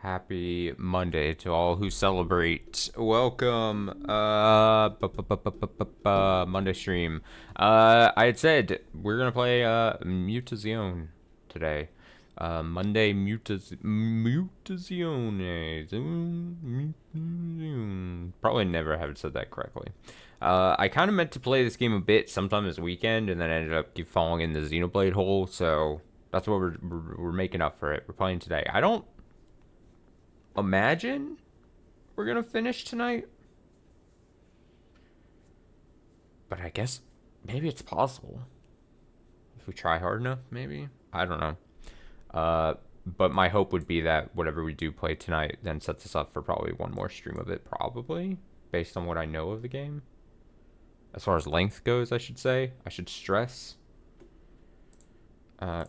Happy Monday to all who celebrate. Welcome, Monday stream. I had said we're gonna play Mutazione today. Monday Mutazione. Probably never have said that correctly. I kind of meant to play this game a bit sometime this weekend, and then I ended up falling in the Xenoblade hole. So that's what we're making up for it. We're playing today. I don't imagine we're gonna finish tonight, but I guess maybe it's possible if we try hard enough. Maybe, I don't know. But my hope would be that whatever we do play tonight then sets us up for probably one more stream of it, probably based on what I know of the game. As far as length goes, I should say. I should stress.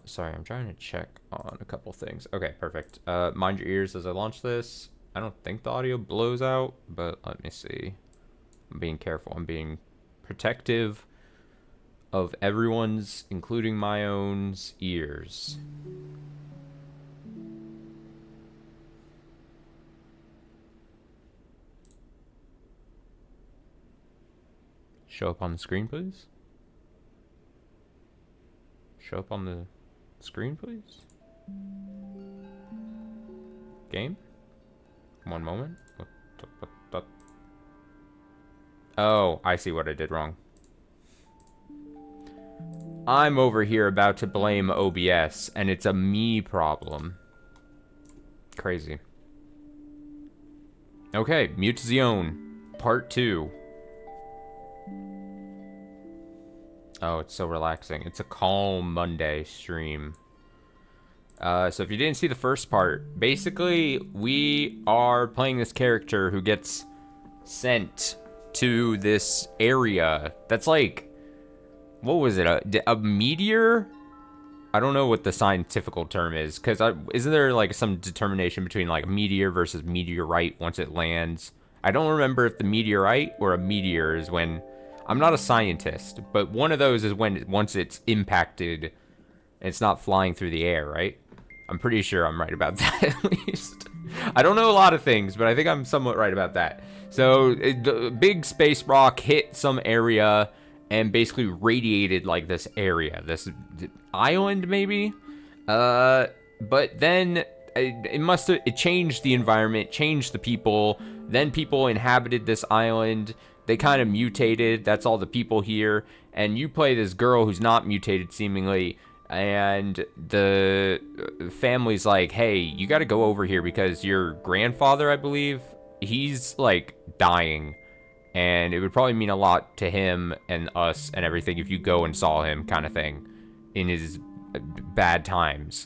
Sorry, I'm trying to check on a couple things. Okay, perfect. Mind your ears as I launch this. I don't think the audio blows out, but let me see. I'm being careful. I'm being protective of everyone's, including my own, ears. Show up on the screen, please. Show up on the screen, please. Game? One moment. Oh, I see what I did wrong. I'm over here about to blame OBS, and it's a me problem. Crazy. Okay, Mutazione, Part 2. Oh, it's so relaxing. It's a calm Monday stream. So if you didn't see the first part, basically we are playing this character who gets sent to this area that's like, what was it, a meteor? I don't know what the scientific term is, because isn't there like some determination between like meteor versus meteorite once it lands? I don't remember if the meteorite or a meteor is when, I'm not a scientist, but one of those is when once it's impacted, it's not flying through the air, right? I'm pretty sure I'm right about that, at least. I don't know a lot of things, but I think I'm somewhat right about that. So, the big space rock hit some area and basically radiated like this area, this island maybe. But then it changed the environment, changed the people. Then people inhabited this island. They kind of mutated. That's all the people here. And you play this girl who's not mutated, seemingly. And the family's like, hey, you got to go over here because your grandfather, I believe, he's like dying. And it would probably mean a lot to him and us and everything if you go and saw him, kind of thing, in his bad times.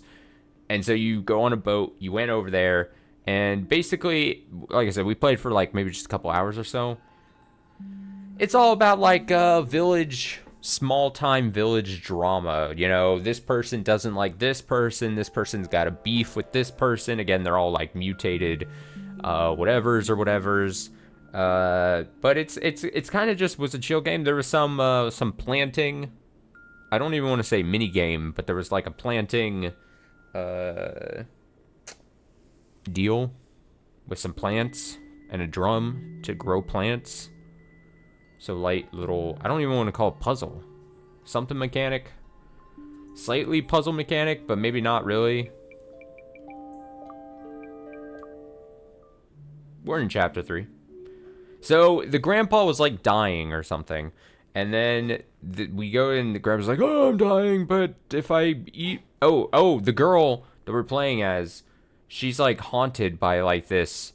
And so you go on a boat, you went over there, and basically, like I said, we played for like maybe just a couple hours or so. It's all about like village, small-time village drama. You know, this person doesn't like this person's got a beef with this person. Again, they're all like mutated whatevers or whatevers. But it's kind of just was a chill game. There was some planting. I don't even want to say mini game, but there was like a planting deal with some plants and a drum to grow plants. So light little, I don't even want to call it puzzle. Something mechanic. Slightly puzzle mechanic, but maybe not really. We're in chapter 3. So the grandpa was like dying or something. And then we go in, the grandpa's like, oh, I'm dying, but if I eat... Oh, the girl that we're playing as, she's like haunted by like this,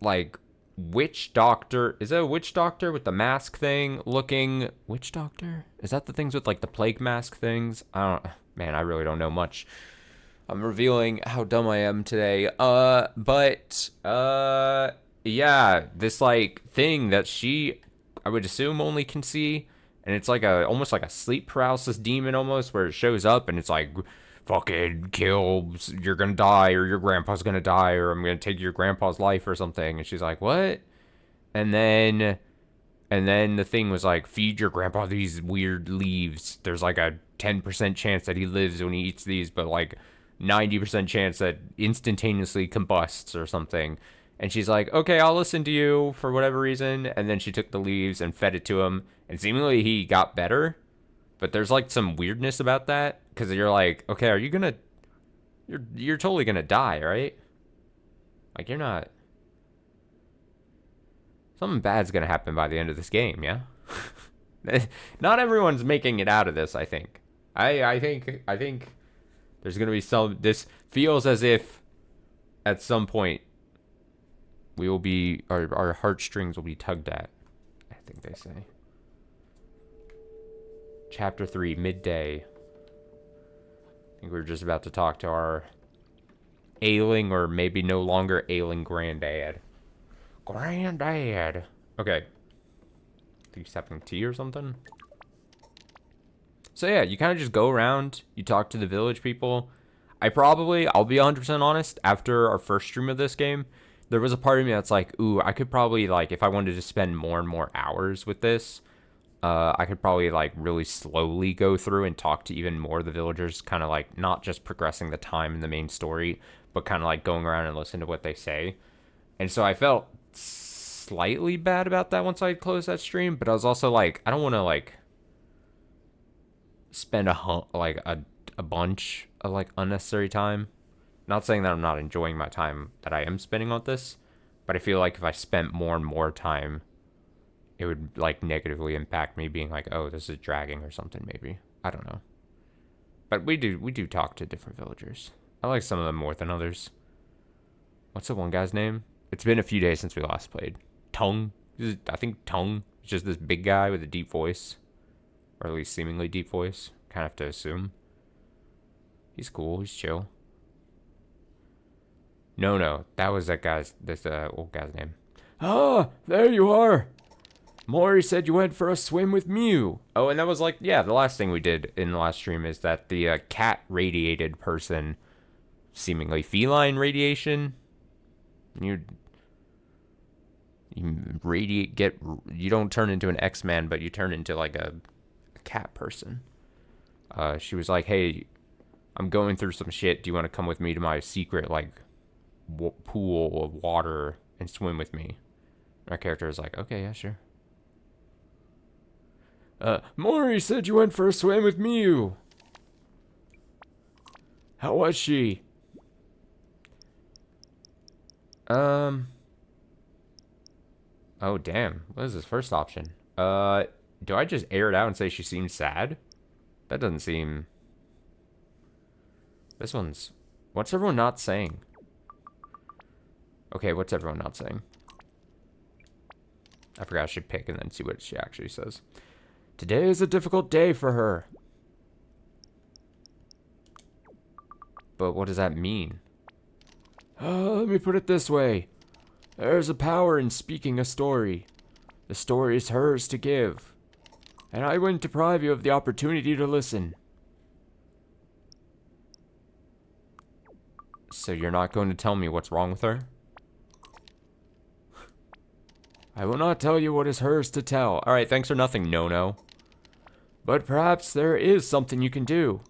like, witch doctor. Is it a witch doctor with the mask thing looking? Witch doctor? Is that the things with like the plague mask things? Man, I really don't know much. I'm revealing how dumb I am today. Yeah, this like thing that she, I would assume, only can see, and it's like almost like a sleep paralysis demon almost, where it shows up and it's like, fucking kill, you're gonna die, or your grandpa's gonna die, or I'm gonna take your grandpa's life or something. And she's like, what? And then the thing was like, feed your grandpa these weird leaves. There's like a 10% chance that he lives when he eats these, but like 90% chance that instantaneously combusts or something. And she's like, okay, I'll listen to you for whatever reason. And then she took the leaves and fed it to him. And seemingly he got better. But there's like some weirdness about that. Because you're like, okay, are you going to... You're totally going to die, right? Like, you're not... Something bad's going to happen by the end of this game, yeah? Not everyone's making it out of this, I think. I think there's going to be some... This feels as if at some point we will be... Our heartstrings will be tugged at, I think they say. Chapter 3, Midday. I think we're just about to talk to our ailing or maybe no longer ailing granddad. Granddad. Okay. I think he's having tea or something. So yeah, you kind of just go around, you talk to the village people. I'll be 100% honest, after our first stream of this game, there was a part of me that's like, ooh, I could probably, like, if I wanted to spend more and more hours with this, I could probably, like, really slowly go through and talk to even more of the villagers, kind of, like, not just progressing the time in the main story, but kind of, like, going around and listen to what they say. And so I felt slightly bad about that once I closed that stream, but I was also like, I don't want to, like, spend a bunch of, like, unnecessary time. Not saying that I'm not enjoying my time that I am spending on this, but I feel like if I spent more and more time, it would, like, negatively impact me, being like, oh, this is dragging or something, maybe. I don't know. But we do talk to different villagers. I like some of them more than others. What's the one guy's name? It's been a few days since we last played. Tongue. I think Tongue is just this big guy with a deep voice. Or at least seemingly deep voice. Kind of have to assume. He's cool. He's chill. No. That was this old guy's name. Ah, there you are. Maury said you went for a swim with Mew. Oh, and that was like, yeah, the last thing we did in the last stream is that the cat radiated person, seemingly feline radiation. You radiate, you don't turn into an X-Man, but you turn into like a cat person. She was like, hey, I'm going through some shit. Do you want to come with me to my secret, like, pool of water and swim with me? Our character is like, okay, yeah, sure. Maury said you went for a swim with Mew. How was she? Oh, damn. What is this first option? Do I just air it out and say she seems sad? That doesn't seem... This one's... What's everyone not saying? Okay, what's everyone not saying? I forgot I should pick and then see what she actually says. Today is a difficult day for her. But what does that mean? Let me put it this way. There's a power in speaking a story. The story is hers to give. And I wouldn't deprive you of the opportunity to listen. So you're not going to tell me what's wrong with her? I will not tell you what is hers to tell. Alright, thanks for nothing, No. But perhaps there is something you can do.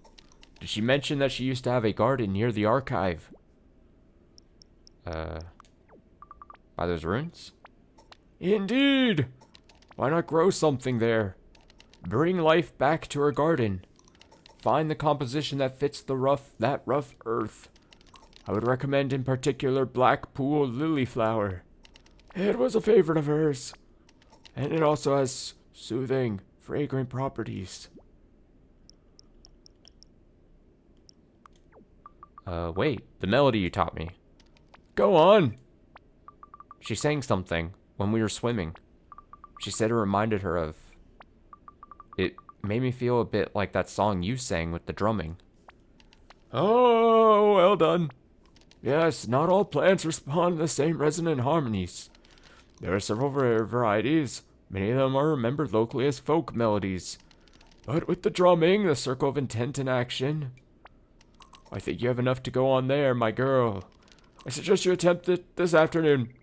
Did she mention that she used to have a garden near the archive? By those ruins? Indeed! Why not grow something there? Bring life back to her garden. Find the composition that fits that rough earth. I would recommend in particular Black Pool Lily Flower. It was a favorite of hers. And it also has soothing, fragrant properties. Wait, the melody you taught me. Go on! She sang something when we were swimming. She said it reminded her of... It made me feel a bit like that song you sang with the drumming. Oh, well done. Yes, not all plants respond to the same resonant harmonies. There are several varieties. Many of them are remembered locally as folk melodies. But with the drumming, the circle of intent and action... I think you have enough to go on there, my girl. I suggest you attempt it this afternoon.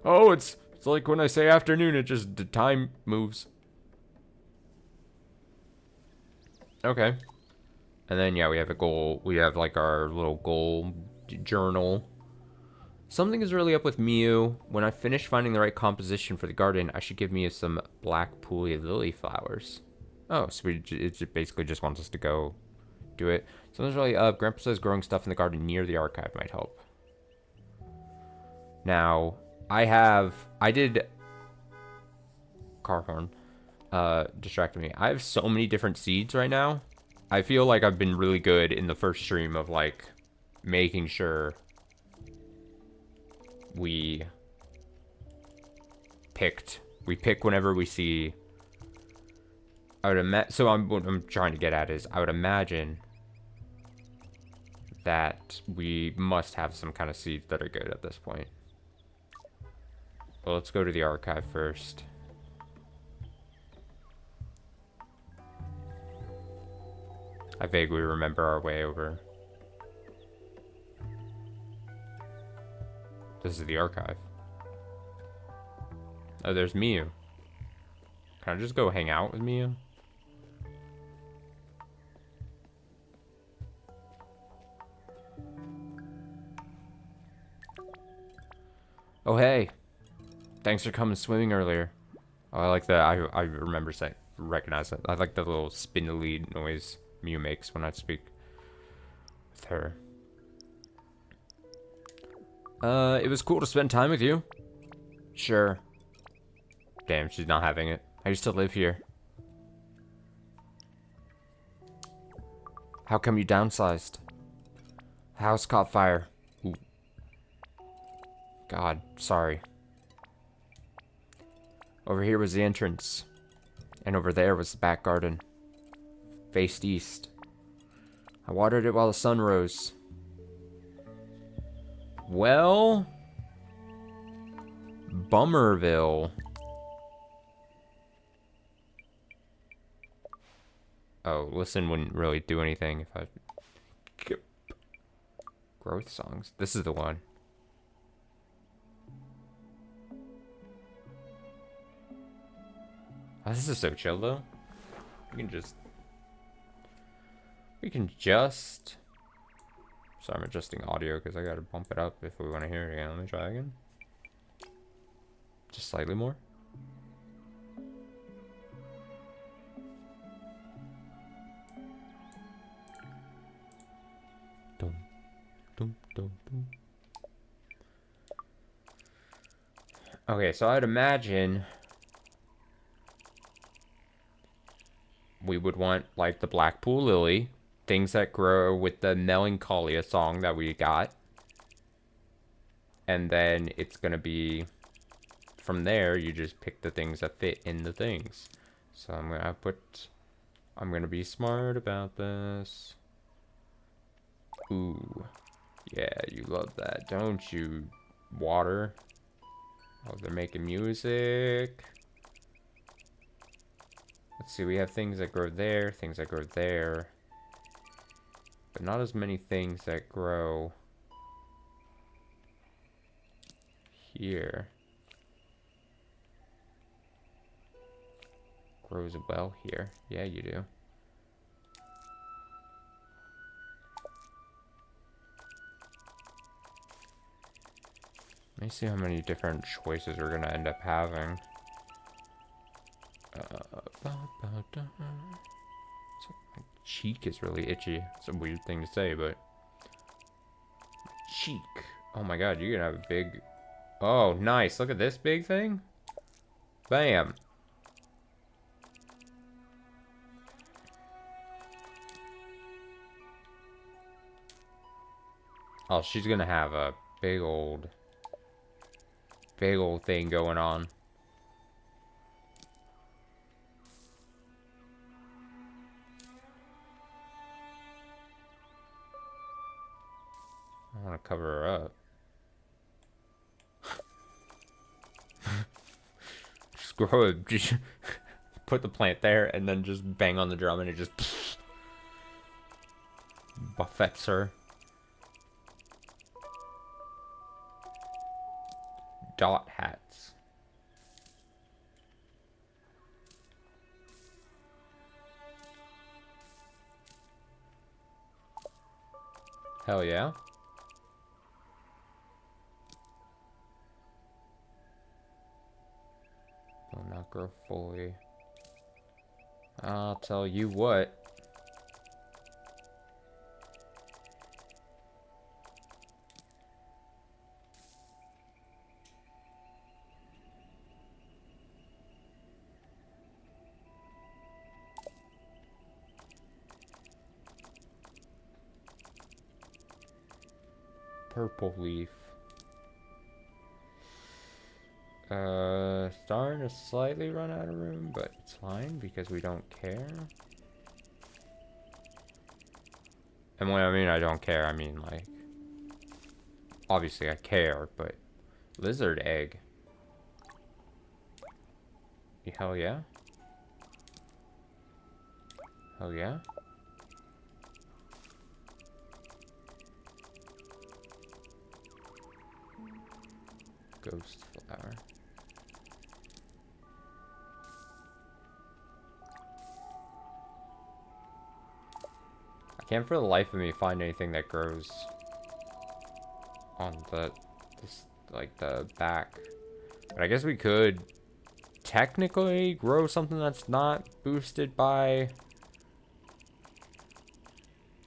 Oh, it's like when I say afternoon, the time moves. Okay. And then, yeah, we have a goal. We have, like, our little goal journal. Something is really up with Miu. When I finish finding the right composition for the garden, I should give Miu some black pulley lily flowers. Oh, so it basically just wants us to go do it. Something's really up. Grandpa says growing stuff in the garden near the archive might help. Now, I did car horn. Distracted me. I have so many different seeds right now. I feel like I've been really good in the first stream of, like, making sure we pick whenever we see. So what I'm trying to get at is I would imagine that we must have some kind of seeds that are good at this point. Well, let's go to the archive first. I vaguely remember our way over. This is the archive. Oh, there's Miu. Can I just go hang out with Miu? Oh, hey. Thanks for coming swimming earlier. Oh, I like that. I remember recognize that. I like the little spindly noise Miu makes when I speak with her. It was cool to spend time with you. Sure. Damn, she's not having it. I used to live here. How come you downsized? The house caught fire. Ooh. God, sorry. Over here was the entrance. And over there was the back garden. Faced east. I watered it while the sun rose. Well... Bummerville. Oh, listen wouldn't really do anything if I... Growth songs. This is the one. Oh, this is so chill, though. We can just... Sorry, I'm adjusting audio because I gotta bump it up if we want to hear it again. Let me try again. Just slightly more. Dum, dum, dum, dum. Okay, so I'd imagine we would want, like, the Blackpool Lily, things that grow with the Melancholia song that we got. And then it's gonna be, from there, you just pick the things that fit in the things. So I'm gonna be smart about this. Ooh. Yeah, you love that, don't you, Water? Oh, they're making music. Let's see, we have things that grow there, things that grow there. But not as many things that grow here. Grows well here. Yeah, you do. Let me see how many different choices we're gonna end up having. My cheek is really itchy. It's a weird thing to say, but... Cheek. Oh my god, you're gonna have a big... Oh, nice. Look at this big thing. Bam. Oh, she's gonna have a big old thing going on. I want to cover her up. Just grow it. Just put the plant there and then just bang on the drum and it just buffets her. Dot hats. Hell yeah. Will not grow fully. I'll tell you what. Purple leaf. Starting to slightly run out of room, but it's fine because we don't care. And when I mean I don't care, I mean like, obviously I care, but lizard egg. Hell yeah. Hell yeah. Ghost flower. I can't for the life of me find anything that grows on like the back. But I guess we could technically grow something that's not boosted by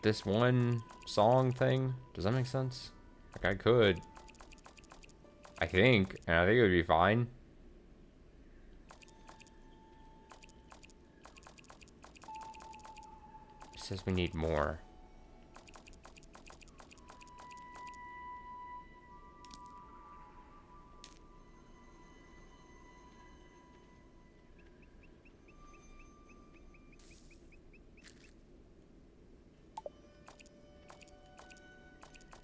this one song thing. Does that make sense? Like I could. I think, and I think it would be fine. It says we need more.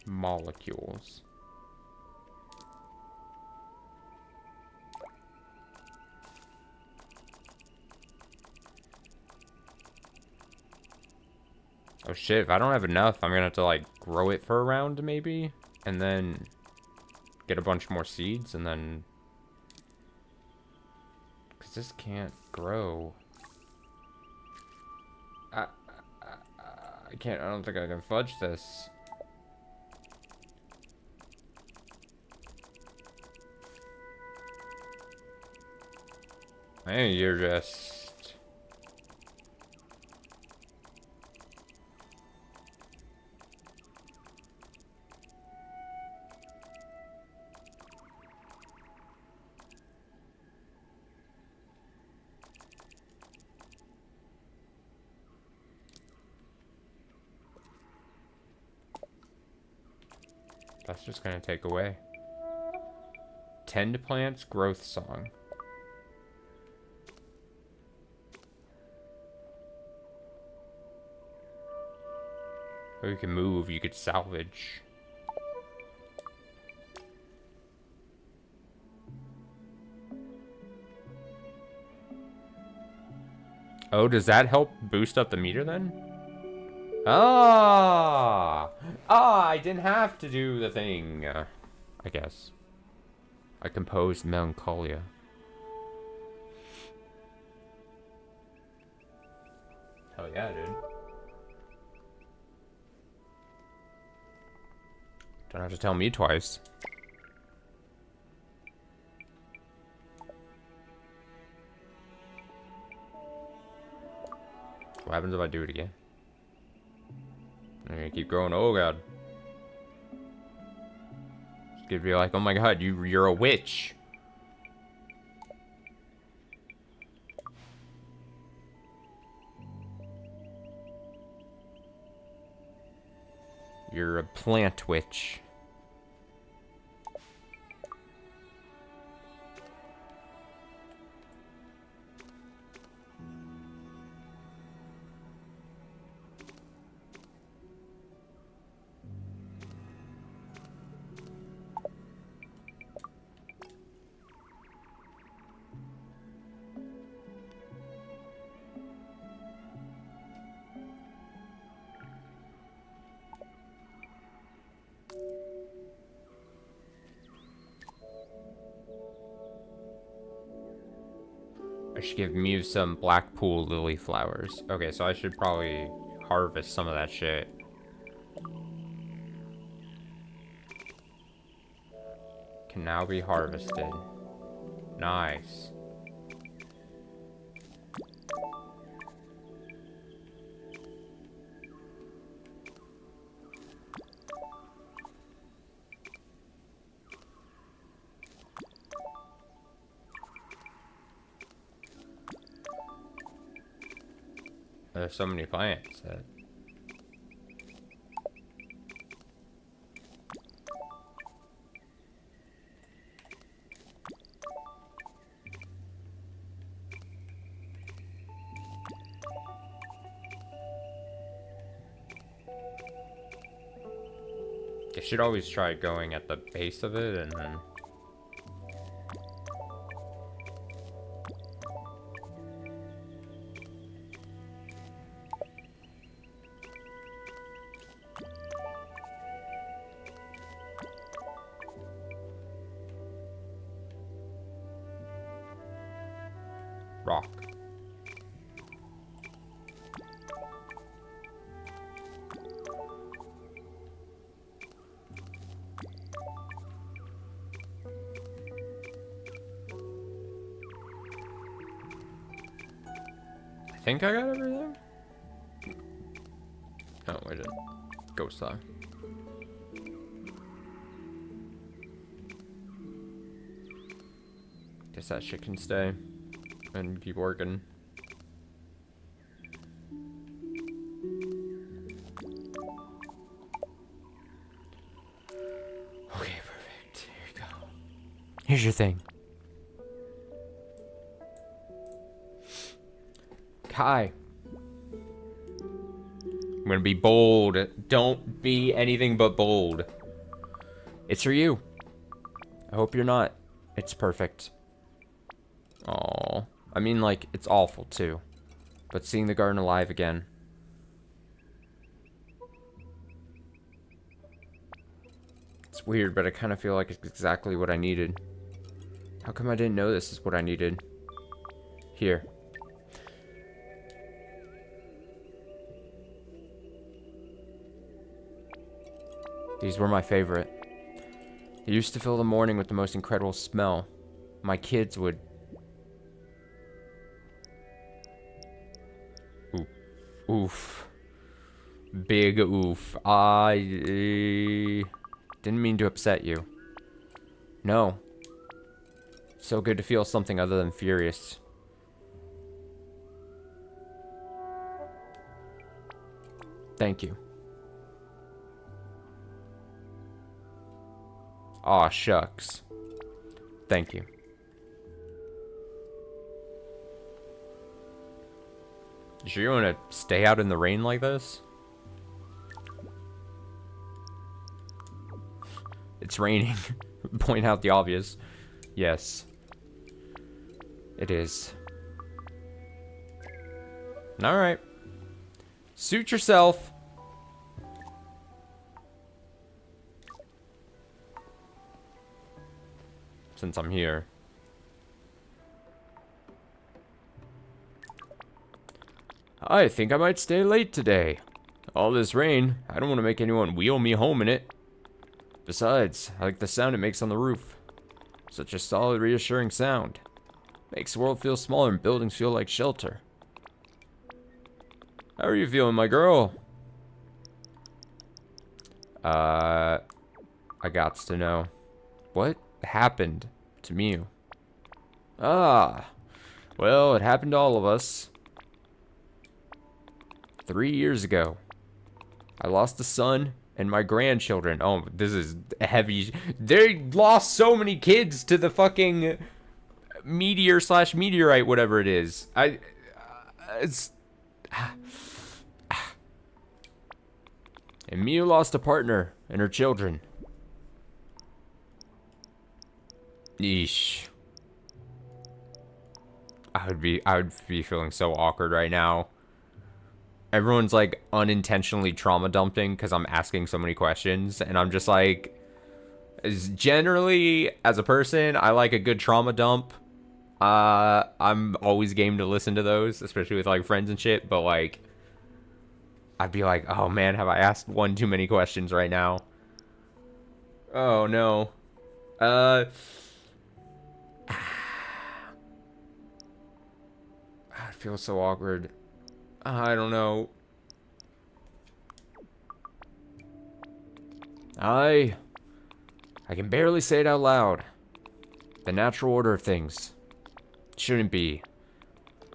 Molecules. Oh shit, if I don't have enough, I'm gonna have to like grow it for a round maybe, and then get a bunch more seeds, and then... Because this can't grow. I can't, I don't think I can fudge this. Hey, you're just... That's just gonna take away. Tend plants growth song. Or you can move, you could salvage. Oh, does that help boost up the meter then? Ah! Ah, I didn't have to do the thing. I guess. I composed Melancholia. Hell yeah, dude. Don't have to tell me twice. What happens if I do it again? I'm gonna keep growing. Oh god. It's gonna be like, oh my god, you're a witch. You're a plant witch. I should give Mew some Blackpool lily flowers. Okay, so I should probably harvest some of that shit. can now be harvested. Nice. There's so many plants that... You should always try going at the base of it and then... Rock. I think I got everything? No, I didn't. Ghost star. Guess that shit can stay and keep working. Okay, perfect. Here you go. Here's your thing. Kai. I'm gonna be bold. Don't be anything but bold. It's for you. I hope you're not. It's perfect. Oh, I mean, like, it's awful too. But seeing the garden alive again. It's weird, but I kind of feel like it's exactly what I needed. How come I didn't know this is what I needed? Here. These were my favorite. They used to fill the morning with the most incredible smell. My kids would... Oof. Big oof. I didn't mean to upset you. No. So good to feel something other than furious. Thank you. Aw, shucks. Thank you. You sure you want to stay out in the rain like this? It's raining. Point out the obvious. Yes. It is. Alright. Suit yourself. Since I'm here. I think I might stay late today. All this rain, I don't want to make anyone wheel me home in it. Besides, I like the sound it makes on the roof. Such a solid, reassuring sound. Makes the world feel smaller and buildings feel like shelter. How are you feeling, my girl? I gots to know. What happened to Mew? Ah, well, it happened to all of us. 3 years ago, I lost a son and my grandchildren. Oh, this is heavy. They lost so many kids to the fucking meteor / meteorite, whatever it is. And Mew lost a partner and her children. Yeesh. I would be feeling so awkward right now. Everyone's like unintentionally trauma dumping because I'm asking so many questions, and I'm just like, generally as a person, I like a good trauma dump. I'm always game to listen to those, especially with like friends and shit, but like I'd be like, oh man, have I asked one too many questions right now? Oh no. Uh, it feels so awkward. I don't know. I can barely say it out loud. The natural order of things. It shouldn't be.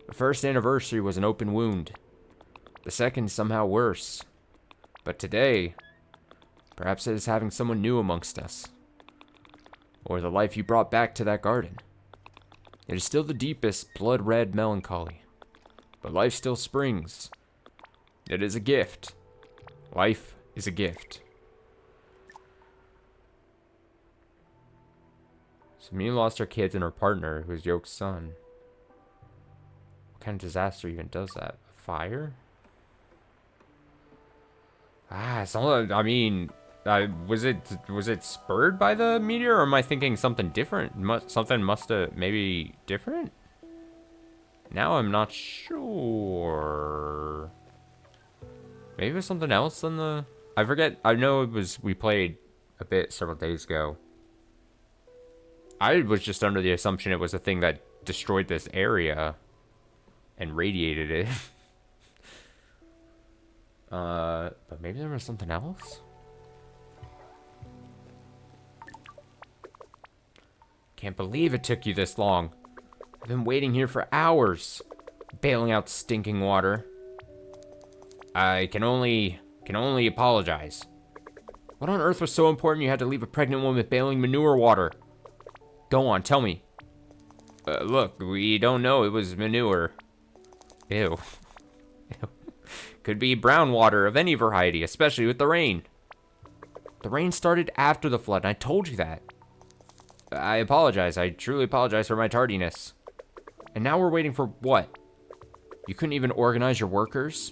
The first anniversary was an open wound. The second somehow worse. But today, perhaps it is having someone new amongst us. Or the life you brought back to that garden. It is still the deepest, blood-red melancholy. But life still springs. It is a gift. Life is a gift. So Mia lost her kids and her partner, who is Yoke's son. What kind of disaster even does that? Fire? I mean, was it spurred by the meteor, or am I thinking something different? Something must have maybe different? Now I'm not sure. Maybe it was something else than the... I forget. I know we played a bit several days ago. I was just under the assumption it was a thing that destroyed this area and radiated it. But maybe there was something else? Can't believe it took you this long. I've been waiting here for hours, bailing out stinking water. I can only apologize. What on earth was so important you had to leave a pregnant woman bailing manure water? Go on, tell me. Look, we don't know. It was manure. Ew. Ew. Could be brown water of any variety, especially with the rain. The rain started after the flood, and I told you that. I apologize. I truly apologize for my tardiness. And now we're waiting for what? You couldn't even organize your workers?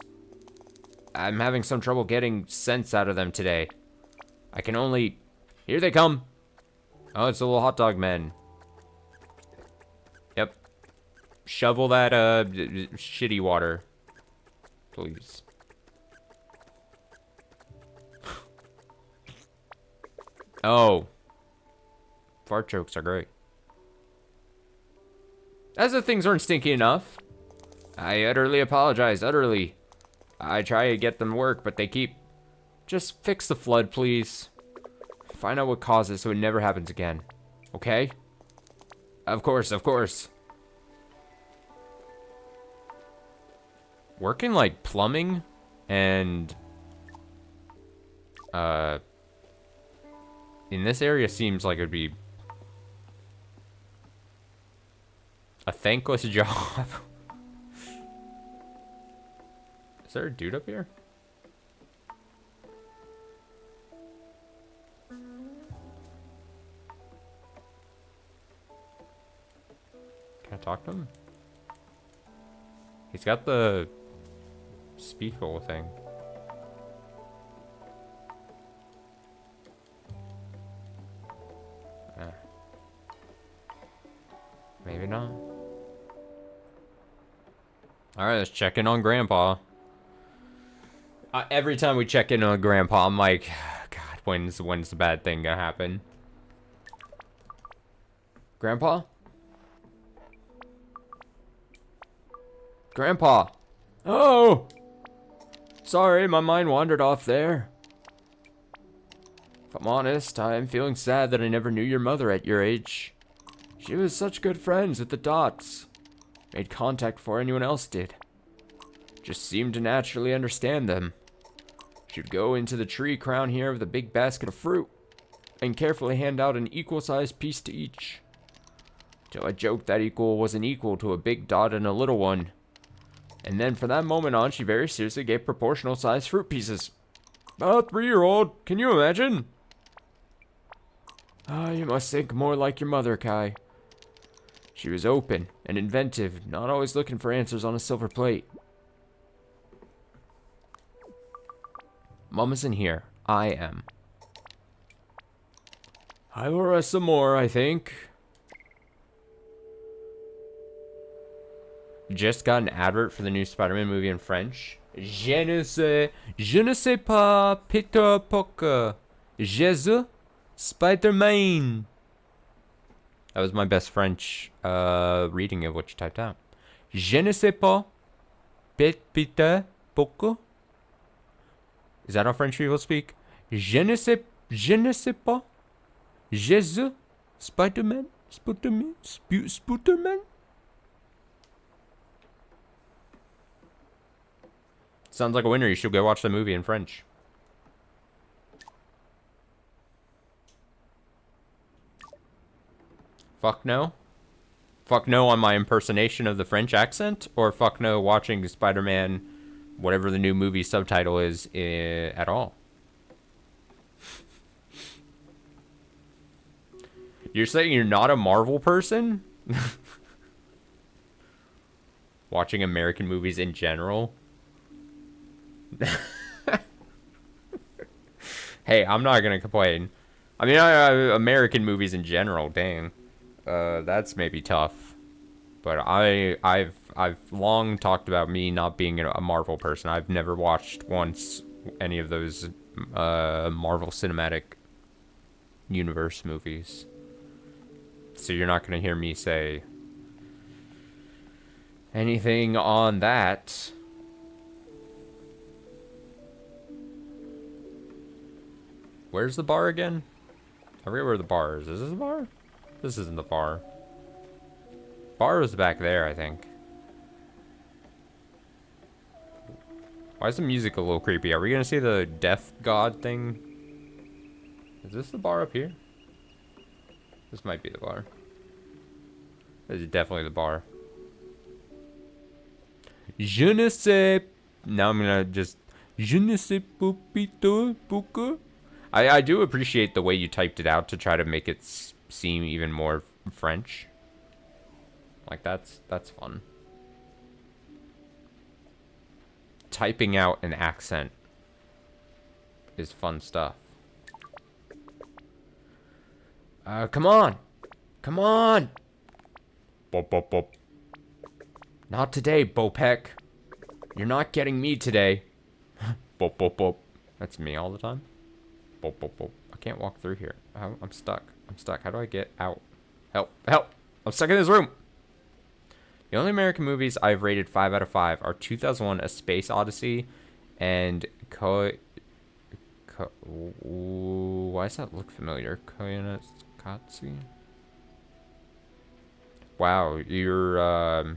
I'm having some trouble getting sense out of them today. I can only... Here they come. Oh, it's the little hot dog men. Yep. Shovel that, shitty water. Please. Oh. Fart jokes are great. As if things aren't stinky enough. I utterly apologize, utterly. I try to get them to work, but they keep... Just fix the flood, please. Find out what caused it so it never happens again. Okay? Of course, of course. Working like plumbing and in this area seems like it'd be a thankless job. Is there a dude up here? Can I talk to him? He's got the speakle thing. Maybe not. Alright, let's check in on Grandpa. Every time we check in on Grandpa, I'm like, God, when's the bad thing gonna happen? Grandpa? Grandpa! Oh! Sorry, my mind wandered off there. If I'm honest, I am feeling sad that I never knew your mother at your age. She was such good friends with the Dots. Made contact before anyone else did. Just seemed to naturally understand them. She'd go into the tree crown here with a big basket of fruit, and carefully hand out an equal-sized piece to each. Till I joked that equal wasn't equal to a big dot and a little one. And then from that moment on, she very seriously gave proportional-sized fruit pieces. A 3-year-old, can you imagine? Ah, you must think more like your mother, Kai. She was open and inventive, not always looking for answers on a silver plate. Mom isn't here. I am. I will rest some more, I think. Just got an advert for the new Spider-Man movie in French. Je ne sais pas, Peter Poker. Jésus, Spider-Man. That was my best French reading of what you typed out. Je ne sais pas. Péter beaucoup. Is that how French people speak? Je ne sais pas. Jesus. Spider-Man. Spooderman. Spooderman. Sounds like a winner. You should go watch the movie in French. Fuck no? Fuck no on my impersonation of the French accent? Or fuck no watching Spider-Man, whatever the new movie subtitle is, at all? You're saying you're not a Marvel person? Watching American movies in general? Hey, I'm not gonna complain. I mean, American movies in general, dang. That's maybe tough. But I've long talked about me not being a Marvel person. I've never watched once any of those Marvel Cinematic Universe movies. So you're not gonna hear me say anything on that. Where's the bar again? I forget where the bar is. Is this the bar? This isn't the bar. Bar was back there, I think. Why is the music a little creepy? Are we gonna see the death god thing? Is this the bar up here? This might be the bar. This is definitely the bar. Je ne sais. Now I'm gonna just. Je ne sais pas pourquoi. I do appreciate the way you typed it out to try to make it seem even more French. Like that's fun. Typing out an accent is fun stuff. Come on. Come on. Bop, bop, bop. Not today, Bopek. You're not getting me today. Bop, bop, bop. That's me all the time. Bop, bop, bop. I can't walk through here. I'm stuck. I'm stuck. How do I get out? Help. Help. I'm stuck in this room. The only American movies I've rated 5 out of 5 are 2001: A Space Odyssey and why does that look familiar? Koyaanisqatsi? Wow, you're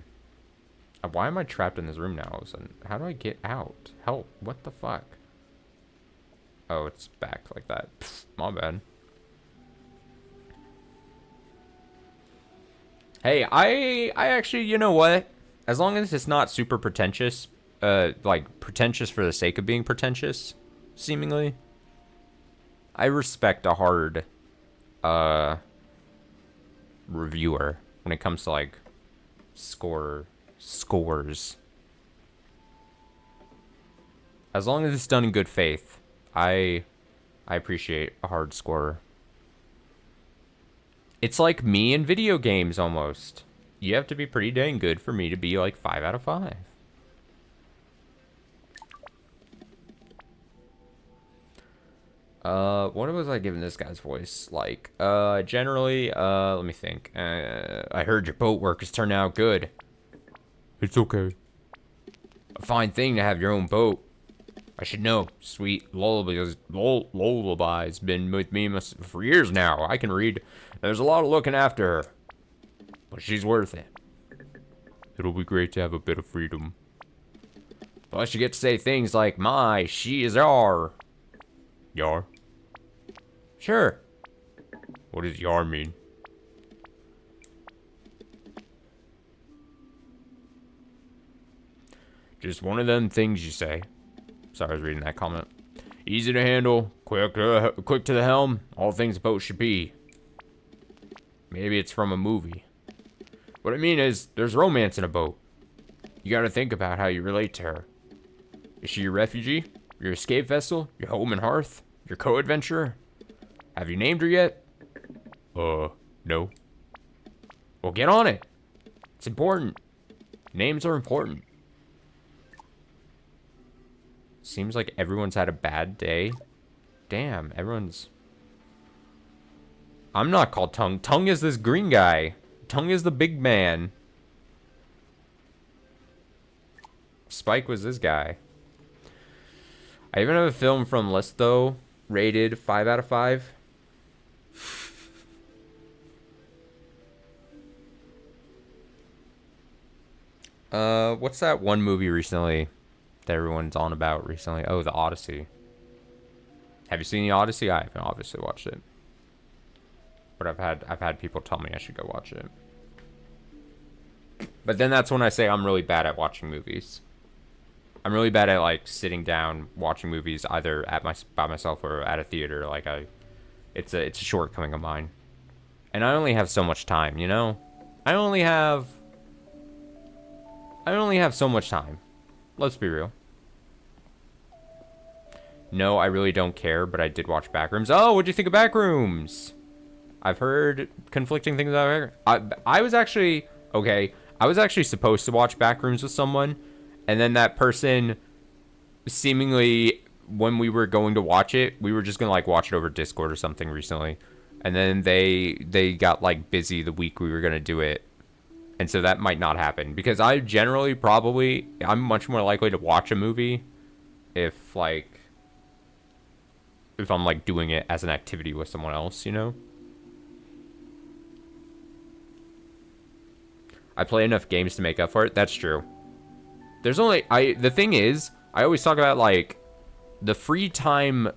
why am I trapped in this room now all of a sudden? How do I get out? Help. What the fuck? Oh, it's back like that. Pfft, my bad. Hey, I actually, you know what? As long as it's not super pretentious, like pretentious for the sake of being pretentious, seemingly, I respect a hard, reviewer when it comes to like scores. As long as it's done in good faith, I appreciate a hard scorer. It's like me in video games almost. You have to be pretty dang good for me to be like 5 out of 5. What was I giving this guy's voice? Like, generally, let me think. I heard your boat work has turned out good. It's okay. A fine thing to have your own boat. I should know. Sweet Lullaby's been with me for years now. I can read. There's a lot of looking after her. But she's worth it. It'll be great to have a bit of freedom. Plus you get to say things like, my, she is yar. Yar? Sure. What does yar mean? Just one of them things you say. Sorry, I was reading that comment. Easy to handle, quick to the helm, all things a boat should be. Maybe it's from a movie. What I mean is, there's romance in a boat. You gotta think about how you relate to her. Is she your refugee? Your escape vessel? Your home and hearth? Your co-adventurer? Have you named her yet? No. Well, get on it. It's important. Names are important. Seems like everyone's had a bad day. Damn, everyone's... I'm not called Tongue. Tongue is this green guy. Tongue is the big man. Spike was this guy. I even have a film from Listo rated 5 out of 5. What's that one movie recently that everyone's on about recently? Oh, The Odyssey. Have you seen The Odyssey? I haven't obviously watched it, but I've had people tell me I should go watch it. But then that's when I say I'm really bad at watching movies. I'm really bad at like sitting down watching movies either by myself or at a theater. Like it's a shortcoming of mine, and I only have so much time. You know, I only have so much time. Let's be real. No, I really don't care, but I did watch Backrooms. Oh, what'd you think of Backrooms? I've heard conflicting things about it. I was actually okay. I was actually supposed to watch Backrooms with someone, and then that person, seemingly, when we were going to watch it, we were just gonna like watch it over Discord or something recently, and then they got like busy the week we were gonna do it, and so that might not happen because I generally I'm much more likely to watch a movie if I'm like doing it as an activity with someone else, you know. I play enough games to make up for it. That's true. The thing is, I always talk about like the free time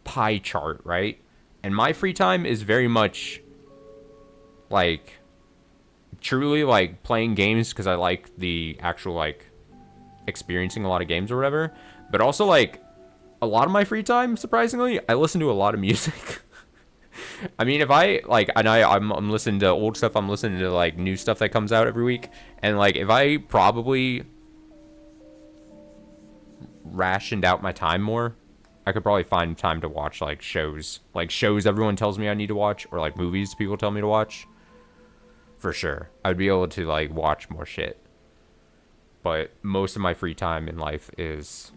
pie chart, right? And my free time is very much like truly like playing games because I like the actual like experiencing a lot of games or whatever. But also like a lot of my free time, surprisingly, I listen to a lot of music. I mean, if I like, and I'm listening to old stuff, I'm listening to like new stuff that comes out every week, and like if I probably rationed out my time more, I could probably find time to watch like shows everyone tells me I need to watch, or like movies people tell me to watch. For sure, I'd be able to like watch more shit. But most of my free time in life is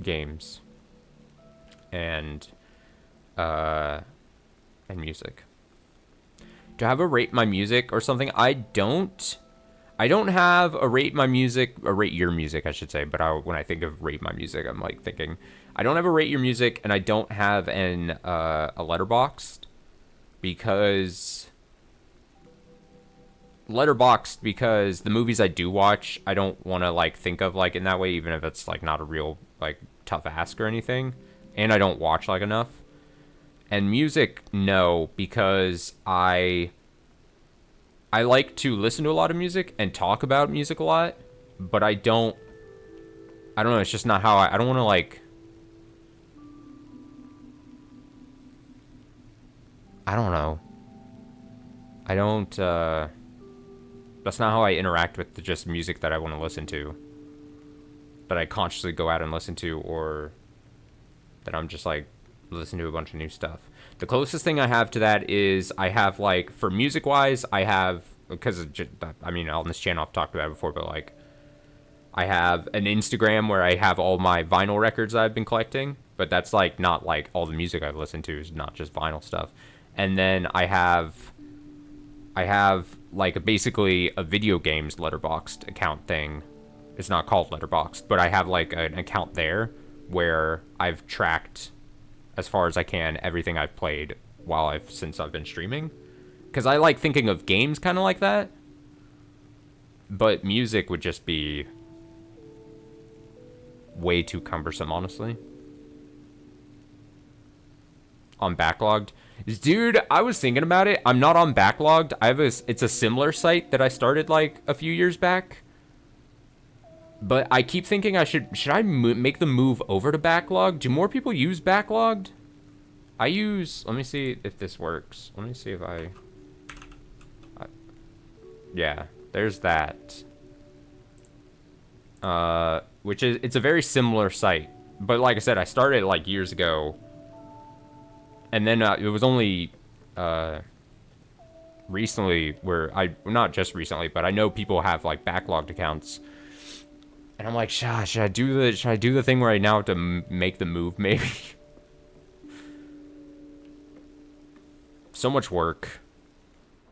games and music. Do I have a rate my music or something? I don't have a rate my music, or rate your music, I should say. But when I think of rate my music, I'm like thinking, I don't have a rate your music, and I don't have a letterboxed because the movies I do watch, I don't want to like think of like in that way, even if it's like not a real like tough ask or anything, and I don't watch like enough. And music, no, because I like to listen to a lot of music and talk about music a lot, but I don't know, it's just not how I don't want to like, I don't know. I don't, that's not how I interact with the just music that I want to listen to, that I consciously go out and listen to, or that I'm just like, listen to a bunch of new stuff. The closest thing I have to that is I have like, for music wise, I have, because I mean on this channel I've talked about it before, but like I have an Instagram where I have all my vinyl records that I've been collecting, but that's like not like all the music I've listened to is not just vinyl stuff. And then I have like basically a video games letterboxed account thing. It's not called letterboxed, but I have like an account there where I've tracked as far as I can everything I've played since I've been streaming, because I like thinking of games kind of like that, but music would just be way too cumbersome, honestly. On Backlogged, dude, I was thinking about it. I'm not on Backlogged. It's a similar site that I started like a few years back, but I keep thinking should I make the move over to Backlogged? Do more people use Backlogged? Let me see if this works. Let me see if yeah, there's that. It's a very similar site, but like I said, I started like years ago, and then it was only recently not just recently, but I know people have like backlogged accounts. And I'm like, should I do the thing where I now have to make the move, maybe? So much work.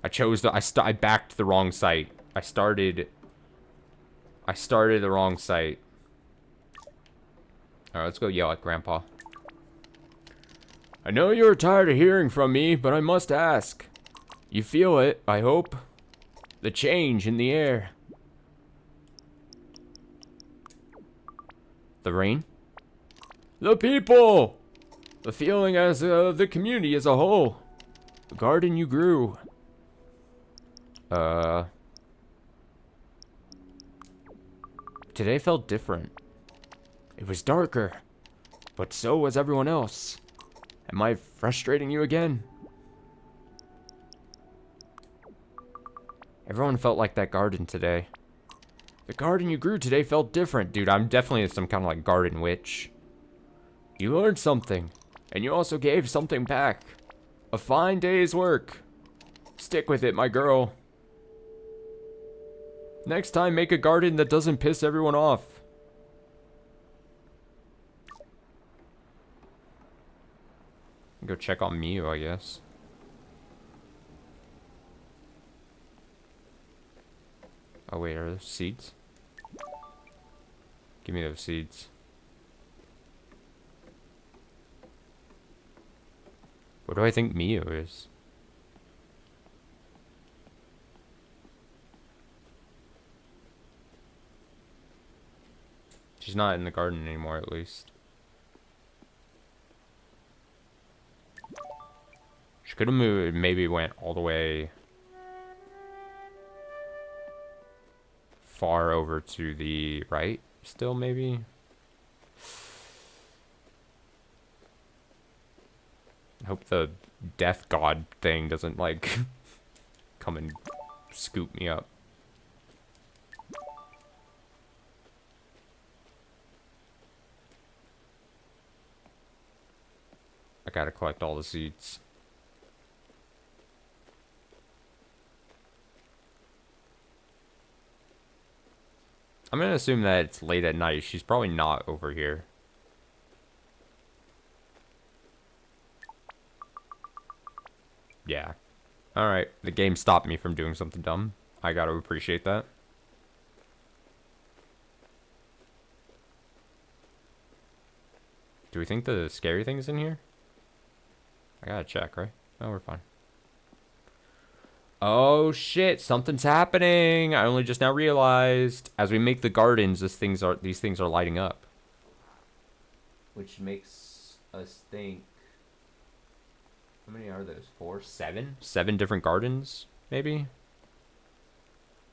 I chose the... I backed the wrong site. I started the wrong site. Alright, let's go yell at Grandpa. I know you're tired of hearing from me, but I must ask. You feel it, I hope. The change in the air. The rain? The people! The feeling as the community as a whole. The garden you grew. Today felt different. It was darker, but so was everyone else. Am I frustrating you again? Everyone felt like that garden today. The garden you grew today felt different. Dude, I'm definitely some kind of like garden witch. You learned something, and you also gave something back. A fine day's work. Stick with it, my girl. Next time, make a garden that doesn't piss everyone off. Go check on Mew, I guess. Oh wait, are those seeds? Give me those seeds. What do I think Mew is? She's not in the garden anymore, at least. She could have moved, maybe went all the way far over to the right, still, maybe? I hope the death god thing doesn't, like, come and scoop me up. I gotta collect all the seeds. I'm gonna assume that it's late at night. She's probably not over here. Yeah. Alright, the game stopped me from doing something dumb. I gotta appreciate that. Do we think the scary thing's in here? I gotta check, right? Oh, we're fine. Oh shit, something's happening. I only just now realized. As we make the gardens, these things are lighting up. Which makes us think, how many are those? 4? 7? 7 different gardens, maybe?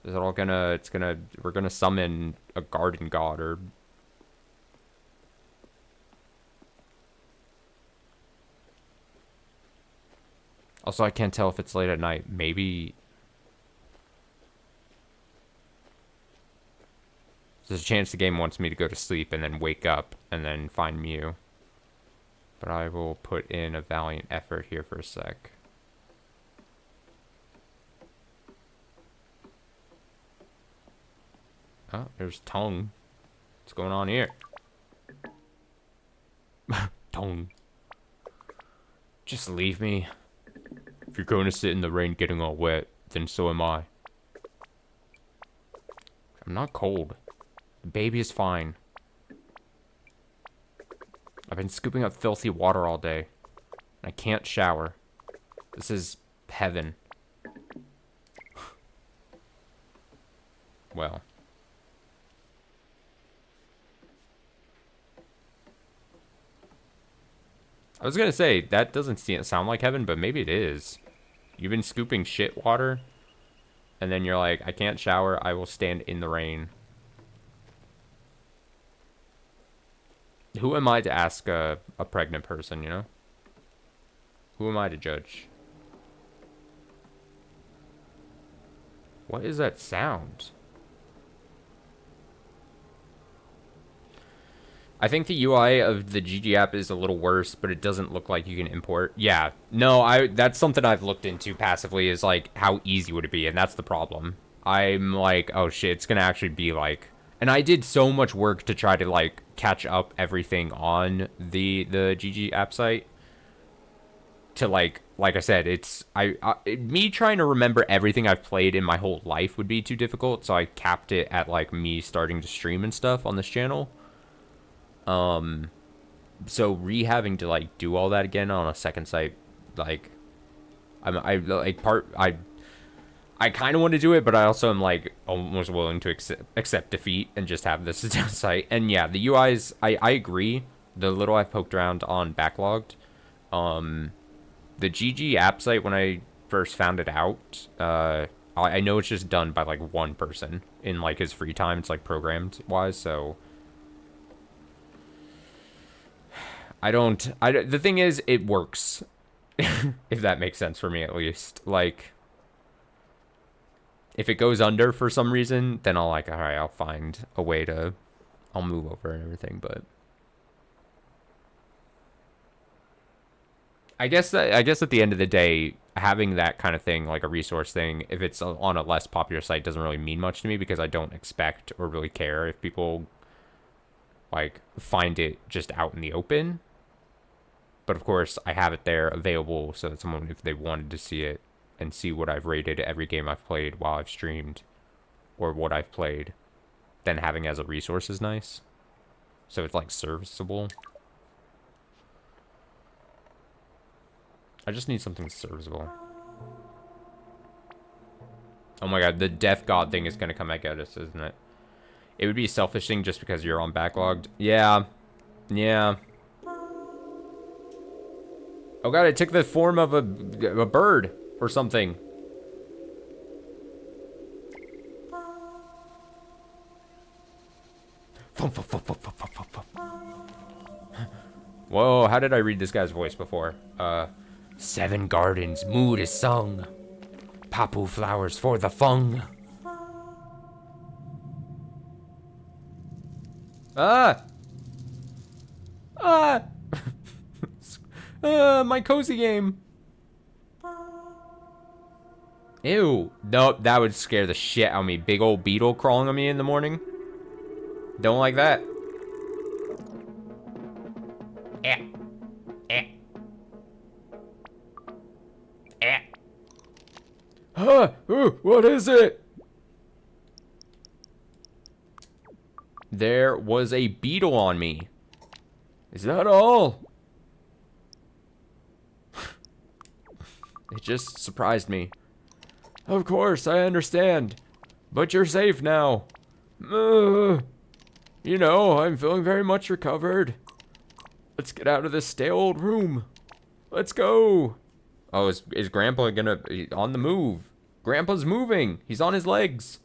Is it all gonna, we're gonna summon a garden god or... Also, I can't tell if it's late at night. Maybe... There's a chance the game wants me to go to sleep and then wake up and then find Mew. But I will put in a valiant effort here for a sec. Oh, there's Tongue. What's going on here? Tongue. Just leave me. If you're going to sit in the rain getting all wet, then so am I. I'm not cold. The baby is fine. I've been scooping up filthy water all day. I can't shower. This is heaven. Well. I was gonna say, that doesn't sound like heaven, but maybe it is. You've been scooping shit water, and then you're like, I can't shower, I will stand in the rain. Who am I to ask a pregnant person, you know? Who am I to judge? What is that sound? I think the UI of the GG app is a little worse, but it doesn't look like you can import. Yeah, no, that's something I've looked into passively, is like, how easy would it be? And that's the problem. I'm like, oh shit, it's gonna actually be like... And I did so much work to try to like catch up everything on the GG app site to like like I said, me trying to remember everything I've played in my whole life would be too difficult, so I capped it at like me starting to stream and stuff on this channel. So having to like do all that again on a second site, like I like part I kind of want to do it, but I also am like almost willing to accept defeat and just have this site. And yeah, the UIs, I agree. The little I've poked around on Backlogged, the GG app site, when I first found it out, I know it's just done by like one person in like his free time. It's like programmed wise, so the thing is, it works. If that makes sense for me, at least. Like, if it goes under for some reason, then I'll like, all right, I'll find a way to, I'll move over and everything. But I guess at the end of the day, having that kind of thing, like a resource thing, if it's on a less popular site, doesn't really mean much to me, because I don't expect or really care if people like find it just out in the open. But of course, I have it there available so that someone, if they wanted to see it and see what I've rated every game I've played while I've streamed, or what I've played, then having it as a resource is nice. So it's like serviceable. I just need something serviceable. Oh my god, the death god thing is gonna come back at us, isn't it? It would be selfish thing just because you're on Backlogged. Yeah. Yeah. Oh god, it took the form of a bird or something. Whoa, how did I read this guy's voice before? 7 gardens, mood is sung. Papu flowers for the fung. Ah! Ah! My cozy game. Ew. Nope, that would scare the shit out of me. Big old beetle crawling on me in the morning. Don't like that. Eh. Eh. Eh. Huh? Ooh, what is it? There was a beetle on me. Is that all? It just surprised me. Of course, I understand. But you're safe now. You know, I'm feeling very much recovered. Let's get out of this stale old room. Let's go. Oh, is Grandpa gonna be on the move? Grandpa's moving. He's on his legs.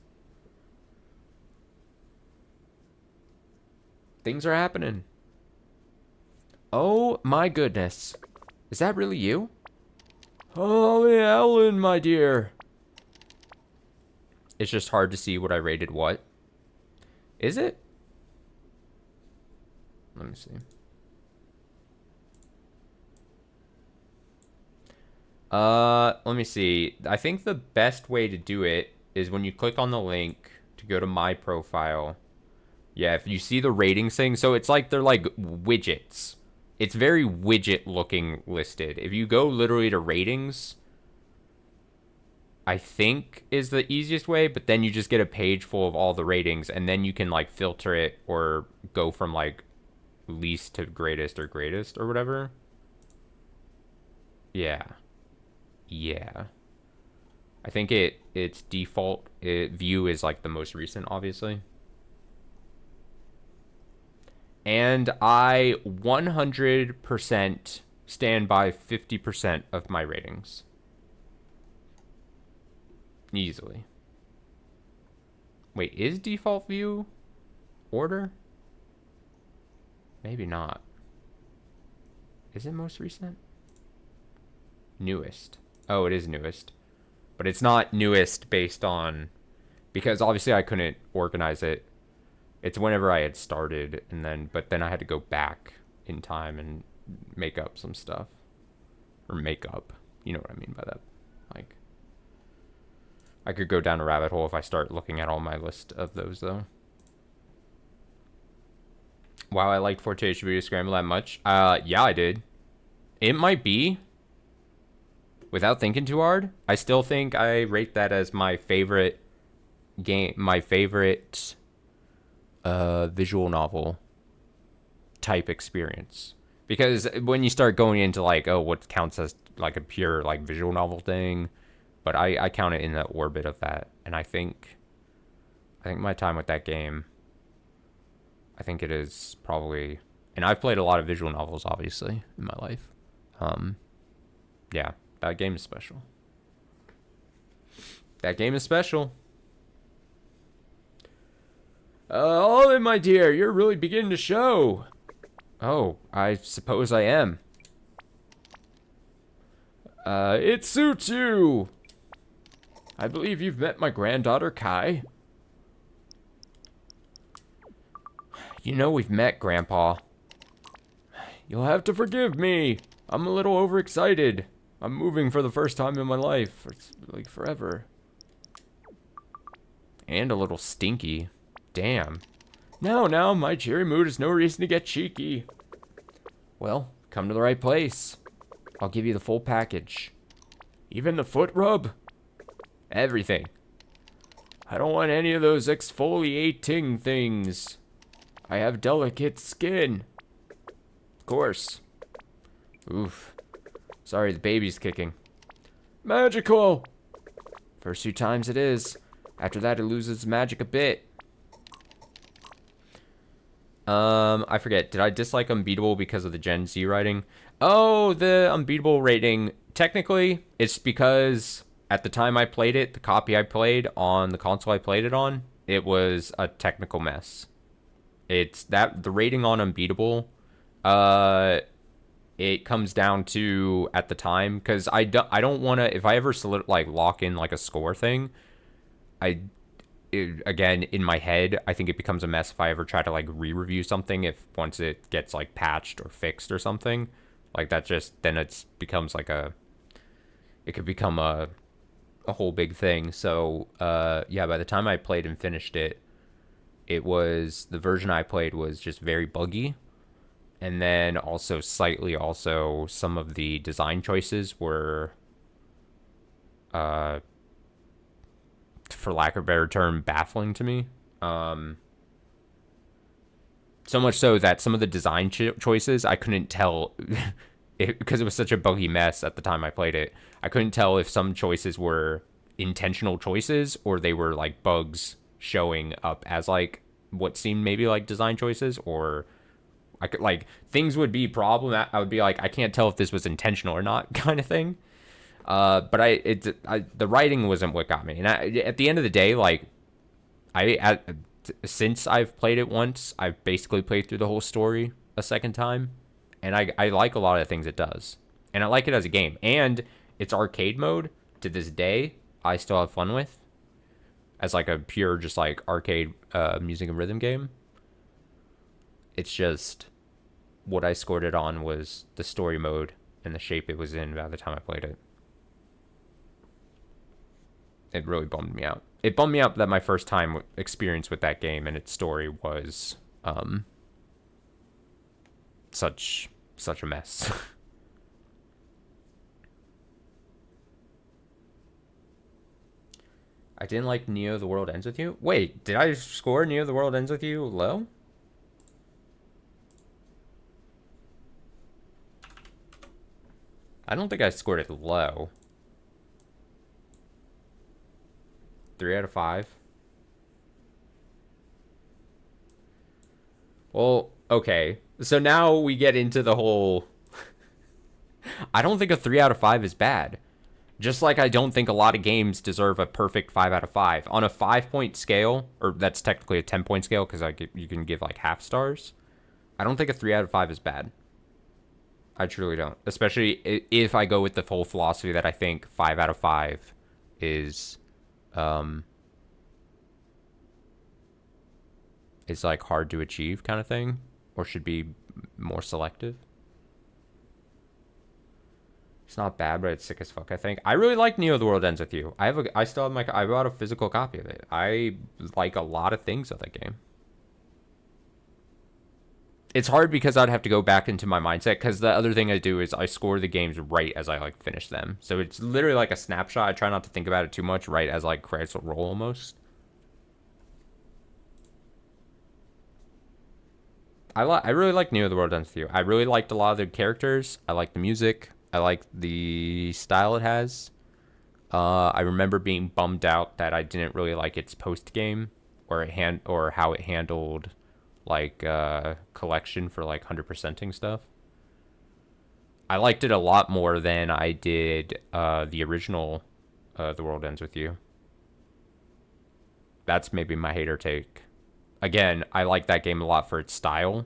Things are happening. Oh my goodness. Is that really you? Holly Ellen, my dear. It's just hard to see what I rated what. Is it? Let me see. Let me see. I think the best way to do it is when you click on the link to go to my profile. Yeah, if you see the ratings thing, so it's like they're like widgets. It's very widget looking listed. If you go literally to ratings, I think is the easiest way, but then you just get a page full of all the ratings, and then you can like filter it or go from like least to greatest or whatever. Yeah. Yeah. I think its default view is like the most recent, obviously. And I 100% stand by 50% of my ratings. Easily. Wait, is default view order? Maybe not. Is it most recent? Newest. Oh, it is newest. But it's not newest based on... Because obviously I couldn't organize it. It's whenever I had started, and then... But then I had to go back in time and make up some stuff. Or make up. You know what I mean by that. Like... I could go down a rabbit hole if I start looking at all my list of those, though. Wow, I liked Forte Shibuya Scramble that much. Yeah, I did. It might be. without thinking too hard, I still think I rate that as my favorite game, my favorite visual novel type experience. Because when you start going into like, oh, what counts as like a pure like visual novel thing, but I count it in the orbit of that, and I think my time with that game, I think it is probably, and I've played a lot of visual novels obviously in my life. Yeah, that game is special. That game is special. Alden, my dear, you're really beginning to show. Oh, I suppose I am. It suits you. I believe you've met my granddaughter, Kai. You know we've met, Grandpa. You'll have to forgive me. I'm a little overexcited. I'm moving for the first time in my life. It's like forever. And a little stinky. Damn. Now, my cheery mood is no reason to get cheeky. Well, come to the right place. I'll give you the full package. Even the foot rub? Everything. I don't want any of those exfoliating things. I have delicate skin. Of course. Oof. Sorry, the baby's kicking. Magical! First few times it is. After that, it loses magic a bit. I forget. Did I dislike Unbeatable because of the Gen Z writing? Oh, the Unbeatable rating. Technically, it's because at the time I played it, the copy I played on the console I played it on, it was a technical mess. It's that the rating on Unbeatable, it comes down to at the time, because I don't want to, if I ever like lock in like a score thing, again, in my head, I think it becomes a mess if I ever try to like re-review something, if once it gets like patched or fixed or something. Like that just, then it becomes like it could become a whole big thing. So, yeah, by the time I played and finished it, the version I played was just very buggy. And then also some of the design choices were, for lack of a better term, baffling to me. So much so that some of the design choices I couldn't tell, because it was such a buggy mess at the time I played it. I couldn't tell if some choices were intentional choices or they were like bugs showing up as like what seemed maybe like design choices, or I could like things would be problem. I would be like, I can't tell if this was intentional or not, kind of thing. But the writing wasn't what got me. And at the end of the day, like since I've played it once, I've basically played through the whole story a second time, and I like a lot of the things it does, and I like it as a game, and its arcade mode to this day I still have fun with, as like a pure just like arcade music and rhythm game. It's just what I scored it on was the story mode and the shape it was in by the time I played it. It really bummed me out. It bummed me out that my first time experience with that game and its story was such a mess. I didn't like Neo The World Ends With You. Wait, did I score Neo The World Ends With You low? I don't think I scored it low. 3 out of 5. Well, okay. So now we get into the whole... I don't think a 3 out of 5 is bad. Just like I don't think a lot of games deserve a perfect 5 out of 5. On a 5-point scale, or that's technically a 10-point scale because you can give like half stars, I don't think a 3 out of 5 is bad. I truly don't. Especially if I go with the full philosophy that I think 5 out of 5 is... it's like hard to achieve kind of thing, or should be more selective. It's not bad, but it's sick as fuck, I think. I really like Neo The World Ends With You. I bought a physical copy of it. I like a lot of things of that game. it's hard because I'd have to go back into my mindset, because the other thing I do is I score the games right as I like finish them. So it's literally like a snapshot. I try not to think about it too much right as like credits will roll almost. I really like Neo the World Ends With You. I really liked a lot of the characters. I like the music. I like the style it has. I remember being bummed out that I didn't really like its post game, or how it handled like collection for like 100%ing stuff. I liked it a lot more than I did the original The World Ends With You. That's maybe my hater take. Again, I like that game a lot for its style.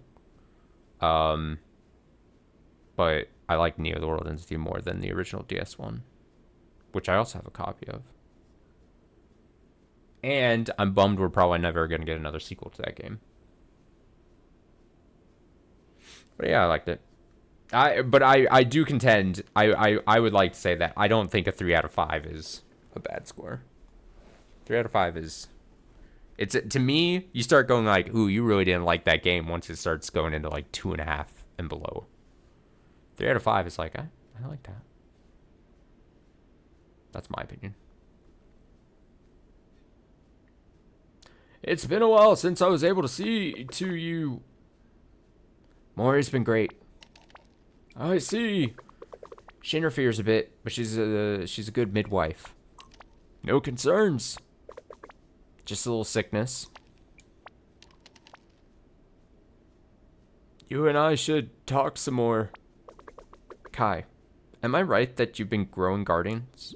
But I like Neo the World Ends With You more than the original DS one, which I also have a copy of. And I'm bummed we're probably never going to get another sequel to that game. But yeah, I liked it. I do contend, I would like to say that I don't think a 3 out of 5 is a bad score. 3 out of 5 is... It's, to me, you start going like, ooh, you really didn't like that game once it starts going into like 2.5 and below. 3 out of 5 is like, I like that. That's my opinion. It's been a while since I was able to see to you. Maury's been great. I see. She interferes a bit, but she's a good midwife. No concerns. Just a little sickness. You and I should talk some more. Kai, am I right that you've been growing gardens?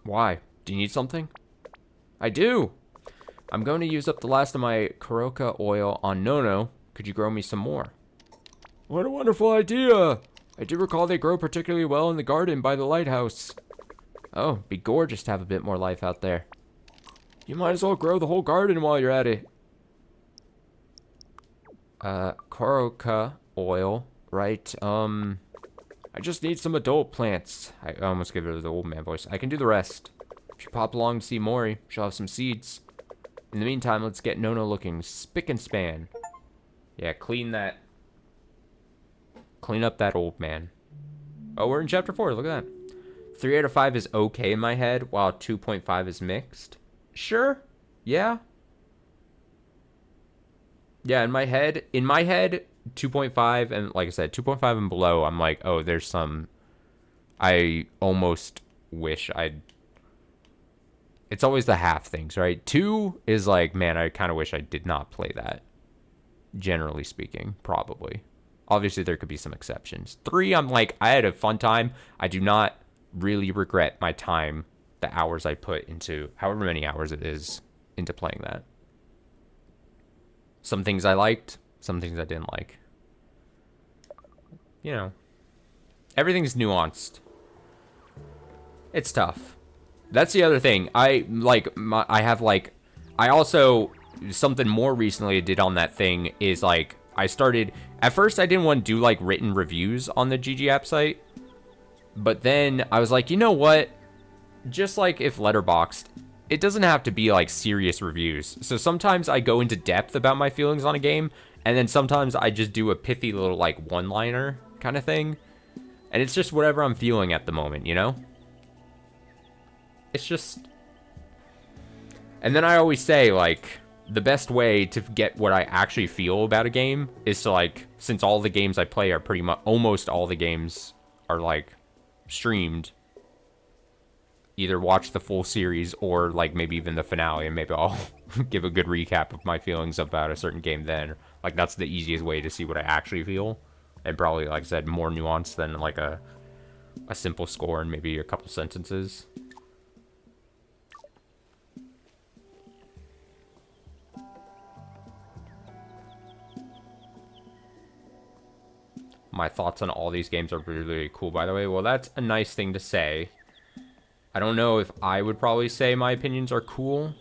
Why? Do you need something? I do. I'm going to use up the last of my Karoka oil on Nono. Could you grow me some more? What a wonderful idea! I do recall they grow particularly well in the garden by the lighthouse. Oh, it'd be gorgeous to have a bit more life out there. You might as well grow the whole garden while you're at it. Karoka oil, right? I just need some adult plants. I almost gave it the old man voice. I can do the rest. If you pop along to see Mori, she'll have some seeds. In the meantime, let's get Nono looking spick and span. Yeah, clean up that old man. Oh, we're in chapter 4. Look at that. 3 out of 5 is okay in my head, while 2.5 is mixed. Sure. Yeah. Yeah, in my head, 2.5, and like I said, 2.5 and below, I'm like, oh, there's some... I almost wish I'd... It's always the half things, right? 2 is like, man, I kind of wish I did not play that. Generally speaking, probably. Obviously, there could be some exceptions. 3, I'm like, I had a fun time. I do not really regret my time, the hours I put into, however many hours it is, into playing that. Some things I liked, some things I didn't like. You know, everything's nuanced. It's tough. That's the other thing. I also, something more recently I did on that thing is like, I started, at first I didn't want to do like written reviews on the GG app site, but then I was like, you know what? Just like if Letterboxd, it doesn't have to be like serious reviews. So sometimes I go into depth about my feelings on a game, and then sometimes I just do a pithy little like one-liner kind of thing. And it's just whatever I'm feeling at the moment, you know? It's just... And then I always say, like, the best way to get what I actually feel about a game is to, like, since all the games I play are pretty much, almost all the games are, like, streamed, either watch the full series or, like, maybe even the finale, and maybe I'll give a good recap of my feelings about a certain game then. Like, that's the easiest way to see what I actually feel. And probably, like I said, more nuanced than, like, a simple score and maybe a couple sentences. My thoughts on all these games are really, really cool, by the way. Well, that's a nice thing to say. I don't know if I would probably say my opinions are cool,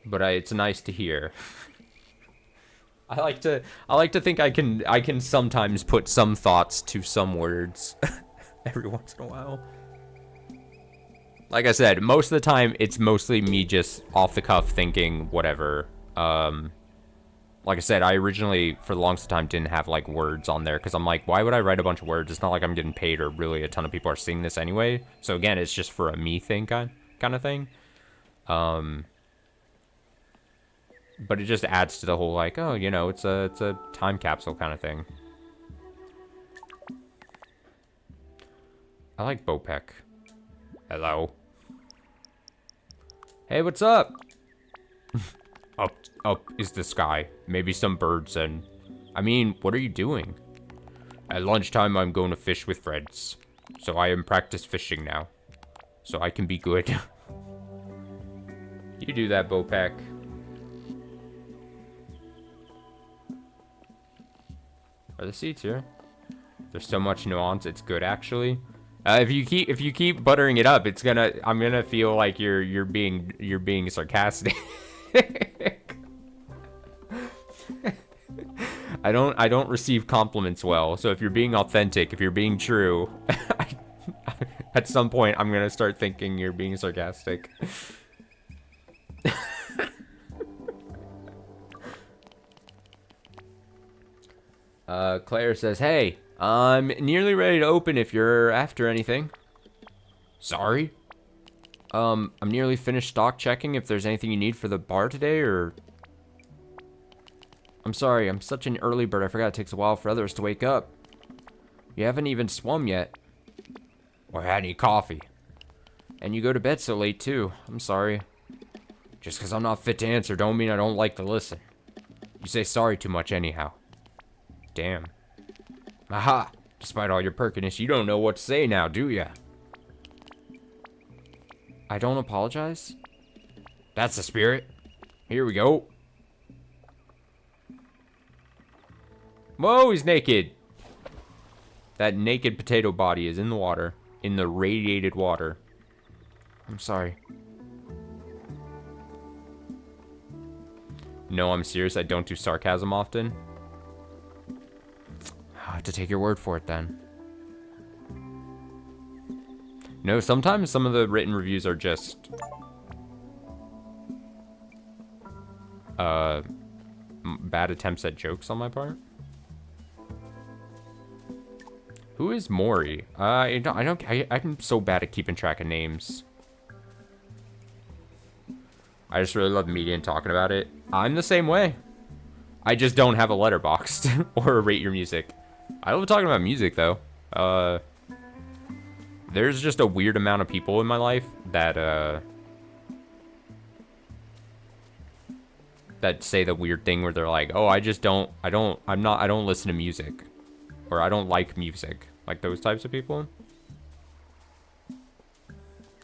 but it's nice to hear. I like to think I can sometimes put some thoughts to some words every once in a while. Like I said, most of the time, it's mostly me just off the cuff thinking whatever. Like I said, I originally, for the longest time, didn't have, like, words on there, because I'm like, why would I write a bunch of words? It's not like I'm getting paid, or really a ton of people are seeing this anyway. So again, it's just for a me thing, kind of thing. But it just adds to the whole, like, oh, you know, it's a time capsule kind of thing. I like Bopek. Hello. Hey, what's up? Up is the sky. Maybe some birds and... I mean, what are you doing? At lunchtime, I'm going to fish with friends. So I am practice fishing now. So I can be good. You do that, Bopek. Are the seats here? There's so much nuance. It's good, actually. If you keep buttering it up, I'm gonna feel like you're being sarcastic. I don't receive compliments well. So if you're being authentic, if you're being true, at some point I'm gonna start thinking you're being sarcastic. Claire says, "Hey, I'm nearly ready to open if you're after anything." Sorry? I'm nearly finished stock checking if there's anything you need for the bar today, or... I'm sorry, I'm such an early bird, I forgot it takes a while for others to wake up. You haven't even swum yet. Or had any coffee. And you go to bed so late, too. I'm sorry. Just because I'm not fit to answer don't mean I don't like to listen. You say sorry too much anyhow. Damn. Aha! Despite all your perkiness, you don't know what to say now, do ya? I don't apologize? That's the spirit. Here we go. Whoa, he's naked. That naked potato body is in the water. In the radiated water. I'm sorry. No, I'm serious. I don't do sarcasm often. I have to take your word for it then. No, sometimes some of the written reviews are just... bad attempts at jokes on my part. Who is Maury? I'm so bad at keeping track of names. I just really love media and talking about it. I'm the same way. I just don't have a letterboxd or a rate your music. I love talking about music though. There's just a weird amount of people in my life that that say the weird thing where they're like, "Oh, I don't listen to music." Or I don't like music. Like those types of people.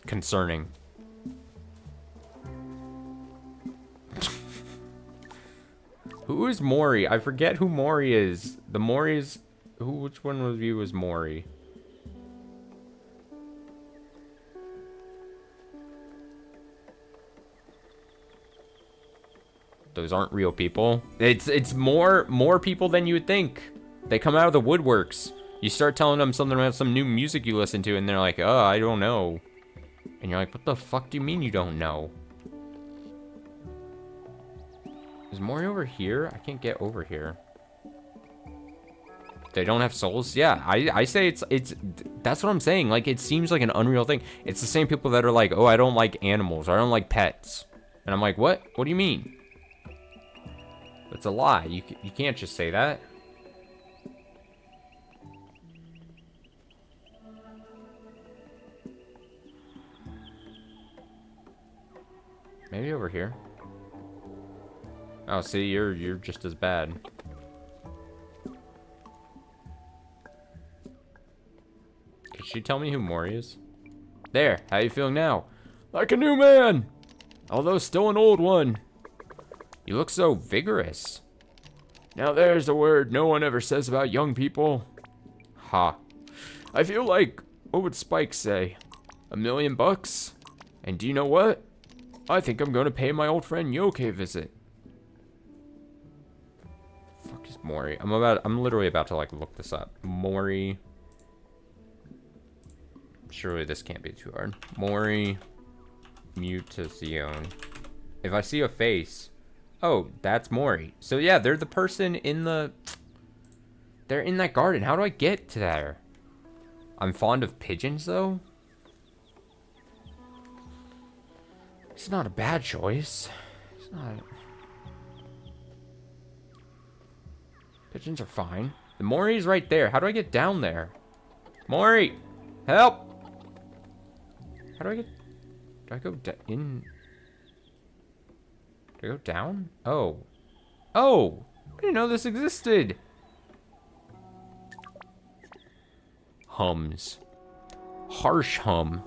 Concerning. Who is Maury? I forget who Maury is. The Maury's... Which one of you was Maury? Those aren't real people. It's more people than you would think. They come out of the woodworks. You start telling them something about some new music you listen to, and they're like, "Oh, I don't know." And you're like, "What the fuck do you mean you don't know?" Is Maury over here? I can't get over here. They don't have souls? Yeah, I say it's... That's what I'm saying. Like, it seems like an unreal thing. It's the same people that are like, "Oh, I don't like animals," or "I don't like pets." And I'm like, what? What do you mean? That's a lie. You can't just say that. Maybe over here. Oh, see, you're just as bad. Did she tell me who Maury is? There, how you feeling now? Like a new man! Although still an old one. You look so vigorous. Now there's a word no one ever says about young people. Ha. I feel like, what would Spike say? $1 million bucks? And do you know what? I think I'm going to pay my old friend Yoke a visit. Fuck is Maury? I'm literally about to like look this up. Maury. Surely this can't be too hard. Mori Mutazione. If I see a face... Oh, that's Mori. So yeah, they're the person in the... They're in that garden. How do I get to there? I'm fond of pigeons, though. It's not a bad choice. It's not... Pigeons are fine. The Mori's right there. How do I get down there? Mori! Help! How do I get... Do I go in... Do I go down? Oh. Oh! I didn't know this existed! Hums. Harsh hum.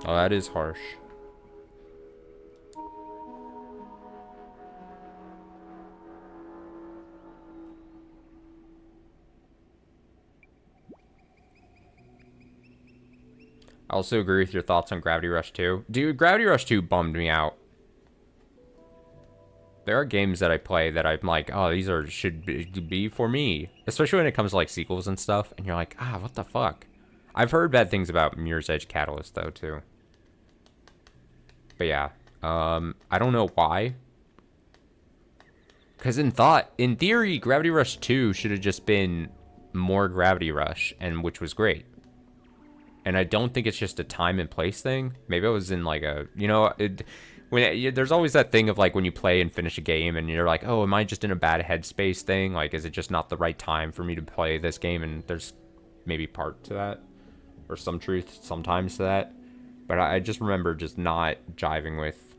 Oh, that is harsh. I also agree with your thoughts on Gravity Rush 2. Dude, Gravity Rush 2 bummed me out. There are games that I play that I'm like, oh, these are should be for me. Especially when it comes to like sequels and stuff, and you're like, ah, what the fuck? I've heard bad things about Mirror's Edge Catalyst though too. But yeah, I don't know why. Because in theory, Gravity Rush 2 should have just been more Gravity Rush, and which was great. And I don't think it's just a time and place thing. Maybe I was in like a, you know, there's always that thing of like when you play and finish a game and you're like, oh, am I just in a bad headspace thing? Like, is it just not the right time for me to play this game? And there's maybe part to that or some truth sometimes to that. But I just remember just not jiving with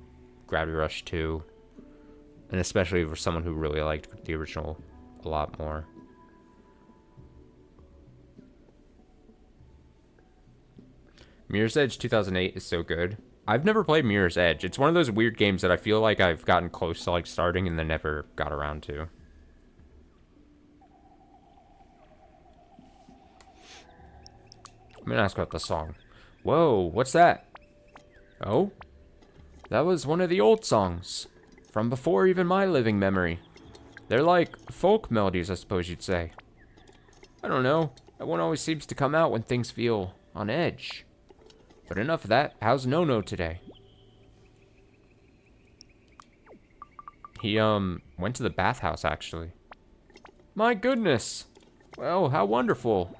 Gravity Rush 2. And especially for someone who really liked the original a lot more. Mirror's Edge 2008 is so good. I've never played Mirror's Edge. It's one of those weird games that I feel like I've gotten close to like starting and then never got around to. I'm gonna ask about the song. Whoa, what's that? Oh? That was one of the old songs. From before even my living memory. They're like folk melodies, I suppose you'd say. I don't know. That one always seems to come out when things feel on edge. But enough of that. How's No-No today? He, went to the bathhouse, actually. My goodness! Well, how wonderful.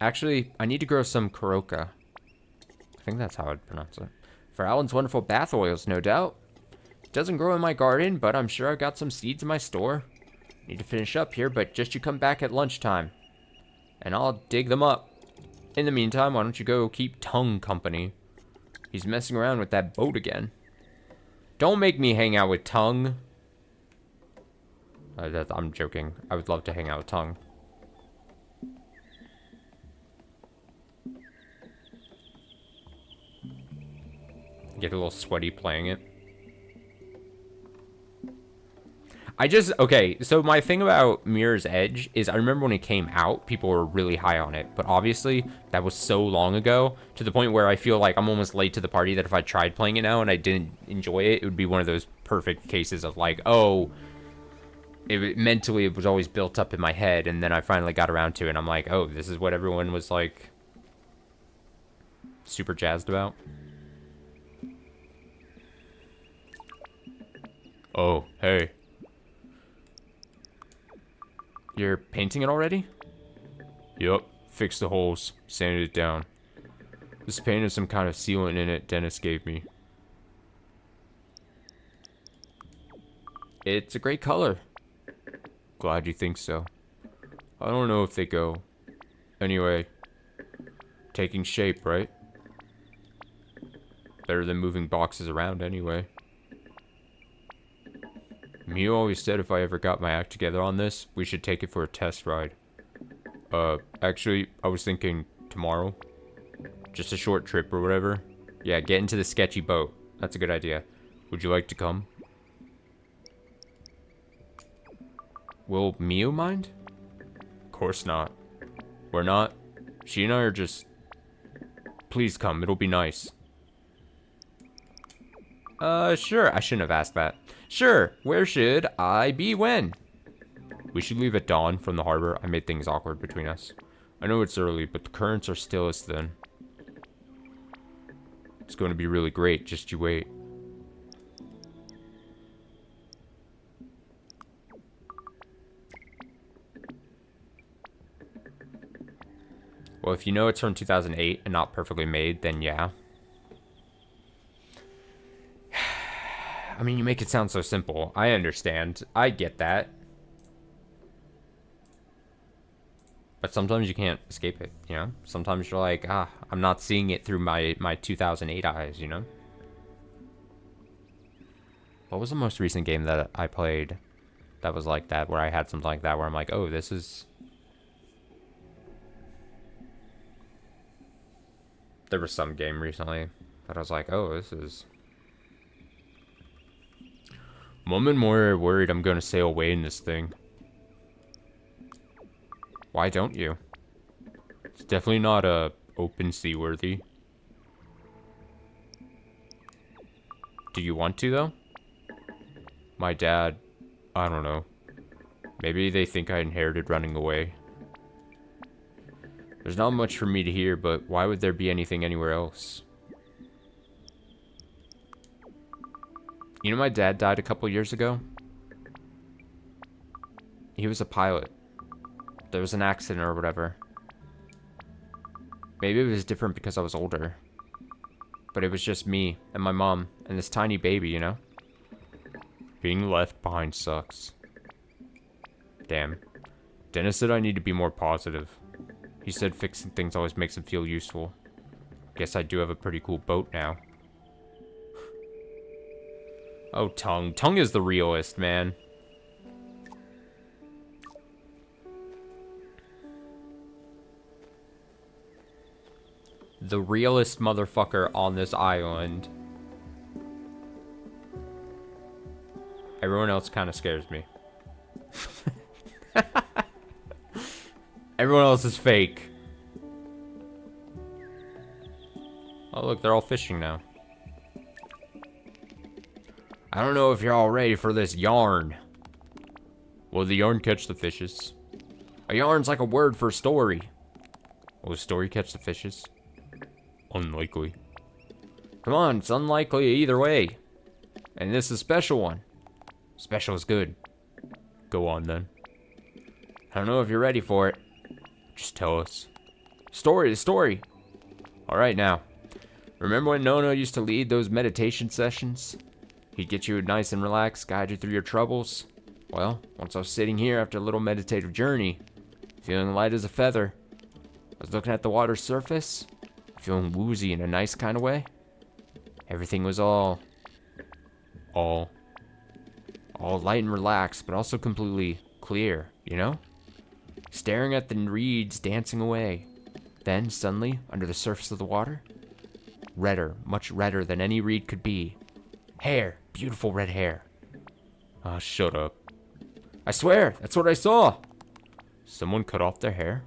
Actually, I need to grow some Karoka. I think that's how I'd pronounce it. For Alan's wonderful bath oils, no doubt. It doesn't grow in my garden, but I'm sure I've got some seeds in my store. Need to finish up here, but just you come back at lunchtime. And I'll dig them up. In the meantime, why don't you go keep Tongue company? He's messing around with that boat again. Don't make me hang out with Tongue. I'm joking. I would love to hang out with Tongue. Get a little sweaty playing it. Okay, so my thing about Mirror's Edge is I remember when it came out, people were really high on it. But obviously, that was so long ago, to the point where I feel like I'm almost late to the party, that if I tried playing it now and I didn't enjoy it, it would be one of those perfect cases of like, oh, mentally it was always built up in my head, and then I finally got around to it, and I'm like, oh, this is what everyone was like super jazzed about. Oh, hey. You're painting it already? Yup. Fixed the holes. Sanded it down. This paint has some kind of sealant in it Dennis gave me. It's a great color. Glad you think so. I don't know if they go. Anyway. Taking shape, right? Better than moving boxes around anyway. Mew always said if I ever got my act together on this, we should take it for a test ride. Actually, I was thinking tomorrow. Just a short trip or whatever. Yeah, get into the sketchy boat. That's a good idea. Would you like to come? Will Mew mind? Of course not. We're not. She and I are just... Please come, it'll be nice. Sure. I shouldn't have asked that. Sure, where should I be when? We should leave at dawn from the harbor. I made things awkward between us. I know it's early, but the currents are still as thin. It's going to be really great. Just you wait. Well, if you know it's from 2008 and not perfectly made, then yeah. I mean, you make it sound so simple. I understand. I get that. But sometimes you can't escape it, you know? Sometimes you're like, I'm not seeing it through my 2008 eyes, you know? What was the most recent game that I played that was like that, where I had something like that, where I'm like, oh, this is... There was some game recently that I was like, oh, this is... Mom and more worried I'm gonna sail away in this thing. Why don't you? It's definitely not open sea worthy. Do you want to, though? My dad, I don't know. Maybe they think I inherited running away. There's not much for me to hear, but why would there be anything anywhere else? You know my dad died a couple years ago? He was a pilot. There was an accident or whatever. Maybe it was different because I was older. But it was just me and my mom and this tiny baby, you know? Being left behind sucks. Damn. Dennis said I need to be more positive. He said fixing things always makes him feel useful. Guess I do have a pretty cool boat now. Oh, Tongue. Tongue is the realist, man. The realest motherfucker on this island. Everyone else kind of scares me. Everyone else is fake. Oh, look, they're all fishing now. I don't know if you're all ready for this yarn. Will the yarn catch the fishes? A yarn's like a word for a story. Will the story catch the fishes? Unlikely. Come on, it's unlikely either way. And this is a special one. Special is good. Go on, then. I don't know if you're ready for it. Just tell us. Story, the story. Alright, now. Remember when Nono used to lead those meditation sessions? He'd get you nice and relaxed, guide you through your troubles. Well, once I was sitting here after a little meditative journey, feeling light as a feather, I was looking at the water's surface, feeling woozy in a nice kind of way. Everything was all light and relaxed, but also completely clear, you know? Staring at the reeds dancing away. Then, suddenly, under the surface of the water, redder, much redder than any reed could be. Hair, beautiful red hair. Ah, shut up. I swear, that's what I saw. Someone cut off their hair.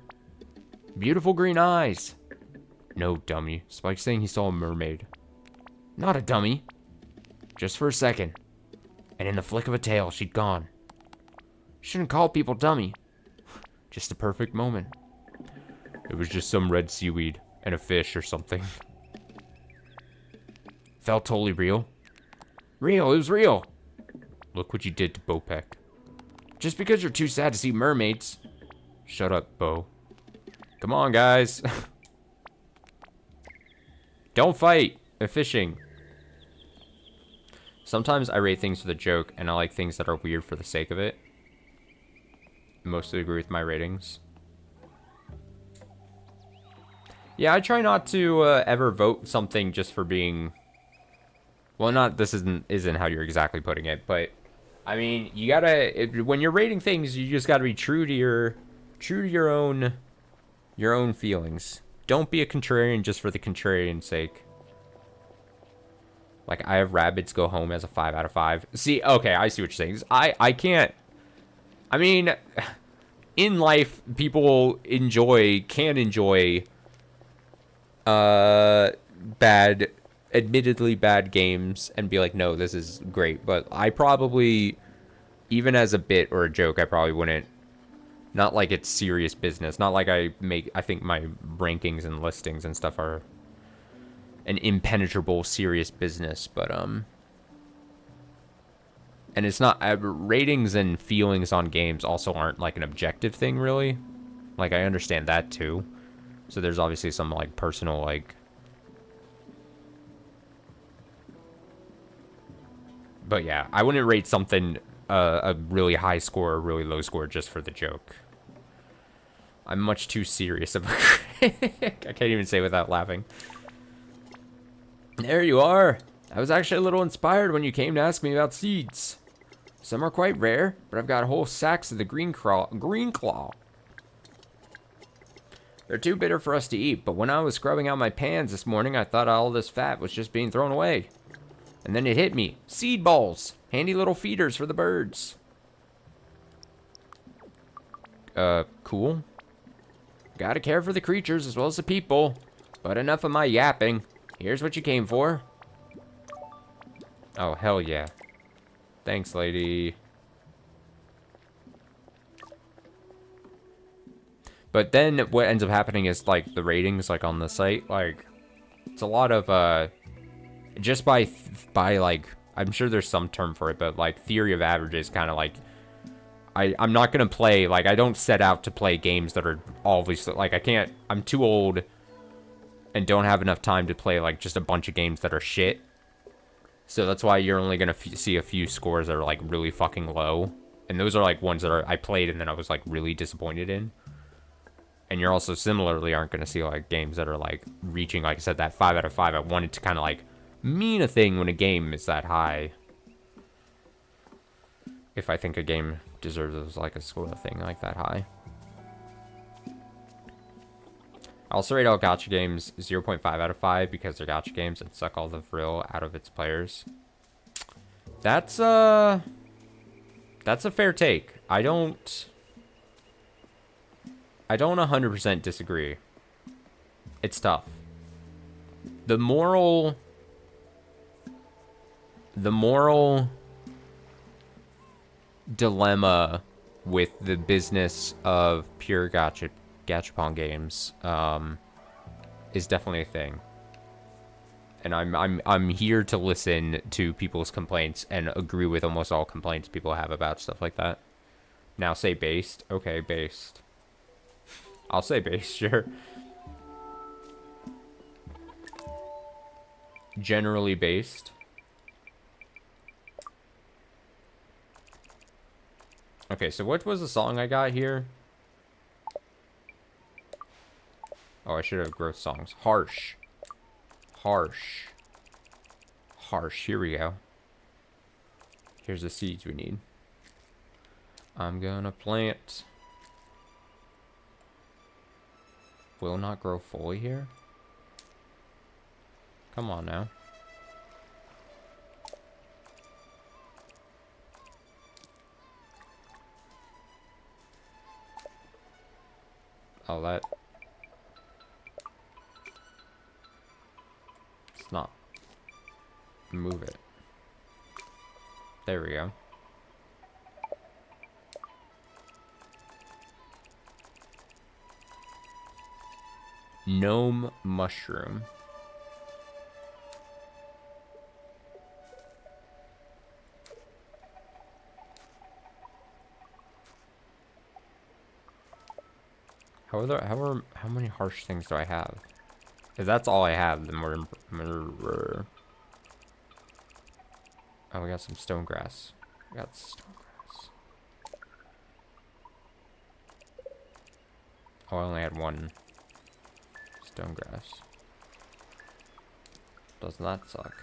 Beautiful green eyes. No, dummy. Spike's saying he saw a mermaid. Not a dummy. Just for a second. And in the flick of a tail, she'd gone. Shouldn't call people dummy. Just the perfect moment. It was just some red seaweed and a fish or something. Felt totally real. Real, it was real. Look what you did to Bopek. Just because you're too sad to see mermaids. Shut up, Bo. Come on, guys. Don't fight. They're fishing. Sometimes I rate things for the joke, and I like things that are weird for the sake of it. I mostly agree with my ratings. Yeah, I try not to ever vote something just for being... Well, not this isn't how you're exactly putting it, but I mean, you gotta when you're rating things, you just gotta be true to your own feelings. Don't be a contrarian just for the contrarian's sake. Like, I have rabbits go home as a 5 out of 5. See, okay, I see what you're saying. I can't... I mean, in life, people can enjoy admittedly bad games and be like, no, this is great. But I probably, even as a bit or a joke, I probably wouldn't Not like it's serious business. Not like I think my rankings and listings and stuff are an impenetrable serious business, but and it's not ratings and feelings on games also aren't like an objective thing really. Like I understand that too. So there's obviously some like personal like, but yeah, I wouldn't rate something a really high score or really low score just for the joke. I'm much too serious about I can't even say without laughing. There you are. I was actually a little inspired when you came to ask me about seeds. Some are quite rare, but I've got whole sacks of the green claw. They're too bitter for us to eat, but when I was scrubbing out my pans this morning, I thought all this fat was just being thrown away. And then it hit me. Seed balls. Handy little feeders for the birds. Cool. Gotta care for the creatures as well as the people. But enough of my yapping. Here's what you came for. Oh, hell yeah. Thanks, lady. But then what ends up happening is, like, the ratings, like, on the site, like, it's a lot of, just by like, I'm sure there's some term for it, but, like, theory of averages kind of, like, I'm not gonna play, like, I don't set out to play games that are obviously, like, I'm too old and don't have enough time to play, like, just a bunch of games that are shit. So that's why you're only gonna see a few scores that are, like, really fucking low. And those are, like, ones that I played and then I was, like, really disappointed in. And you're also similarly aren't gonna see, like, games that are, like, reaching, like I said, that 5 out of 5. I wanted to kind of, like, mean a thing when a game is that high. If I think a game deserves, like, a score thing like that high. I also rate all gacha games 0.5 out of 5 because they're gacha games and suck all the thrill out of its players. That's a fair take. I don't 100% disagree. It's tough. The moral dilemma with the business of pure gachapon games is definitely a thing. And I'm here to listen to people's complaints and agree with almost all complaints people have about stuff like that. Now say based. Okay, based. I'll say based, sure. Generally based. Okay, so what was the song I got here? Oh, I should have growth songs. Harsh. Harsh. Harsh. Here we go. Here's the seeds we need. I'm gonna plant. Will not grow fully here? Come on now. Oh, that... Let's not move it. There we go. Gnome mushroom. How many harsh things do I have? If that's all I have, then we're oh, we got some stone grass. We got stone grass. Oh, I only had one stone grass. Doesn't that suck?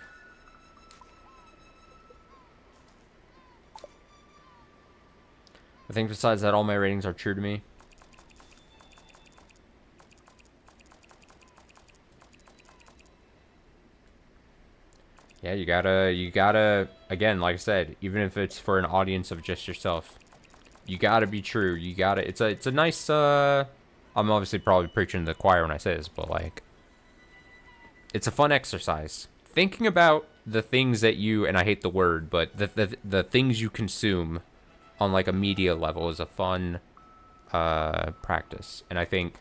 I think besides that, all my ratings are true to me. Yeah, you gotta, again, like I said, even if it's for an audience of just yourself, you gotta be true. You gotta, it's a nice, I'm obviously probably preaching to the choir when I say this, but like, it's a fun exercise. Thinking about the things that you, and I hate the word, but the things you consume on like a media level is a fun practice. And I think,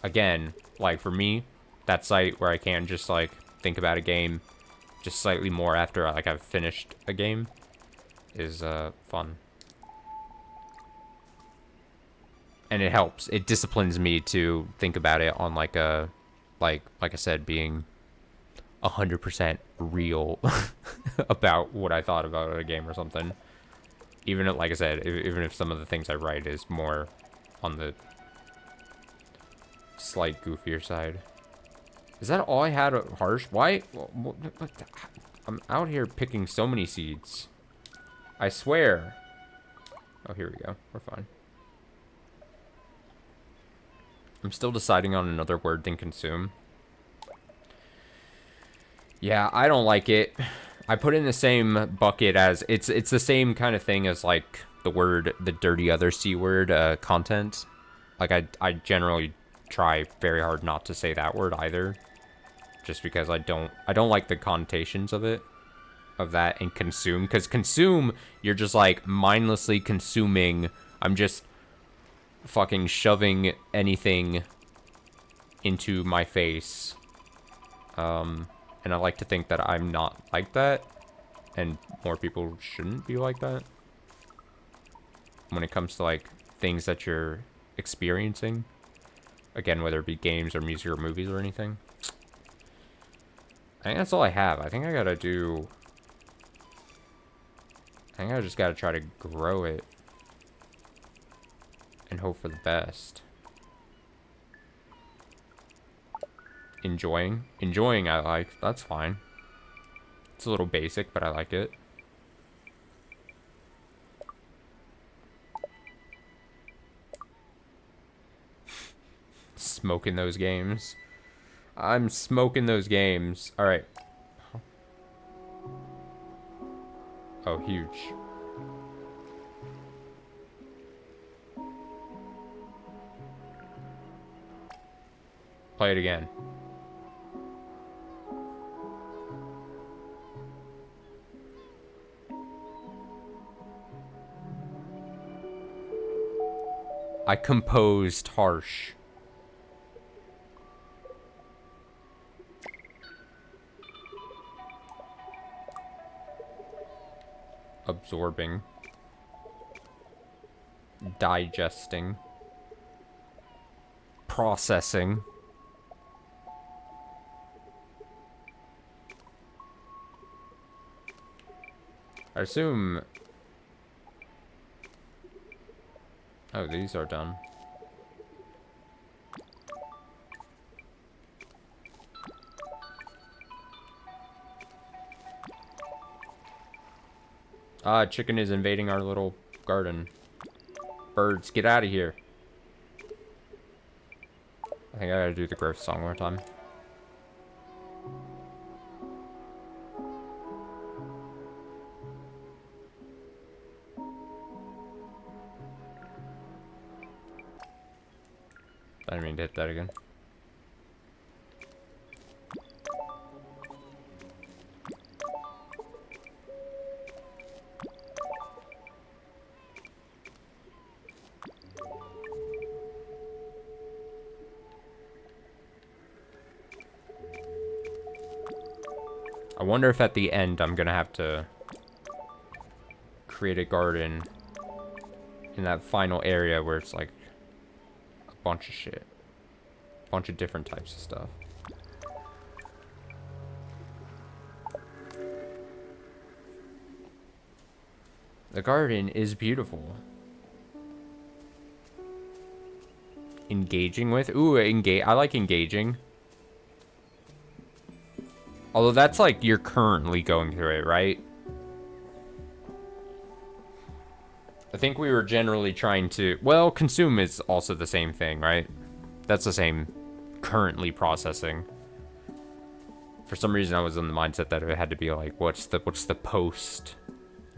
again, like for me, that site where I can just like think about a game just slightly more after like I've finished a game is fun. And it helps. It disciplines me to think about it on like a, like I said, being 100% real about what I thought about a game or something. Even if, like I said, even if some of the things I write is more on the slight goofier side. Is that all I had? Harsh? Why? What, I'm out here picking so many seeds. I swear. Oh, here we go. We're fine. I'm still deciding on another word than consume. Yeah, I don't like it. I put it in the same bucket as it's the same kind of thing as like the dirty other C word content. Like I generally try very hard not to say that word either, just because I don't like the connotations of it, of that and consume. Because consume, you're just like mindlessly consuming. I'm just fucking shoving anything into my face. And I like to think that I'm not like that, and more people shouldn't be like that when it comes to like things that you're experiencing. Again, whether it be games or music or movies or anything. I think that's all I have. I think I just gotta try to grow it and hope for the best. Enjoying I like. That's fine. It's a little basic, but I like it. Smoking those games. I'm smoking those games. All right. Oh, huge. Play it again. I composed harsh. Absorbing. Digesting. Processing. I assume... Oh, these are done. Ah, chicken is invading our little garden. Birds, get out of here. I think I gotta do the growth song one more time. I didn't mean to hit that again. I wonder if at the end I'm gonna have to create a garden in that final area where it's like a bunch of shit. A bunch of different types of stuff. The garden is beautiful. Engaging with? Ooh, I like engaging. Although that's like you're currently going through it, right? I think we were generally trying to... Well, consume is also the same thing, right? That's the same currently processing. For some reason I was in the mindset that it had to be like, what's the post...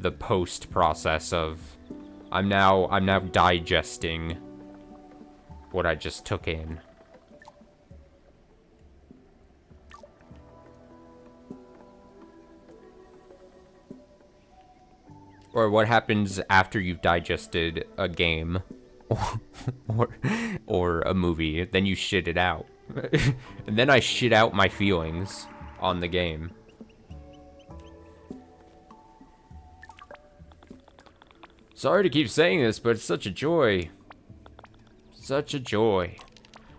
The post process of... I'm now digesting what I just took in. Or what happens after you've digested a game or, or a movie, then you shit it out. And then I shit out my feelings on the game. Sorry to keep saying this, but it's such a joy. Such a joy.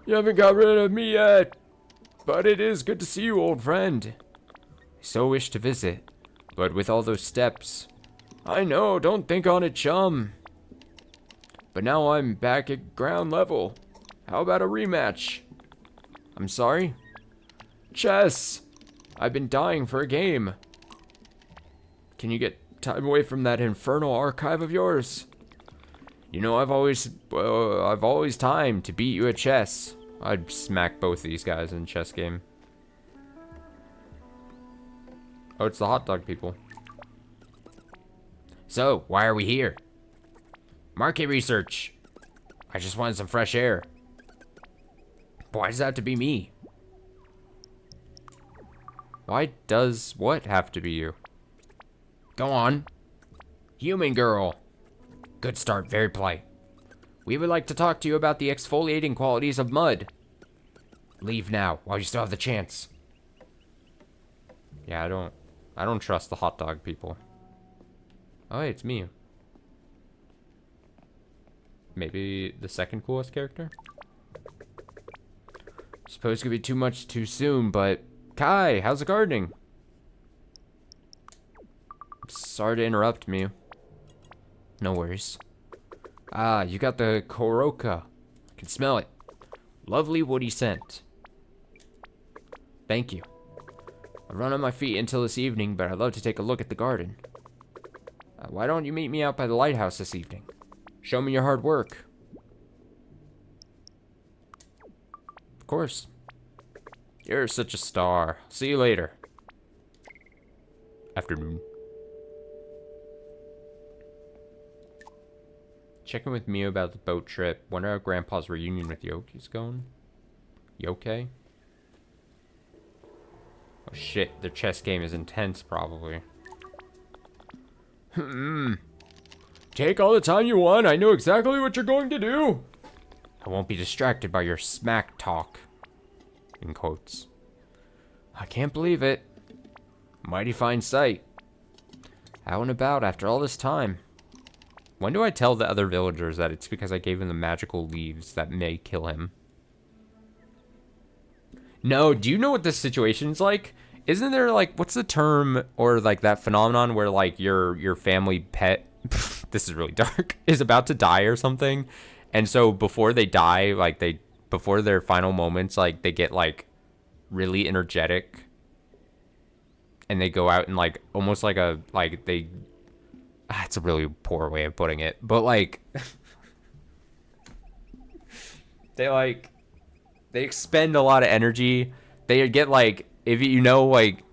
You haven't got rid of me yet, but it is good to see you, old friend. I so wish to visit, but with all those steps. I know, don't think on it, chum. But now I'm back at ground level. How about a rematch? I'm sorry? Chess! I've been dying for a game. Can you get time away from that infernal archive of yours? You know, I've always time to beat you at chess. I'd smack both these guys in a chess game. Oh, it's the hot dog people. So, why are we here? Market research. I just wanted some fresh air. But why does that have to be me? Why does what have to be you? Go on. Human girl. Good start, very polite. We would like to talk to you about the exfoliating qualities of mud. Leave now, while you still have the chance. Yeah, I don't trust the hot dog people. Oh, hey, it's me. Maybe the second coolest character? Suppose it could be too much too soon, but... Kai, how's the gardening? Sorry to interrupt, Mew. No worries. Ah, you got the Koroka. I can smell it. Lovely woody scent. Thank you. I'll run on my feet until this evening, but I'd love to take a look at the garden. Why don't you meet me out by the lighthouse this evening? Show me your hard work. Of course. You're such a star. See you later. Afternoon. Checking with Mio about the boat trip. Wonder how Grandpa's reunion with Yoki's going. Yoke? Oh shit, their chess game is intense, probably. Take all the time you want. I know exactly what you're going to do. I won't be distracted by your smack talk. In quotes. I can't believe it. Mighty fine sight. Out and about after all this time. When do I tell the other villagers that it's because I gave him the magical leaves that may kill him? No, do you know what this situation's like? Isn't there like, what's the term or like that phenomenon where like your family pet, this is really dark, is about to die or something? And so before they die, like before their final moments, like they get like really energetic and they go out and like almost like it's a really poor way of putting it, but like they expend a lot of energy. They get like, if you know, like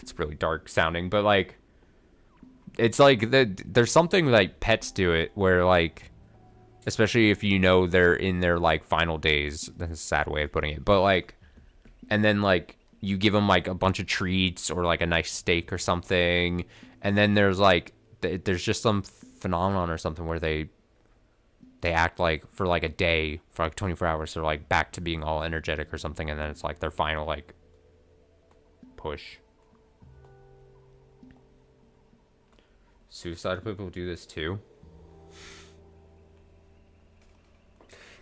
it's really dark sounding, but like it's like there's something like pets do it where like, especially if you know they're in their like final days, that's a sad way of putting it, but like, and then like you give them like a bunch of treats or like a nice steak or something, and then there's like there's just some phenomenon or something where they act like for like a day, for like 24 hours, they're like back to being all energetic or something, and then it's like their final like push. Suicidal people do this too.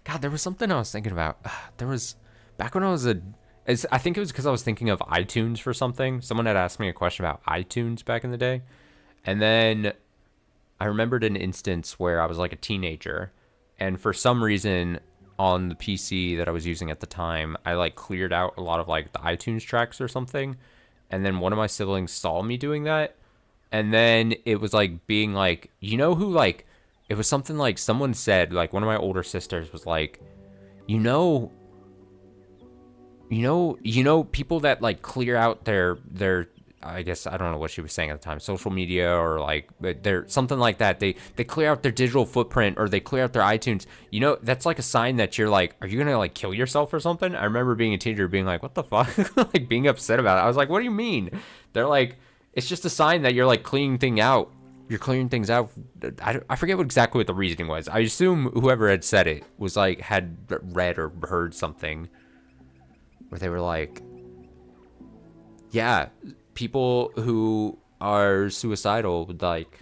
God, there was something I was thinking about. There was, back when I was I think it was because I was thinking of iTunes for something. Someone had asked me a question about iTunes back in the day. And then I remembered an instance where I was like a teenager. And for some reason on the PC that I was using at the time, I like cleared out a lot of like the iTunes tracks or something. And then one of my siblings saw me doing that. And then it was like being like, you know who like, it was something like someone said, like one of my older sisters was like, you know people that like clear out their I guess I don't know what she was saying at the time, social media or like they're something like that. They clear out their digital footprint or they clear out their iTunes. You know, that's like a sign that you're like, are you gonna like kill yourself or something? I remember being a teenager being like, what the fuck? Like being upset about it. I was like, what do you mean? They're like, it's just a sign that you're like cleaning thing out. you're clearing things out. I forget exactly what the reasoning was. I assume whoever had said it was like, had read or heard something where they were like, yeah, people who are suicidal would like